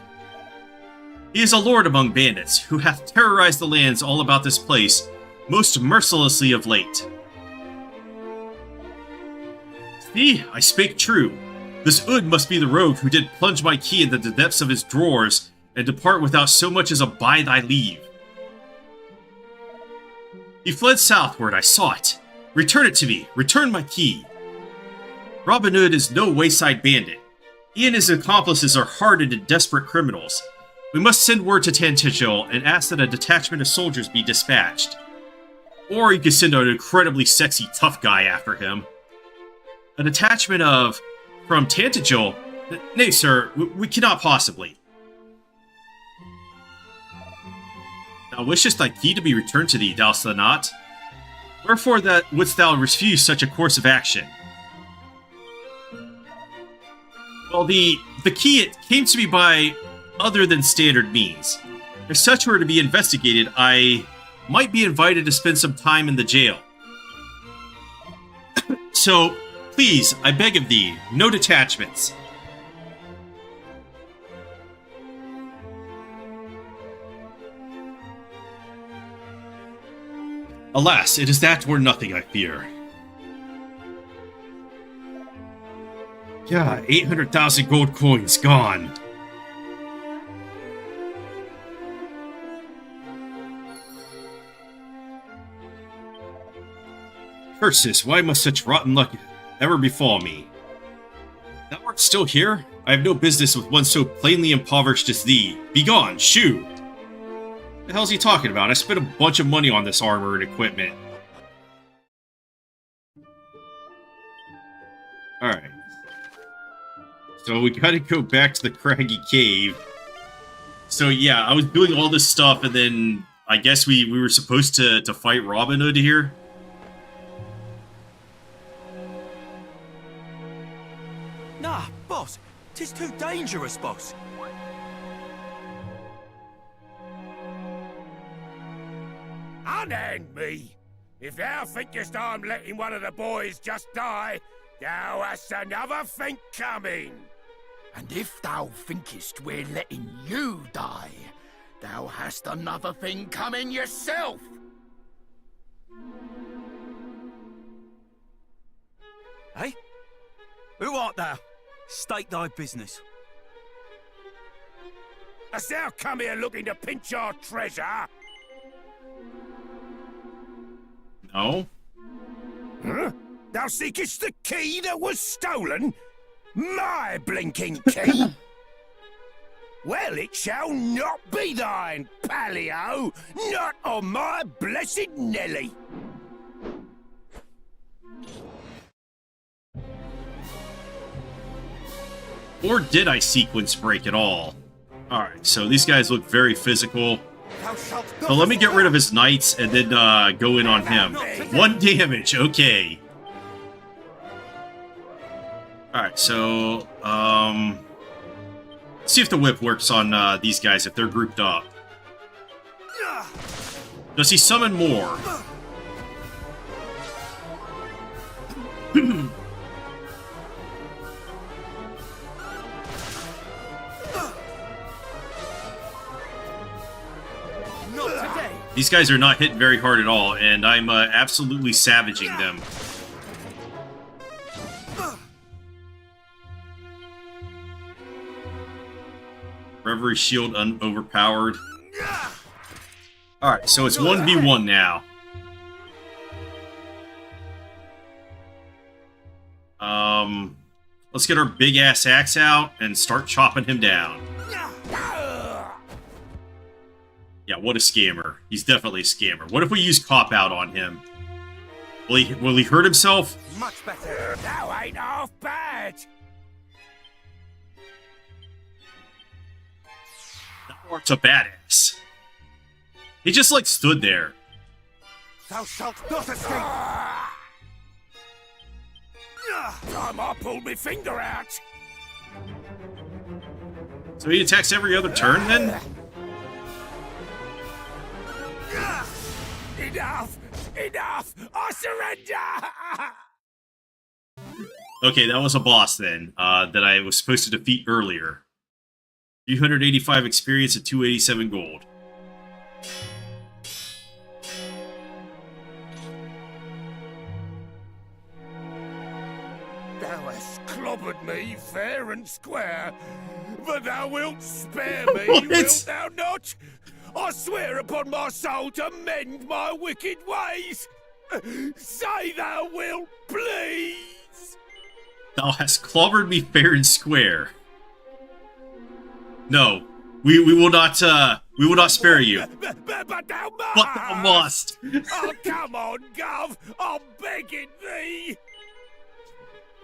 He is a lord among bandits, who hath terrorized the lands all about this place, most mercilessly of late. See, I spake true. This Hood must be the rogue who did plunge my key into the depths of his drawers, and depart without so much as a by thy leave. He fled southward, I saw it. Return it to me, return my key. Robin Hood is no wayside bandit. He and his accomplices are hardened and desperate criminals. We must send word to Tantigel and ask that a detachment of soldiers be dispatched. Or you could send an incredibly sexy tough guy after him. A detachment of... from Tantigel? Nay, sir, we cannot possibly. Thou wishest thy key to be returned to thee, dost thou not? Wherefore that wouldst thou refuse such a course of action? Well, the key it came to me by other than standard means. If such were to be investigated, I might be invited to spend some time in the jail. So, please, I beg of thee, no detachments. Alas, it is that or nothing, I fear. Yeah, 800,000 gold coins gone. Curses, why must such rotten luck ever befall me? Thou art still here? I have no business with one so plainly impoverished as thee. Begone, shoo! What the hell's he talking about? I spent a bunch of money on this armor and equipment. Alright. So we gotta go back to the craggy cave. So yeah, I was doing all this stuff and then I guess we were supposed to fight Robin Hood here. Nah, boss. 'Tis too dangerous, boss. Unhand me! If thou thinkest I'm letting one of the boys just die, thou hast another think coming. And if thou thinkest we're letting you die, thou hast another thing coming yourself. Hey? Who art thou? State thy business. Hast thou come here looking to pinch our treasure? No. Huh? Thou seekest the key that was stolen? My blinking key? Well, it shall not be thine, Palio. Not on my blessed Nelly. Or did I sequence break at all? Alright, so these guys look very physical. So let me get rid of his knights and then go in on him. 1 damage, okay. Alright, so let's see if the whip works on these guys if they're grouped up. Does he summon more? These guys are not hitting very hard at all, and I'm absolutely savaging them. Reverie shield overpowered. Alright, so it's 1v1 now. Let's get our big ass axe out and start chopping him down. Yeah, what a scammer. He's definitely a scammer. What if we use Cop Out on him? Will he hurt himself? Much better. Thou ain't half bad. That orc's a badass. He just, like, stood there. Thou shalt not escape. Time I pulled my finger out. So he attacks every other turn, then? Enough! Enough! I surrender! Okay, that was a boss then, that I was supposed to defeat earlier. 385 experience and 287 gold. Thou hast clobbered me fair and square, but thou wilt spare me, wilt thou not? I swear upon my soul to mend my wicked ways. Say thou wilt, please. Thou hast clobbered me fair and square. No, we will not spare you. But thou must. But thou must. Oh, come on, Gov. I'm begging thee.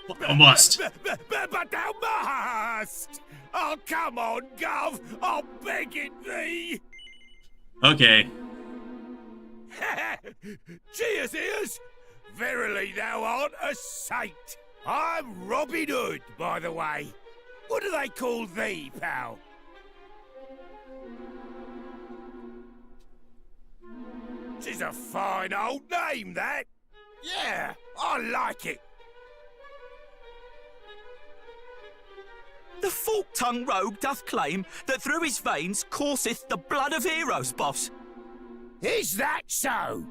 But thou must. But thou must. Oh, come on, Gov. I'm begging thee. Okay. Cheers, ears! Verily thou art a saint. I'm Robin Hood, by the way. What do they call thee, pal? Tis a fine old name, that. Yeah, I like it. The fork-tongued rogue doth claim that through his veins courseth the blood of heroes, boss. Is that so?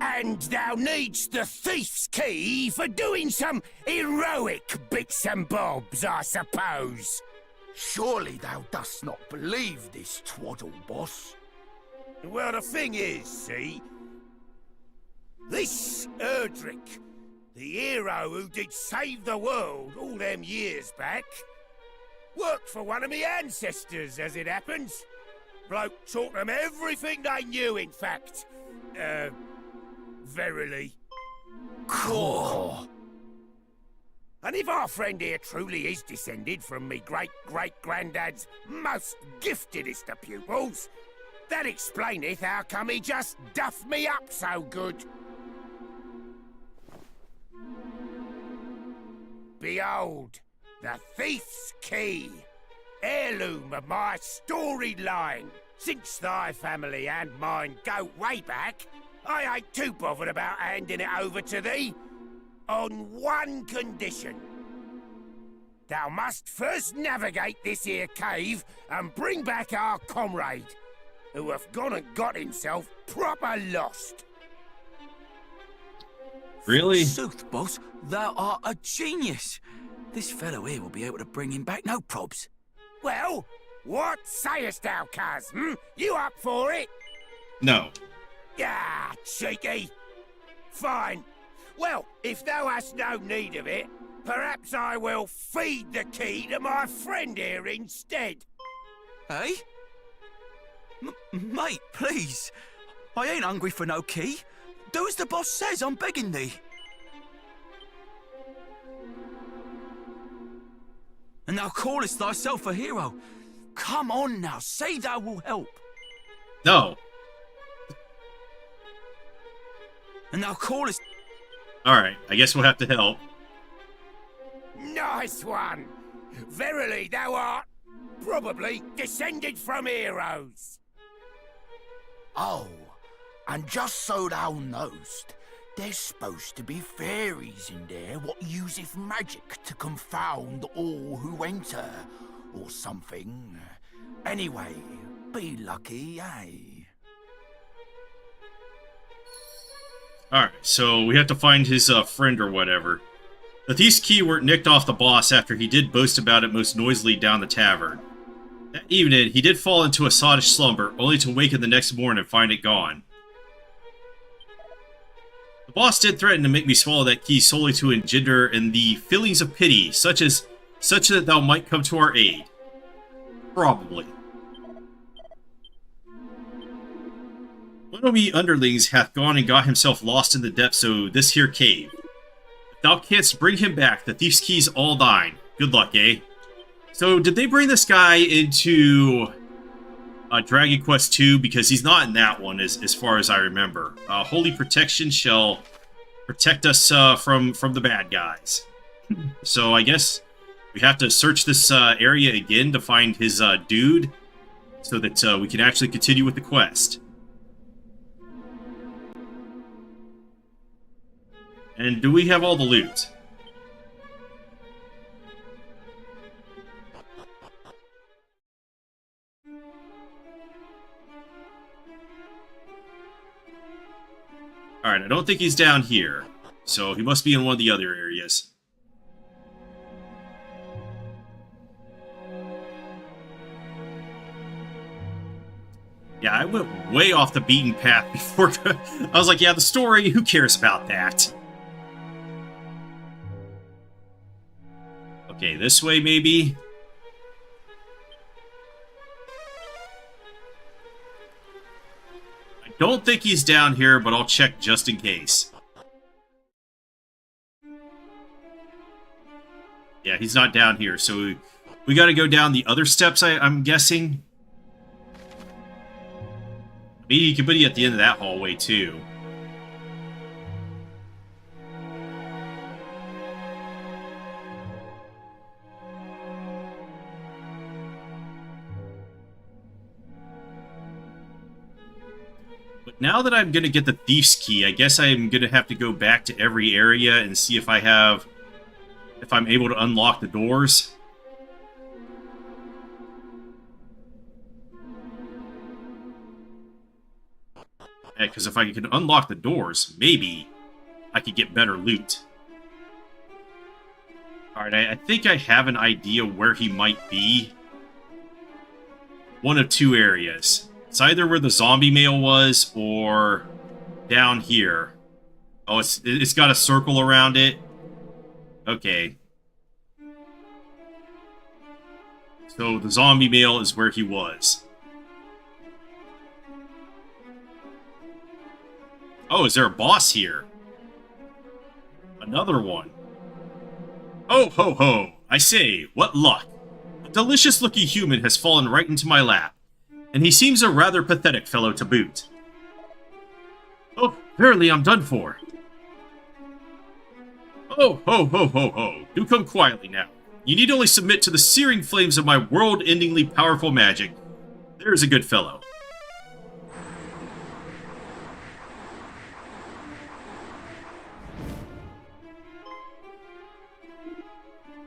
And thou needs the thief's key for doing some heroic bits and bobs, I suppose. Surely thou dost not believe this twaddle, boss? Well, the thing is, see, this Erdrick, the hero who did save the world all them years back, worked for one of me ancestors, as it happens. Bloke taught them everything they knew, in fact. Verily. Cool. And if our friend here truly is descended from me great-great-granddad's most giftedest of pupils, that explaineth how come he just duffed me up so good. Behold, the thief's key, heirloom of my storied line. Since thy family and mine go way back, I ain't too bothered about handing it over to thee. On one condition. Thou must first navigate this here cave and bring back our comrade, who hath gone and got himself proper lost. Really? Sooth, boss, thou art a genius. This fellow here will be able to bring him back, no probs. Well, what sayest thou, cuz? You up for it? No. Ah, cheeky. Fine. Well, if thou hast no need of it, perhaps I will feed the key to my friend here instead. Hey? Mate, please. I ain't hungry for no key. Do as the boss says, I'm begging thee. And thou callest thyself a hero. Come on now, say thou will help. No. And thou callest... Alright, I guess we'll have to help. Nice one! Verily thou art probably descended from heroes. Oh, and just so thou knowst, there's supposed to be fairies in there what useth magic to confound all who enter, or something. Anyway, be lucky, eh? Alright, so we have to find his friend or whatever. The thief's key were nicked off the boss after he did boast about it most noisily down the tavern. That evening, he did fall into a sottish slumber, only to waken the next morning and find it gone. The boss did threaten to make me swallow that key solely to engender in the feelings of pity, such that thou might come to our aid. Probably. One of me underlings hath gone and got himself lost in the depths of this here cave. If thou canst bring him back, the thief's key's all thine. Good luck, eh? So, did they bring this guy into Dragon Quest II? Because he's not in that one, as far as I remember. Holy protection shall protect us from the bad guys. So, I guess we have to search this area again to find his dude, so that we can actually continue with the quest. And do we have all the loot? Alright, I don't think he's down here. So he must be in one of the other areas. Yeah, I went way off the beaten path before. I was like, yeah, the story, who cares about that? Okay, this way maybe? I don't think he's down here, but I'll check just in case. Yeah, he's not down here, so we gotta go down the other steps, I'm guessing. Maybe he could put you at the end of that hallway, too. But now that I'm going to get the Thief's Key, I guess I'm going to have to go back to every area and see if I'm able to unlock the doors. Because if I can unlock the doors, maybe I could get better loot. Alright, I think I have an idea where he might be. One of two areas. It's either where the zombie male was, or down here. Oh, it's got a circle around it. Okay. So the zombie male is where he was. Oh, is there a boss here? Another one. Oh, ho, ho. I say, what luck. A delicious-looking human has fallen right into my lap, and he seems a rather pathetic fellow to boot. Oh, verily I'm done for. Oh, ho, ho, ho, ho. Do come quietly now. You need only submit to the searing flames of my world-endingly powerful magic. There's a good fellow.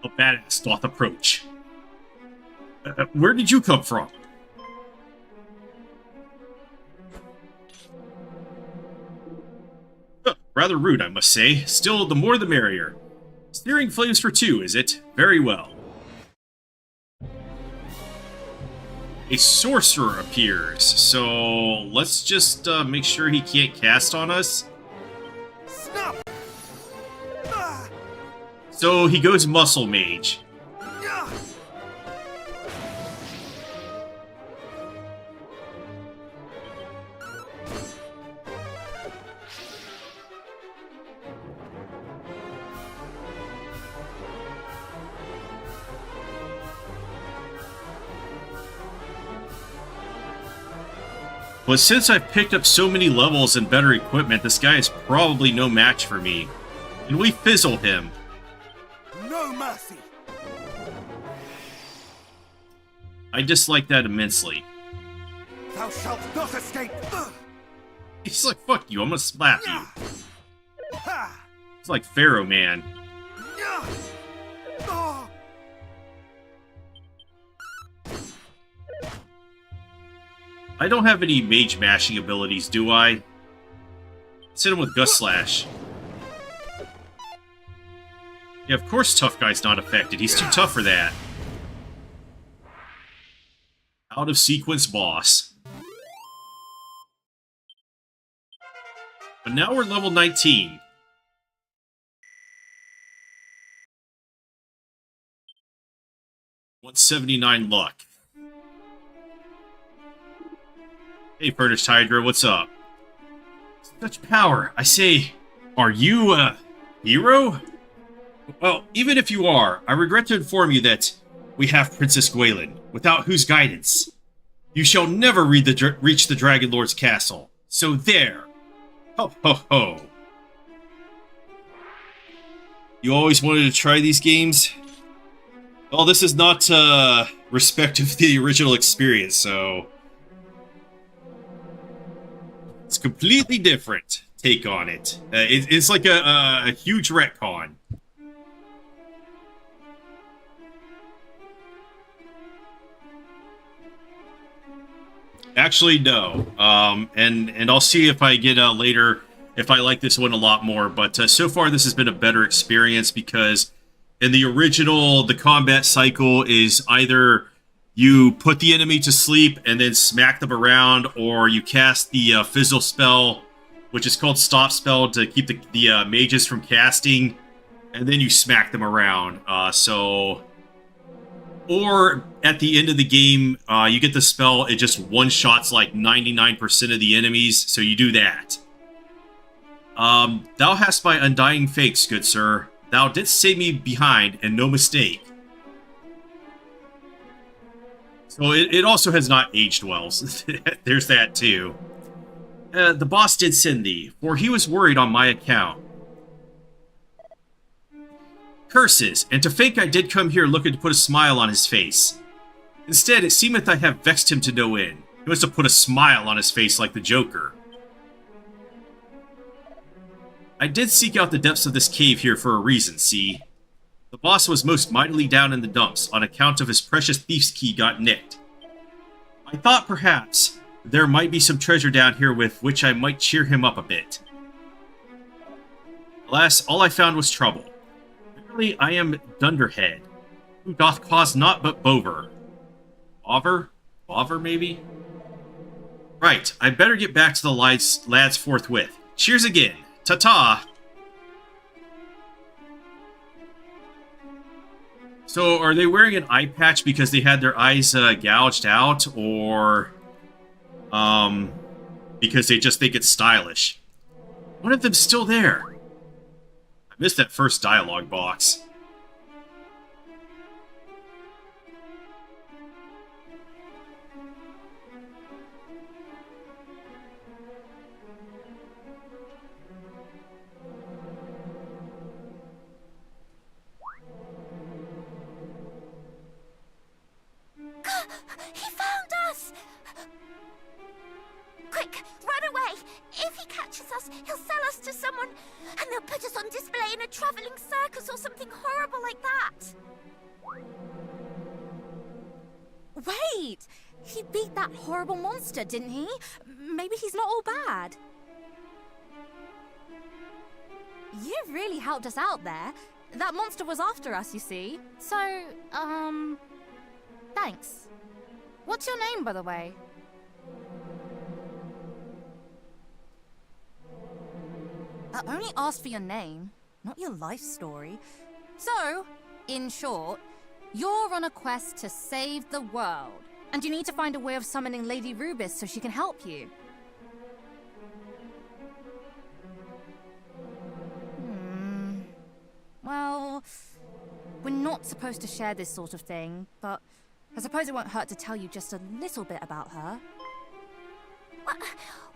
A badass doth approach. Where did you come from? Rather rude, I must say. Still, the more the merrier. Searing flames for two, is it? Very well. A sorcerer appears, so let's just make sure he can't cast on us. So he goes Muscle Mage. But since I've picked up so many levels and better equipment, this guy is probably no match for me. And we fizzle him. No mercy. I dislike that immensely. Thou shalt not escape. He's like, fuck you, I'm gonna slap you. It's like Pharaoh Man. I don't have any mage mashing abilities, do I? Let's hit him with Gust Slash. Yeah, of course Tough Guy's not affected. He's too tough for that. Out of sequence boss. But now we're level 19. $179 luck. Hey, Furnished Hydra, what's up? Such power. I say, are you a hero? Well, even if you are, I regret to inform you that we have Princess Gwaelin, without whose guidance you shall never reach the Dragon Lord's castle. So there. Ho, ho, ho. You always wanted to try these games? Well, this is not respect of the original experience, so it's completely different take on it. It's like a huge retcon. Actually, no. And I'll see if I get later if I like this one a lot more. But so far, this has been a better experience because in the original, the combat cycle is either you put the enemy to sleep and then smack them around, or you cast the fizzle spell, which is called stop spell, to keep the mages from casting, and then you smack them around. Or at the end of the game, you get the spell, it just one-shots like 99% of the enemies, so you do that. Thou hast my undying fakes, good sir. Thou didst save me behind, and no mistake. So it also has not aged well. There's that too. The boss did send thee, for he was worried on my account. Curses, and to think I did come here looking to put a smile on his face. Instead, it seemeth I have vexed him to no end. He wants to put a smile on his face like the Joker. I did seek out the depths of this cave here for a reason, see? The boss was most mightily down in the dumps on account of his precious thief's key got nicked. I thought perhaps there might be some treasure down here with which I might cheer him up a bit. Alas, all I found was trouble. Verily, I am Dunderhead, who doth cause naught but bover. Bover? Bover, maybe? Right, I better get back to the lads forthwith. Cheers again. Ta-ta! So, are they wearing an eye patch because they had their eyes gouged out, or because they just think it's stylish? One of them's still there. I missed that first dialogue box. He found us! Quick, run away! If he catches us, he'll sell us to someone, and they'll put us on display in a traveling circus or something horrible like that. Wait! He beat that horrible monster, didn't he? Maybe he's not all bad. You've really helped us out there. That monster was after us, you see. So, thanks. What's your name, by the way? I only asked for your name, not your life story. So, in short, you're on a quest to save the world. And you need to find a way of summoning Lady Rubis so she can help you. Well, we're not supposed to share this sort of thing, but I suppose it won't hurt to tell you just a little bit about her.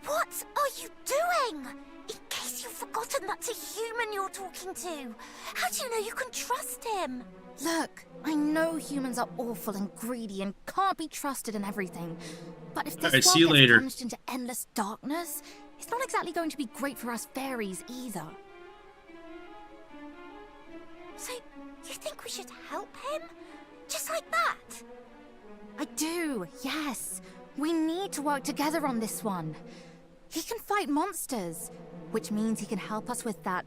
What are you doing? In case you've forgotten, that's a human you're talking to. How do you know you can trust him? Look, I know humans are awful and greedy and can't be trusted in everything. But if this world gets plunged into endless darkness, it's not exactly going to be great for us fairies either. So, you think we should help him? Just like that? I do, yes. We need to work together on this one. He can fight monsters, which means he can help us with that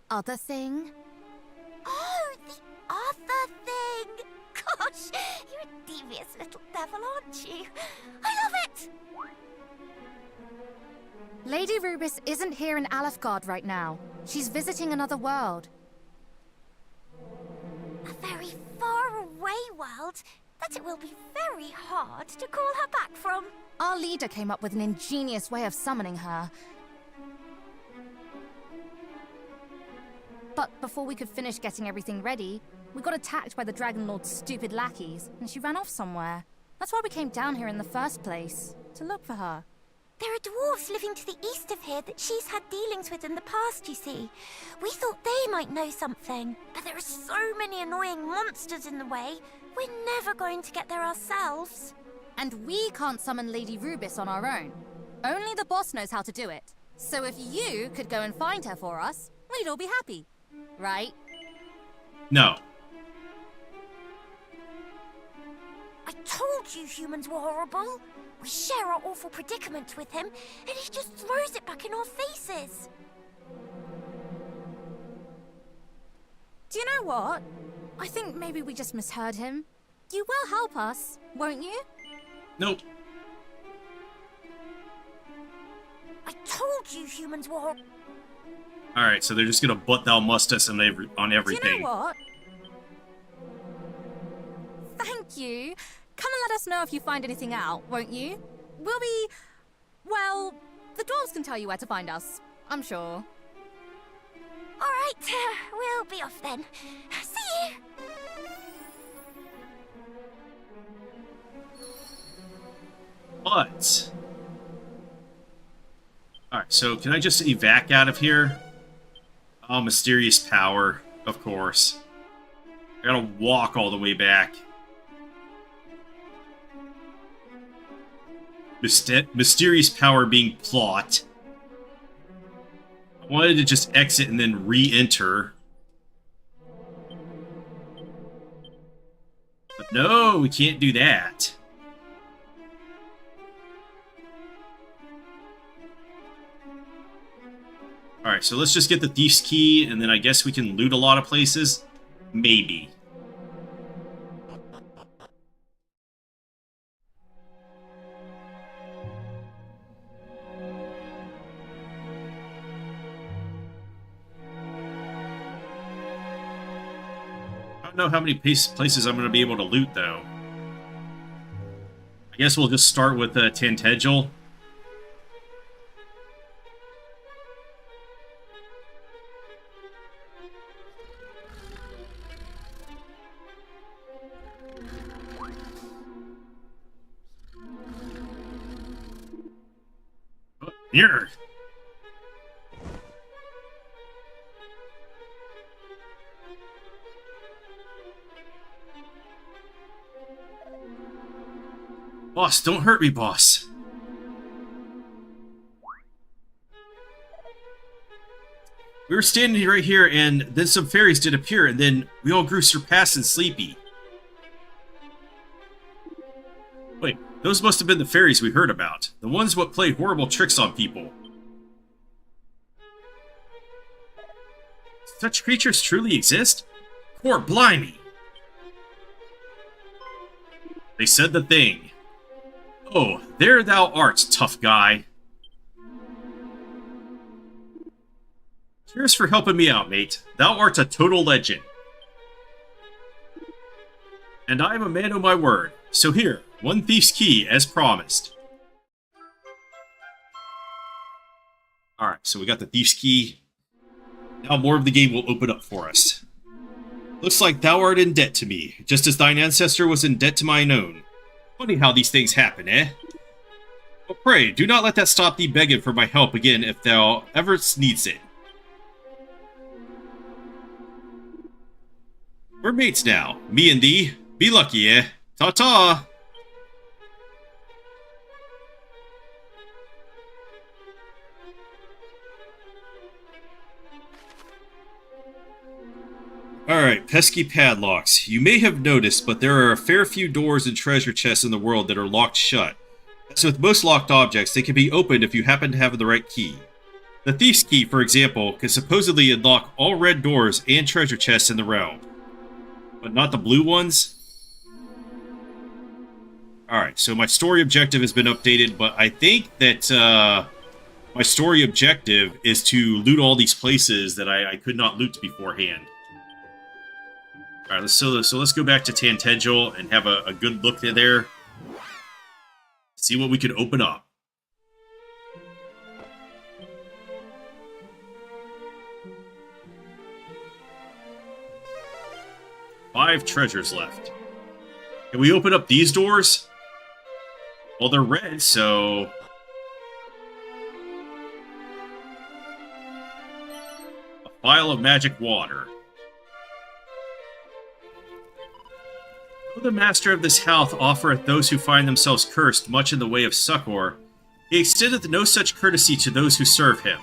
other thing. Oh, the other thing! Gosh, you're a devious little devil, aren't you? I love it! Lady Rubis isn't here in Alefgard right now. She's visiting another world. A very far away world that it will be very hard to call her back from. Our leader came up with an ingenious way of summoning her. But before we could finish getting everything ready, we got attacked by the Dragon Lord's stupid lackeys, and she ran off somewhere. That's why we came down here in the first place, to look for her. There are dwarves living to the east of here that she's had dealings with in the past, you see. We thought they might know something, but there are so many annoying monsters in the way, we're never going to get there ourselves. And we can't summon Lady Rubis on our own. Only the boss knows how to do it. So if you could go and find her for us, we'd all be happy. Right? No. I told you humans were horrible. We share our awful predicament with him, and he just throws it back in our faces. Do you know what? I think maybe we just misheard him. You will help us, won't you? Nope. I told you humans were horrible. Alright, so they're just gonna butt thou must us on everything. Do you know what? Thank you. Come and let us know if you find anything out, won't you? We'll be... well, the dwarves can tell you where to find us, I'm sure. Alright, we'll be off then. See you! But... Alright, so can I just evac out of here? Oh, mysterious power, of course. I gotta walk all the way back. Mysterious power being plot. I wanted to just exit and then re-enter. But no, we can't do that. Alright, so let's just get the Thief's Key, and then I guess we can loot a lot of places. Maybe. I don't know how many places I'm going to be able to loot, though. I guess we'll just start with Tantagel. Here. Boss, don't hurt me, boss. We were standing right here, and then some fairies did appear, and then we all grew surpassed and sleepy. Wait, those must have been the fairies we heard about. The ones what play horrible tricks on people. Such creatures truly exist? Poor blimey! They said the thing. Oh, there thou art, tough guy. Cheers for helping me out, mate. Thou art a total legend. And I am a man of my word. So here, one Thief's Key, as promised. Alright, so we got the Thief's Key. Now more of the game will open up for us. Looks like thou art in debt to me, just as thine ancestor was in debt to mine own. Funny how these things happen, eh? But pray, do not let that stop thee begging for my help again if thou ever needs it. We're mates now, me and thee. Be lucky, eh? Ta-ta! Alright, pesky padlocks. You may have noticed, but there are a fair few doors and treasure chests in the world that are locked shut. As with most locked objects, they can be opened if you happen to have the right key. The Thief's Key, for example, can supposedly unlock all red doors and treasure chests in the realm. But not the blue ones? Alright, so my story objective has been updated, but I think that my story objective is to loot all these places that I could not loot beforehand. Alright, so let's go back to Tantagel and have a good look there. See what we can open up. Five treasures left. Can we open up these doors? Well, they're red, so... A vial of magic water. Though the master of this house offereth those who find themselves cursed much in the way of succor, he extendeth no such courtesy to those who serve him.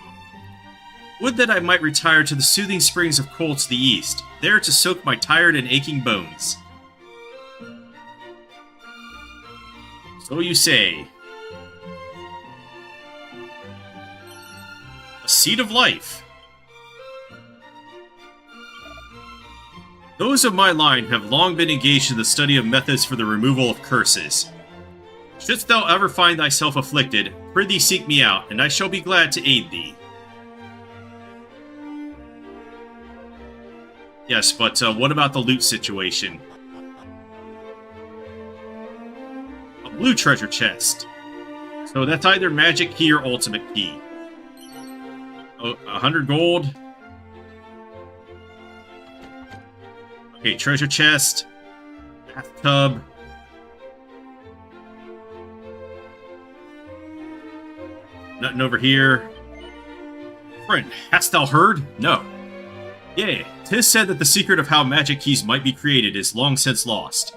Would that I might retire to the soothing springs of Cole to the east, there to soak my tired and aching bones. So you say. A seed of life. Those of my line have long been engaged in the study of methods for the removal of curses. Shouldst thou ever find thyself afflicted, prithee seek me out, and I shall be glad to aid thee. Yes, but what about the loot situation? A blue treasure chest. So that's either magic key or ultimate key. Oh, 100 gold. Okay, treasure chest. Bathtub. Nothing over here. Friend, hast thou heard? No. Yea, 'tis said that the secret of how magic keys might be created is long since lost.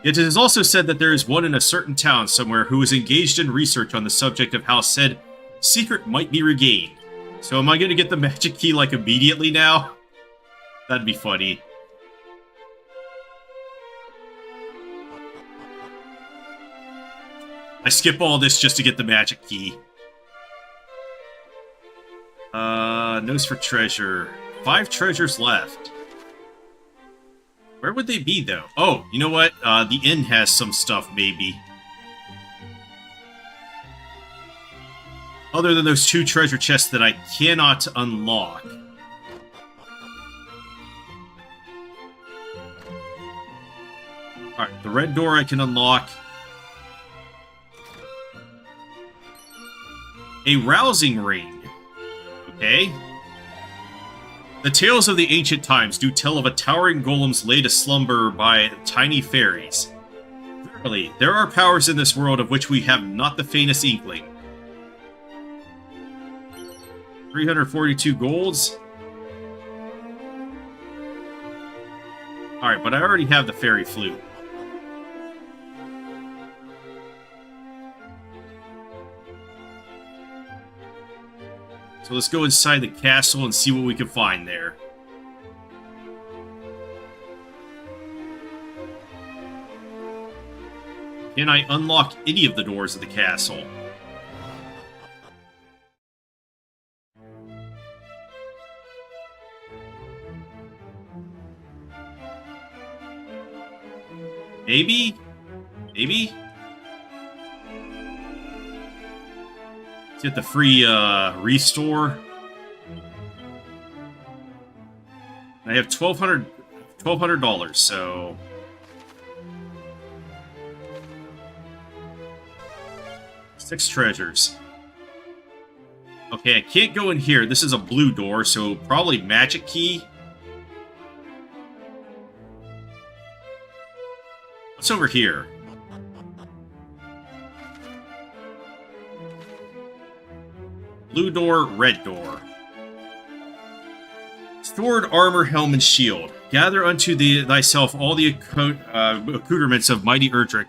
Yet it is also said that there is one in a certain town somewhere who is engaged in research on the subject of how said secret might be regained. So am I going to get the magic key, like, immediately now? That'd be funny. I skip all this just to get the magic key. Nose for treasure. 5 treasures left. Where would they be, though? Oh, you know what? The inn has some stuff, maybe. Other than those 2 treasure chests that I cannot unlock. Alright, the red door I can unlock. A rousing ring. Okay. The tales of the ancient times do tell of a towering golems laid aslumber by tiny fairies. Verily, there are powers in this world of which we have not the faintest inkling. 342 golds. Alright, but I already have the fairy flute. So let's go inside the castle and see what we can find there. Can I unlock any of the doors of the castle? Maybe? Maybe? Let's get the free restore. I have $1,200, so 6 treasures. Okay, I can't go in here. This is a blue door, so probably magic key. What's over here? Blue door, red door. Sword, armor, helm, and shield. Gather unto thyself all the accoutrements of mighty Erdrick,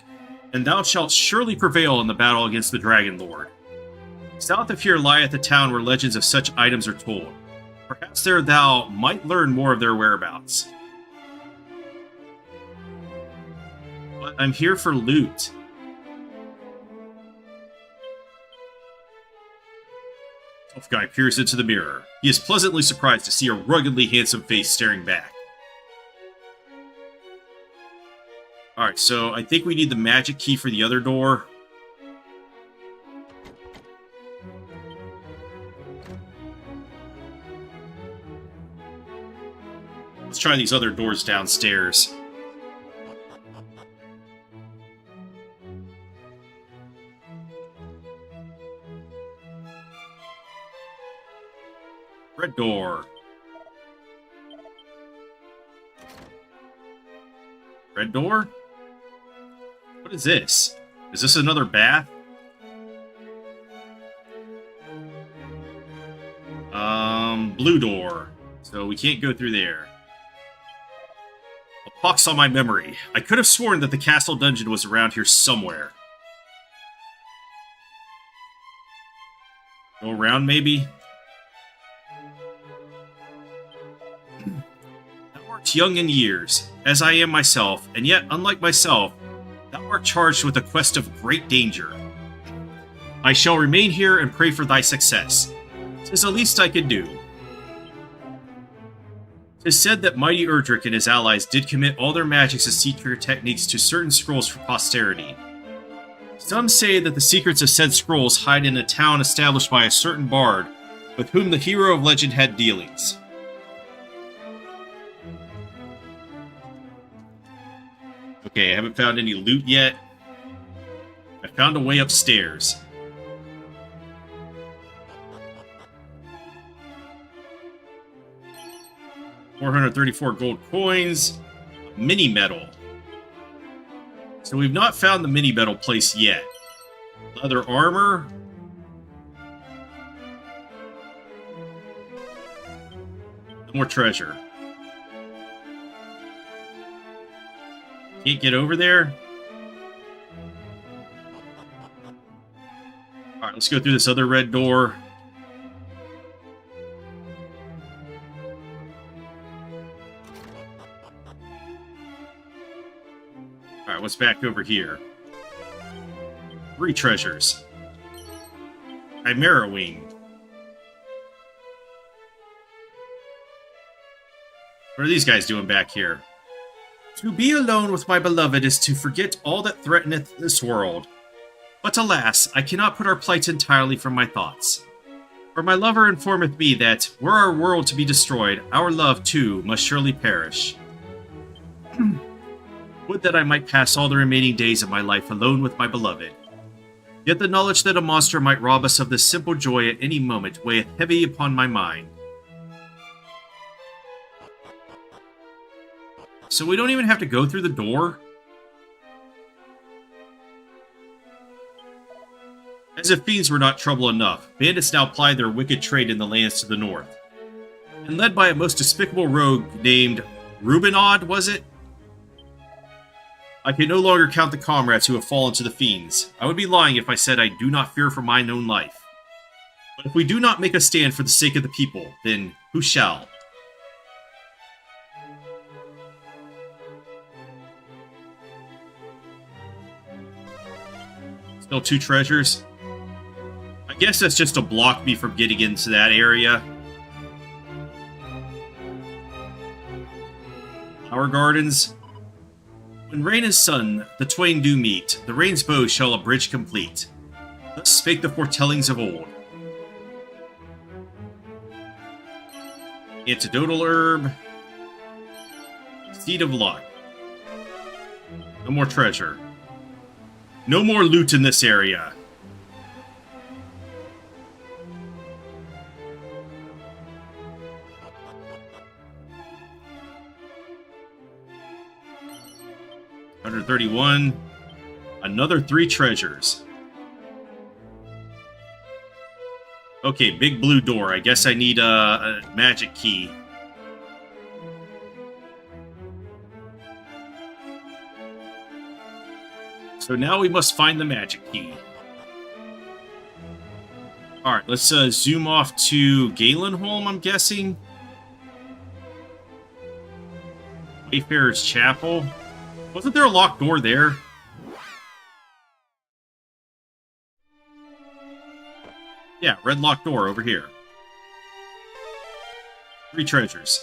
and thou shalt surely prevail in the battle against the Dragon Lord. South of here lieth a town where legends of such items are told. Perhaps there thou might learn more of their whereabouts. But I'm here for loot. Tough guy peers into the mirror. He is pleasantly surprised to see a ruggedly handsome face staring back. Alright, so I think we need the magic key for the other door. Let's try these other doors downstairs. Red door. Red door? What is this? Is this another bath? Blue door. So we can't go through there. A pox on my memory. I could have sworn that the castle dungeon was around here somewhere. Go around, maybe? Thou art young in years, as I am myself, and yet, unlike myself, thou art charged with a quest of great danger. I shall remain here and pray for thy success. 'Tis the least I can do. 'Tis said that mighty Erdrick and his allies did commit all their magics and secret techniques to certain scrolls for posterity. Some say that the secrets of said scrolls hide in a town established by a certain bard, with whom the hero of legend had dealings. Okay, I haven't found any loot yet. I found a way upstairs. $434 gold coins. Mini medal. So we've not found the mini medal place yet. Leather armor. More treasure. Can't get over there. Alright, let's go through this other red door. Alright, what's back over here? 3 treasures. Chimera Wing. What are these guys doing back here? To be alone with my beloved is to forget all that threateneth this world. But alas, I cannot put our plight entirely from my thoughts. For my lover informeth me that, were our world to be destroyed, our love, too, must surely perish. Would that I might pass all the remaining days of my life alone with my beloved. Yet the knowledge that a monster might rob us of this simple joy at any moment weigheth heavy upon my mind. So we don't even have to go through the door? As if fiends were not trouble enough, bandits now ply their wicked trade in the lands to the north. And led by a most despicable rogue named Rubinod, was it? I can no longer count the comrades who have fallen to the fiends. I would be lying if I said I do not fear for mine own life. But if we do not make a stand for the sake of the people, then who shall? Still 2 treasures. I guess that's just to block me from getting into that area. Flower Gardens. When rain and sun, the twain do meet, the rain's bow shall a bridge complete. Thus spake the foretellings of old. Antidotal herb. Seed of luck. No more treasure. No more loot in this area. $131. Another 3 treasures. Okay, big blue door. I guess I need a magic key. So now we must find the magic key. Alright, let's zoom off to Galenholm, I'm guessing. Wayfarer's Chapel. Wasn't there a locked door there? Yeah, red locked door over here. 3 treasures.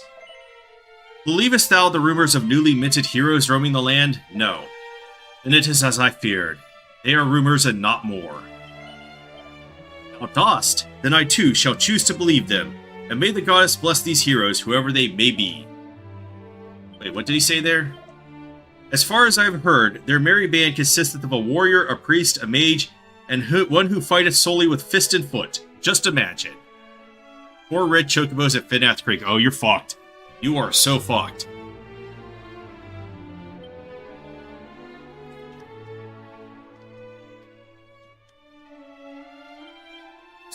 Believest thou the rumors of newly minted heroes roaming the land? No. Then it is as I feared. They are rumors and not more. Thou dost? Then I too shall choose to believe them, and may the goddess bless these heroes, whoever they may be. Wait, what did he say there? As far as I have heard, their merry band consisteth of a warrior, a priest, a mage, and one who fighteth solely with fist and foot. Just imagine. 4 red chocobos at Fennath Creek. Oh, you're fucked. You are so fucked.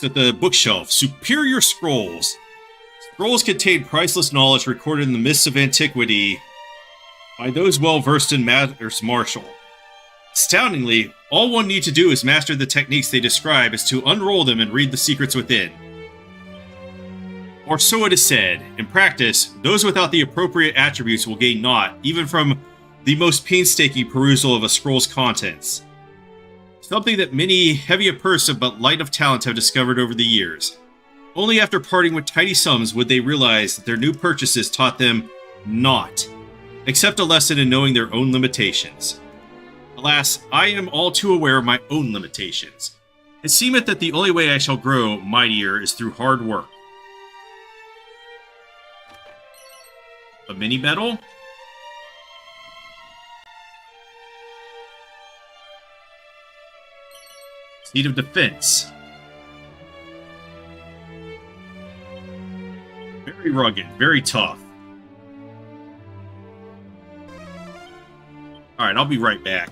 At the bookshelf, Superior Scrolls. Scrolls contain priceless knowledge recorded in the mists of antiquity by those well versed in matters martial. Astoundingly, all one need to do is master the techniques they describe is to unroll them and read the secrets within. Or so it is said. In practice, those without the appropriate attributes will gain naught, even from the most painstaking perusal of a scroll's contents. Something that many heavy of purse but light of talent have discovered over the years. Only after parting with tiny sums would they realize that their new purchases taught them naught, except a lesson in knowing their own limitations. Alas, I am all too aware of my own limitations. It seemeth that the only way I shall grow mightier is through hard work. A mini medal? Seed of Defense. Very rugged, very tough. Alright, I'll be right back.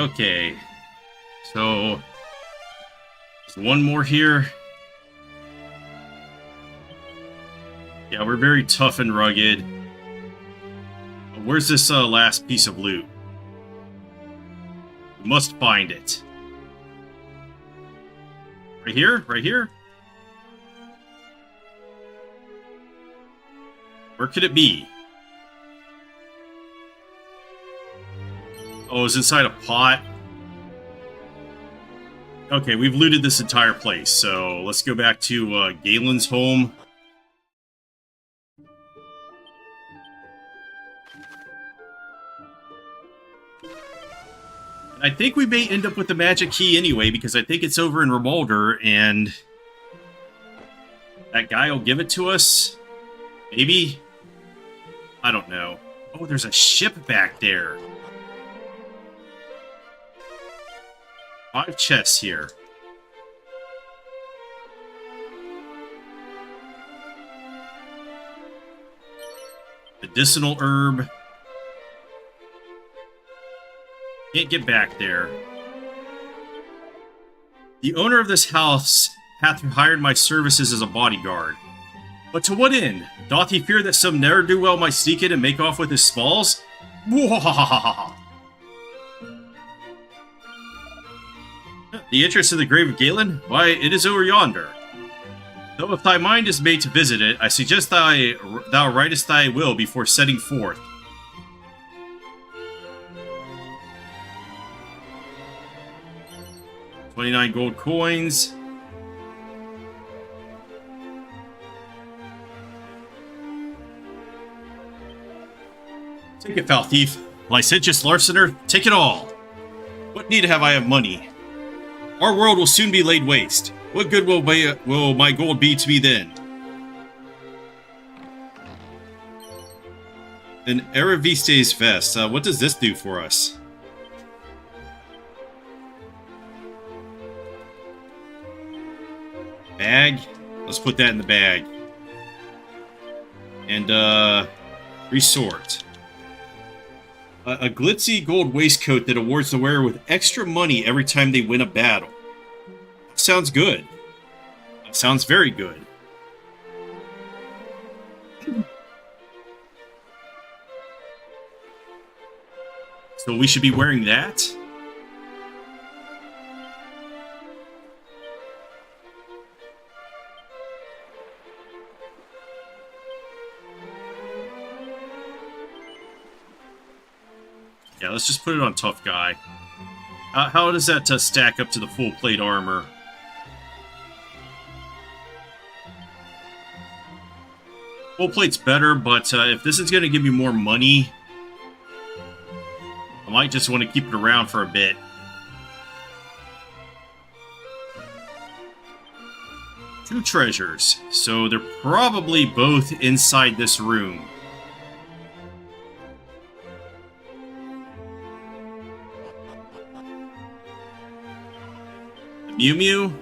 Okay. So, there's one more here. Yeah, we're very tough and rugged. Where's this last piece of loot? We must find it. Right here? Right here? Where could it be? Oh, it's inside a pot. Okay, we've looted this entire place, so let's go back to Galen's home. I think we may end up with the magic key anyway, because I think it's over in Remolder, and that guy will give it to us. Maybe? I don't know. Oh, there's a ship back there. 5 chests here. Medicinal herb. Can't get back there. The owner of this house hath hired my services as a bodyguard. But to what end? Doth he fear that some ne'er-do-well might sneak in and make off with his spoils? Mwahahaha! The entrance to the grave of Galen? Why, it is over yonder. Though if thy mind is made to visit it, I suggest thou writest thy will before setting forth. $29 gold coins. Take it, foul thief. Licentious larcener, take it all. What need have I of money? Our world will soon be laid waste. What good will my gold be to me then? An Araviste's vest. What does this do for us? Bag? Let's put that in the bag. And, resort. A glitzy gold waistcoat that awards the wearer with extra money every time they win a battle. Sounds good. Sounds very good. So we should be wearing that? Yeah, let's just put it on Tough Guy. How does that stack up to the full plate armor? Full plate's better, but if this is going to give me more money, I might just want to keep it around for a bit. Two treasures, so they're probably both inside this room. Mew Mew.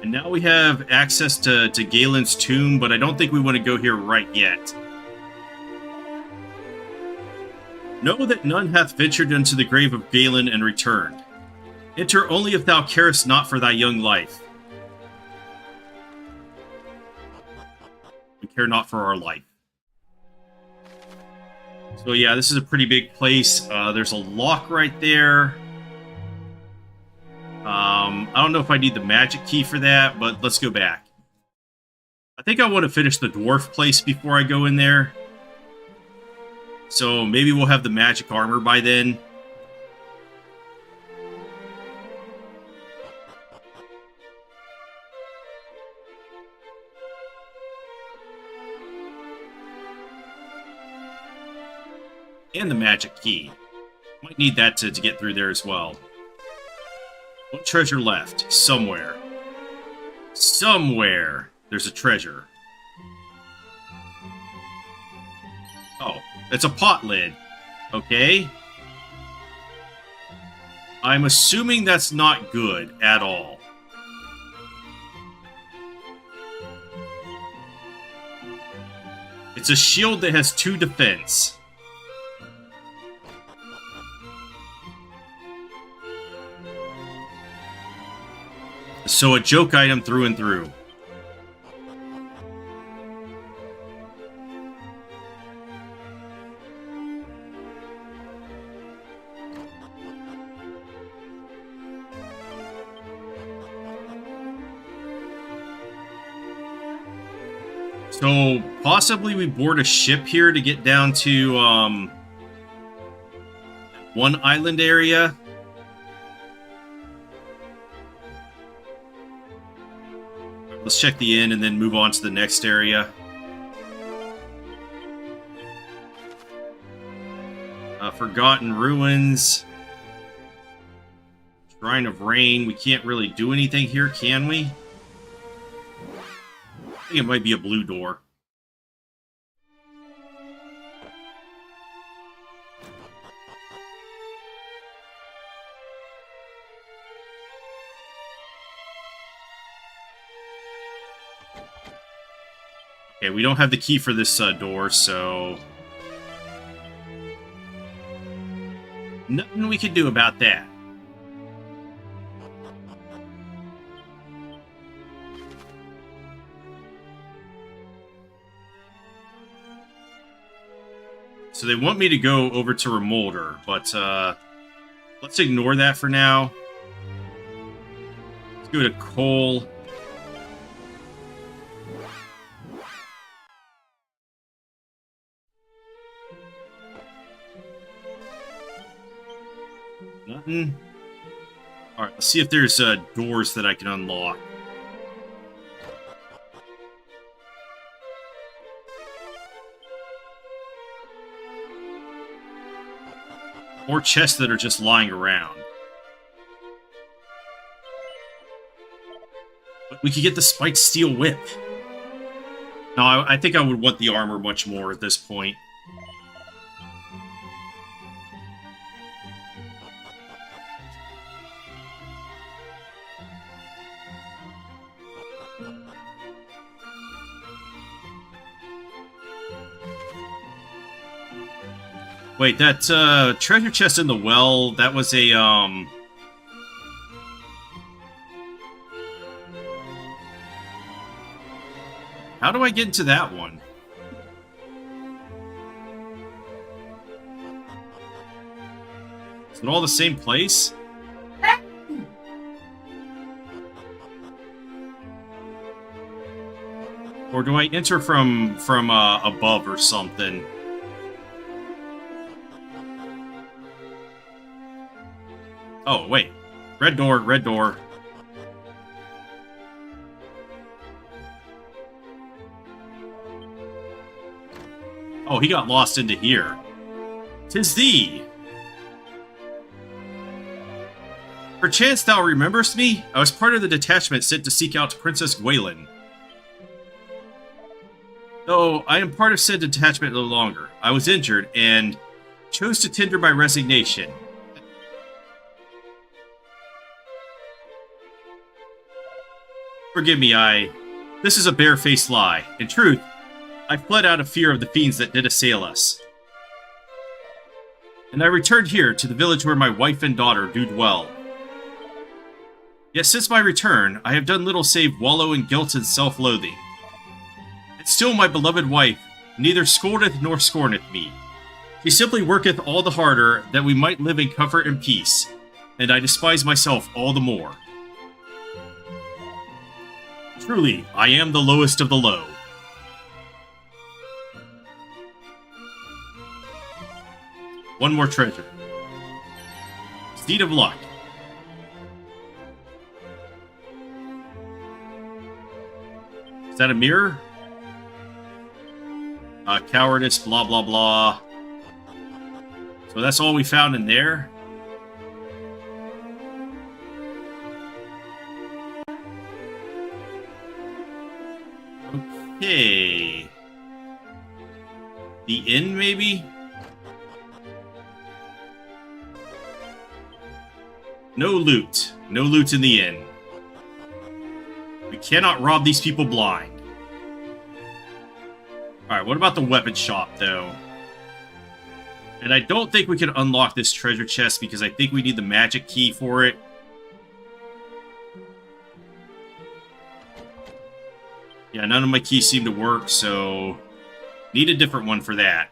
And now we have access to Galen's tomb, but I don't think we want to go here right yet. Know that none hath ventured into the grave of Galen and returned. Enter only if thou carest not for thy young life. We care not for our life. So yeah, this is a pretty big place. There's a lock right there. I don't know if I need the magic key for that, but let's go back. I think I want to finish the dwarf place before I go in there. So maybe we'll have the magic armor by then. And the magic key. Might need that to get through there as well. One treasure left. Somewhere. Somewhere there's a treasure. Oh, it's a pot lid. Okay. I'm assuming that's not good at all. It's a shield that has 2 defense. So a joke item through and through. So possibly we board a ship here to get down to one island area. Let's check the inn and then move on to the next area. Forgotten Ruins. Shrine of Rain. We can't really do anything here, can we? I think it might be a blue door. Okay, we don't have the key for this door, so... nothing we can do about that. So they want me to go over to Remolder, but let's ignore that for now. Let's go to Cole. Nothing. Alright, let's see if there's doors that I can unlock. Or chests that are just lying around. But we could get the spiked steel whip. No, I think I would want the armor much more at this point. Wait, that treasure chest in the well, that was a how do I get into that one? Is it all the same place? Or do I enter from above or something? Oh, wait. Red door, red door. Oh, he got lost into here. 'Tis thee! Perchance thou rememberest me? I was part of the detachment sent to seek out Princess Gwaelin. Though I am part of said detachment no longer. I was injured, and chose to tender my resignation. Forgive me, this is a bare-faced lie. In truth, I fled out of fear of the fiends that did assail us. And I returned here, to the village where my wife and daughter do dwell. Yet since my return, I have done little save wallow in guilt and self-loathing. And still my beloved wife neither scoldeth nor scorneth me. She simply worketh all the harder that we might live in comfort and peace, and I despise myself all the more. Truly, I am the lowest of the low. One more treasure. Seed of Luck. Is that a mirror? Cowardice, blah, blah, blah. So that's all we found in there? Okay. The inn, maybe? No loot. No loot in the inn. We cannot rob these people blind. Alright, what about the weapon shop, though? And I don't think we can unlock this treasure chest because I think we need the magic key for it. Yeah, none of my keys seem to work, so need a different one for that.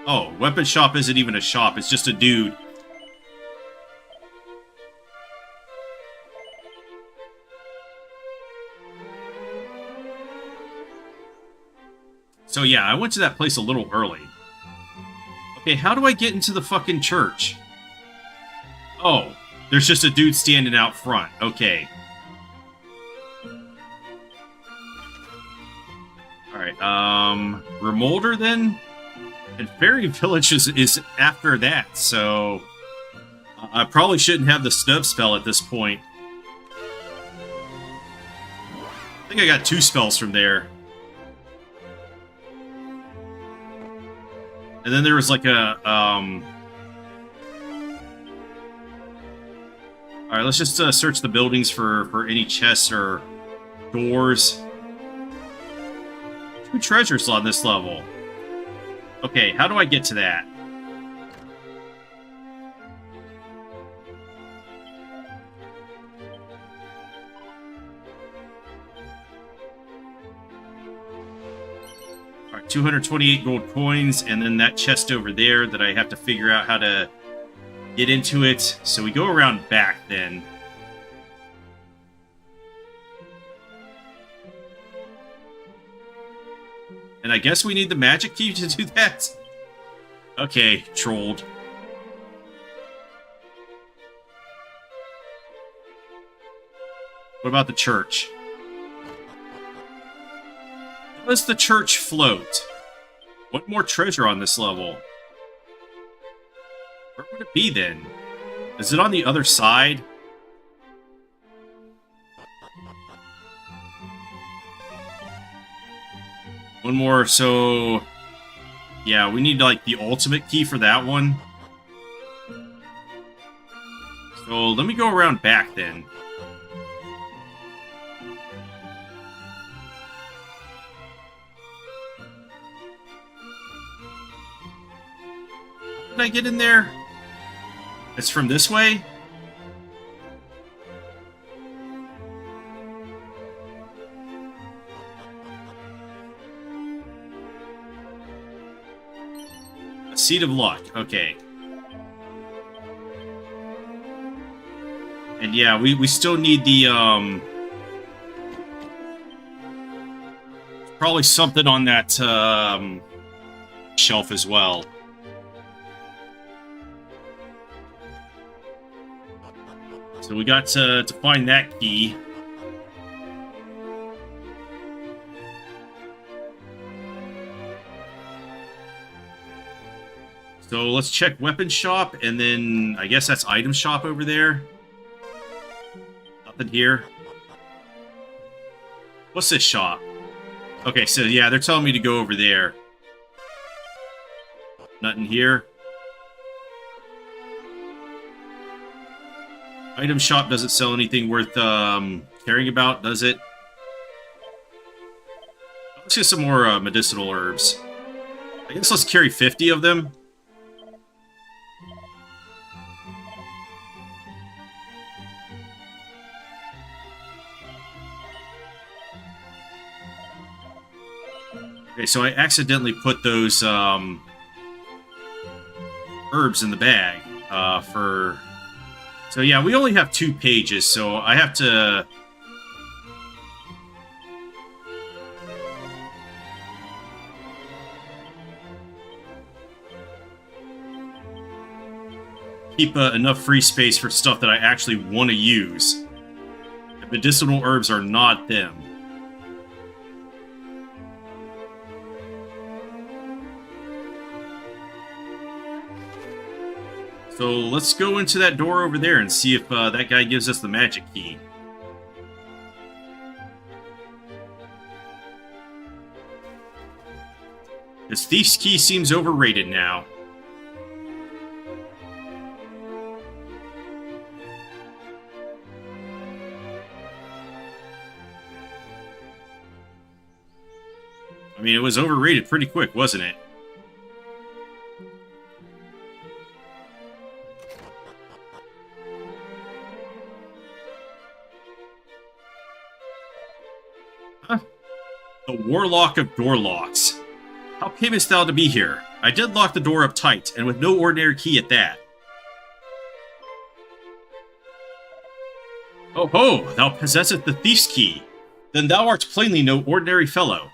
Oh, weapon shop isn't even a shop, it's just a dude. So yeah, I went to that place a little early. Okay, how do I get into the fucking church? Oh, there's just a dude standing out front. Okay. Alright, Remolder then? And Fairy Village is after that, so... I probably shouldn't have the snub spell at this point. I think I got 2 spells from there. And then there was like a, Alright, let's just search the buildings for any chests or doors. 2 treasures on this level. Okay, how do I get to that? Alright, 228 gold coins, and then that chest over there that I have to figure out how to get into it. So we go around back then. And I guess we need the magic key to do that? Okay, trolled. What about the church? Does the church float? What more treasure on this level? Where would it be then? Is it on the other side? One more, so... Yeah, we need, like, the ultimate key for that one. So, let me go around back, then. How did I get in there? It's from this way? Seed of Luck, okay. And yeah, we still need the, probably something on that, shelf as well. So we got to find that key. So let's check weapon shop, and then I guess that's item shop over there. Nothing here. What's this shop? Okay, so yeah, they're telling me to go over there. Nothing here. Item shop doesn't sell anything worth caring about, does it? Let's get some more medicinal herbs. I guess let's carry 50 of them. Okay, so I accidentally put those herbs in the bag for... So yeah, we only have 2 pages, so I have to... keep enough free space for stuff that I actually want to use. The medicinal herbs are not them. So let's go into that door over there and see if that guy gives us the magic key. This thief's key seems overrated now. I mean, it was overrated pretty quick, wasn't it? The Warlock of Doorlocks. How camest thou to be here? I did lock the door up tight, and with no ordinary key at that. Oh ho, thou possessest the thief's key. Then thou art plainly no ordinary fellow.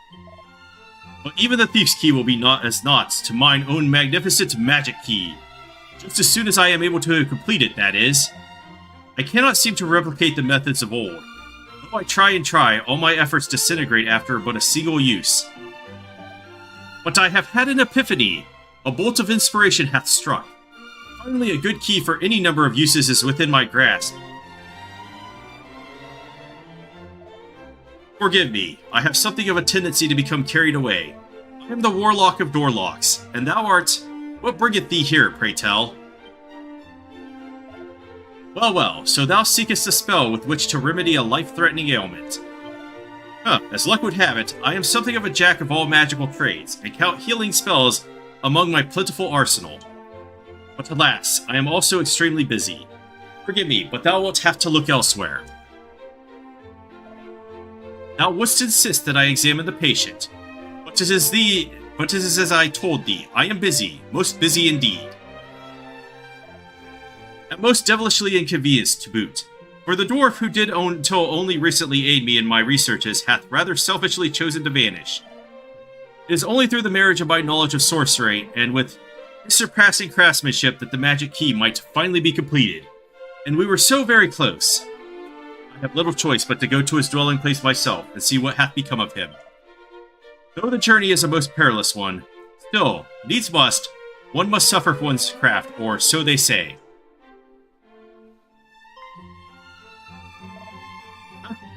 But even the thief's key will be naught as naught to mine own magnificent magic key. Just as soon as I am able to complete it, that is. I cannot seem to replicate the methods of old. Though I try and try, all my efforts disintegrate after but a single use. But I have had an epiphany. A bolt of inspiration hath struck. Finally, a good key for any number of uses is within my grasp. Forgive me, I have something of a tendency to become carried away. I am the Warlock of Doorlocks, and thou art... What bringeth thee here, pray tell? Well, well, so thou seekest a spell with which to remedy a life-threatening ailment. As luck would have it, I am something of a jack of all magical trades, and count healing spells among my plentiful arsenal. But alas, I am also extremely busy. Forgive me, but thou wilt have to look elsewhere. Thou wouldst insist that I examine the patient, but it is as I told thee, I am busy, most busy indeed. And most devilishly inconvenienced to boot, for the dwarf who did until only recently aid me in my researches hath rather selfishly chosen to vanish. It is only through the marriage of my knowledge of sorcery, and with his surpassing craftsmanship, that the magic key might finally be completed, and we were so very close. I have little choice but to go to his dwelling place myself, and see what hath become of him. Though the journey is a most perilous one, still, needs must, one must suffer for one's craft, or so they say.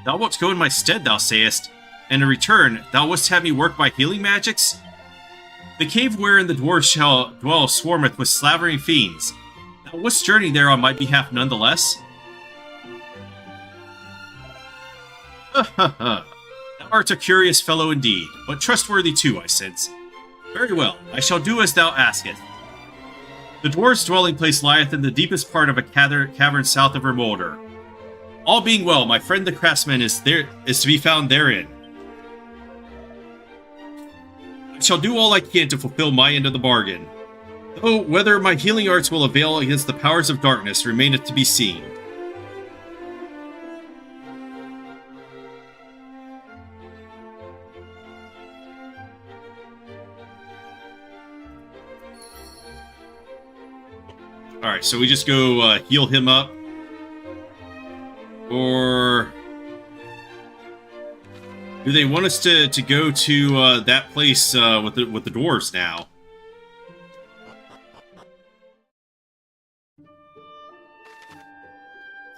Thou wilt go in my stead, thou sayest, and in return, thou wouldst have me work my healing magics? The cave wherein the dwarves shall dwell swarmeth with slavering fiends. Thou wouldst journey there on my behalf nonetheless? Thou art a curious fellow indeed, but trustworthy too, I sense. Very well, I shall do as thou askest. The dwarf's dwelling place lieth in the deepest part of a cavern south of Remolder. All being well, my friend the craftsman is to be found therein. I shall do all I can to fulfill my end of the bargain. Though whether my healing arts will avail against the powers of darkness remaineth to be seen. Alright, so we just go heal him up. Or do they want us to go to that place with the dwarves now?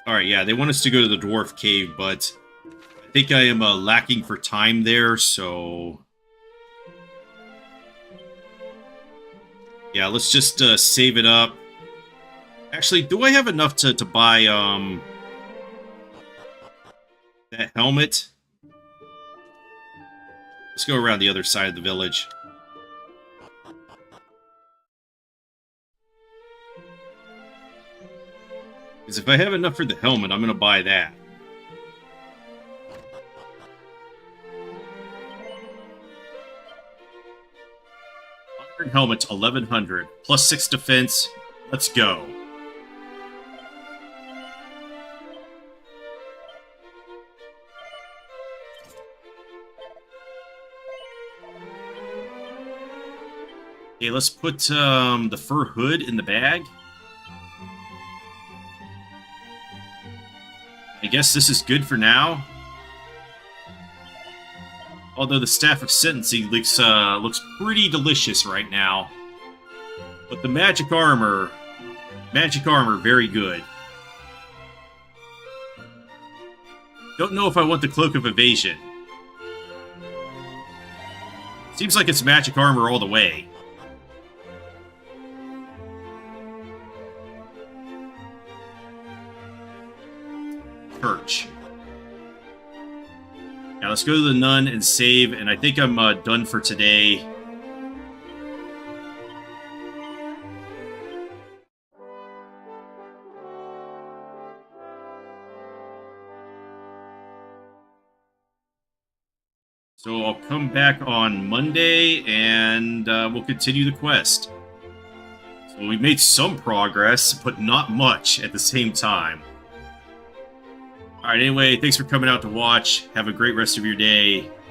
Alright, yeah, they want us to go to the dwarf cave, but I think I am lacking for time there, so... Yeah, let's just save it up. Actually, do I have enough to buy, that helmet? Let's go around the other side of the village. Because if I have enough for the helmet, I'm going to buy that. Iron helmet, 1100. Plus 6 defense. Let's go. Okay, let's put the fur hood in the bag. I guess this is good for now. Although the Staff of Sentencing looks pretty delicious right now. But the magic armor, very good. Don't know if I want the Cloak of Evasion. Seems like it's magic armor all the way. Church. Now let's go to the nun and save, and I think I'm done for today. So I'll come back on Monday, and we'll continue the quest. So we made some progress, but not much at the same time. Alright, anyway, thanks for coming out to watch. Have a great rest of your day.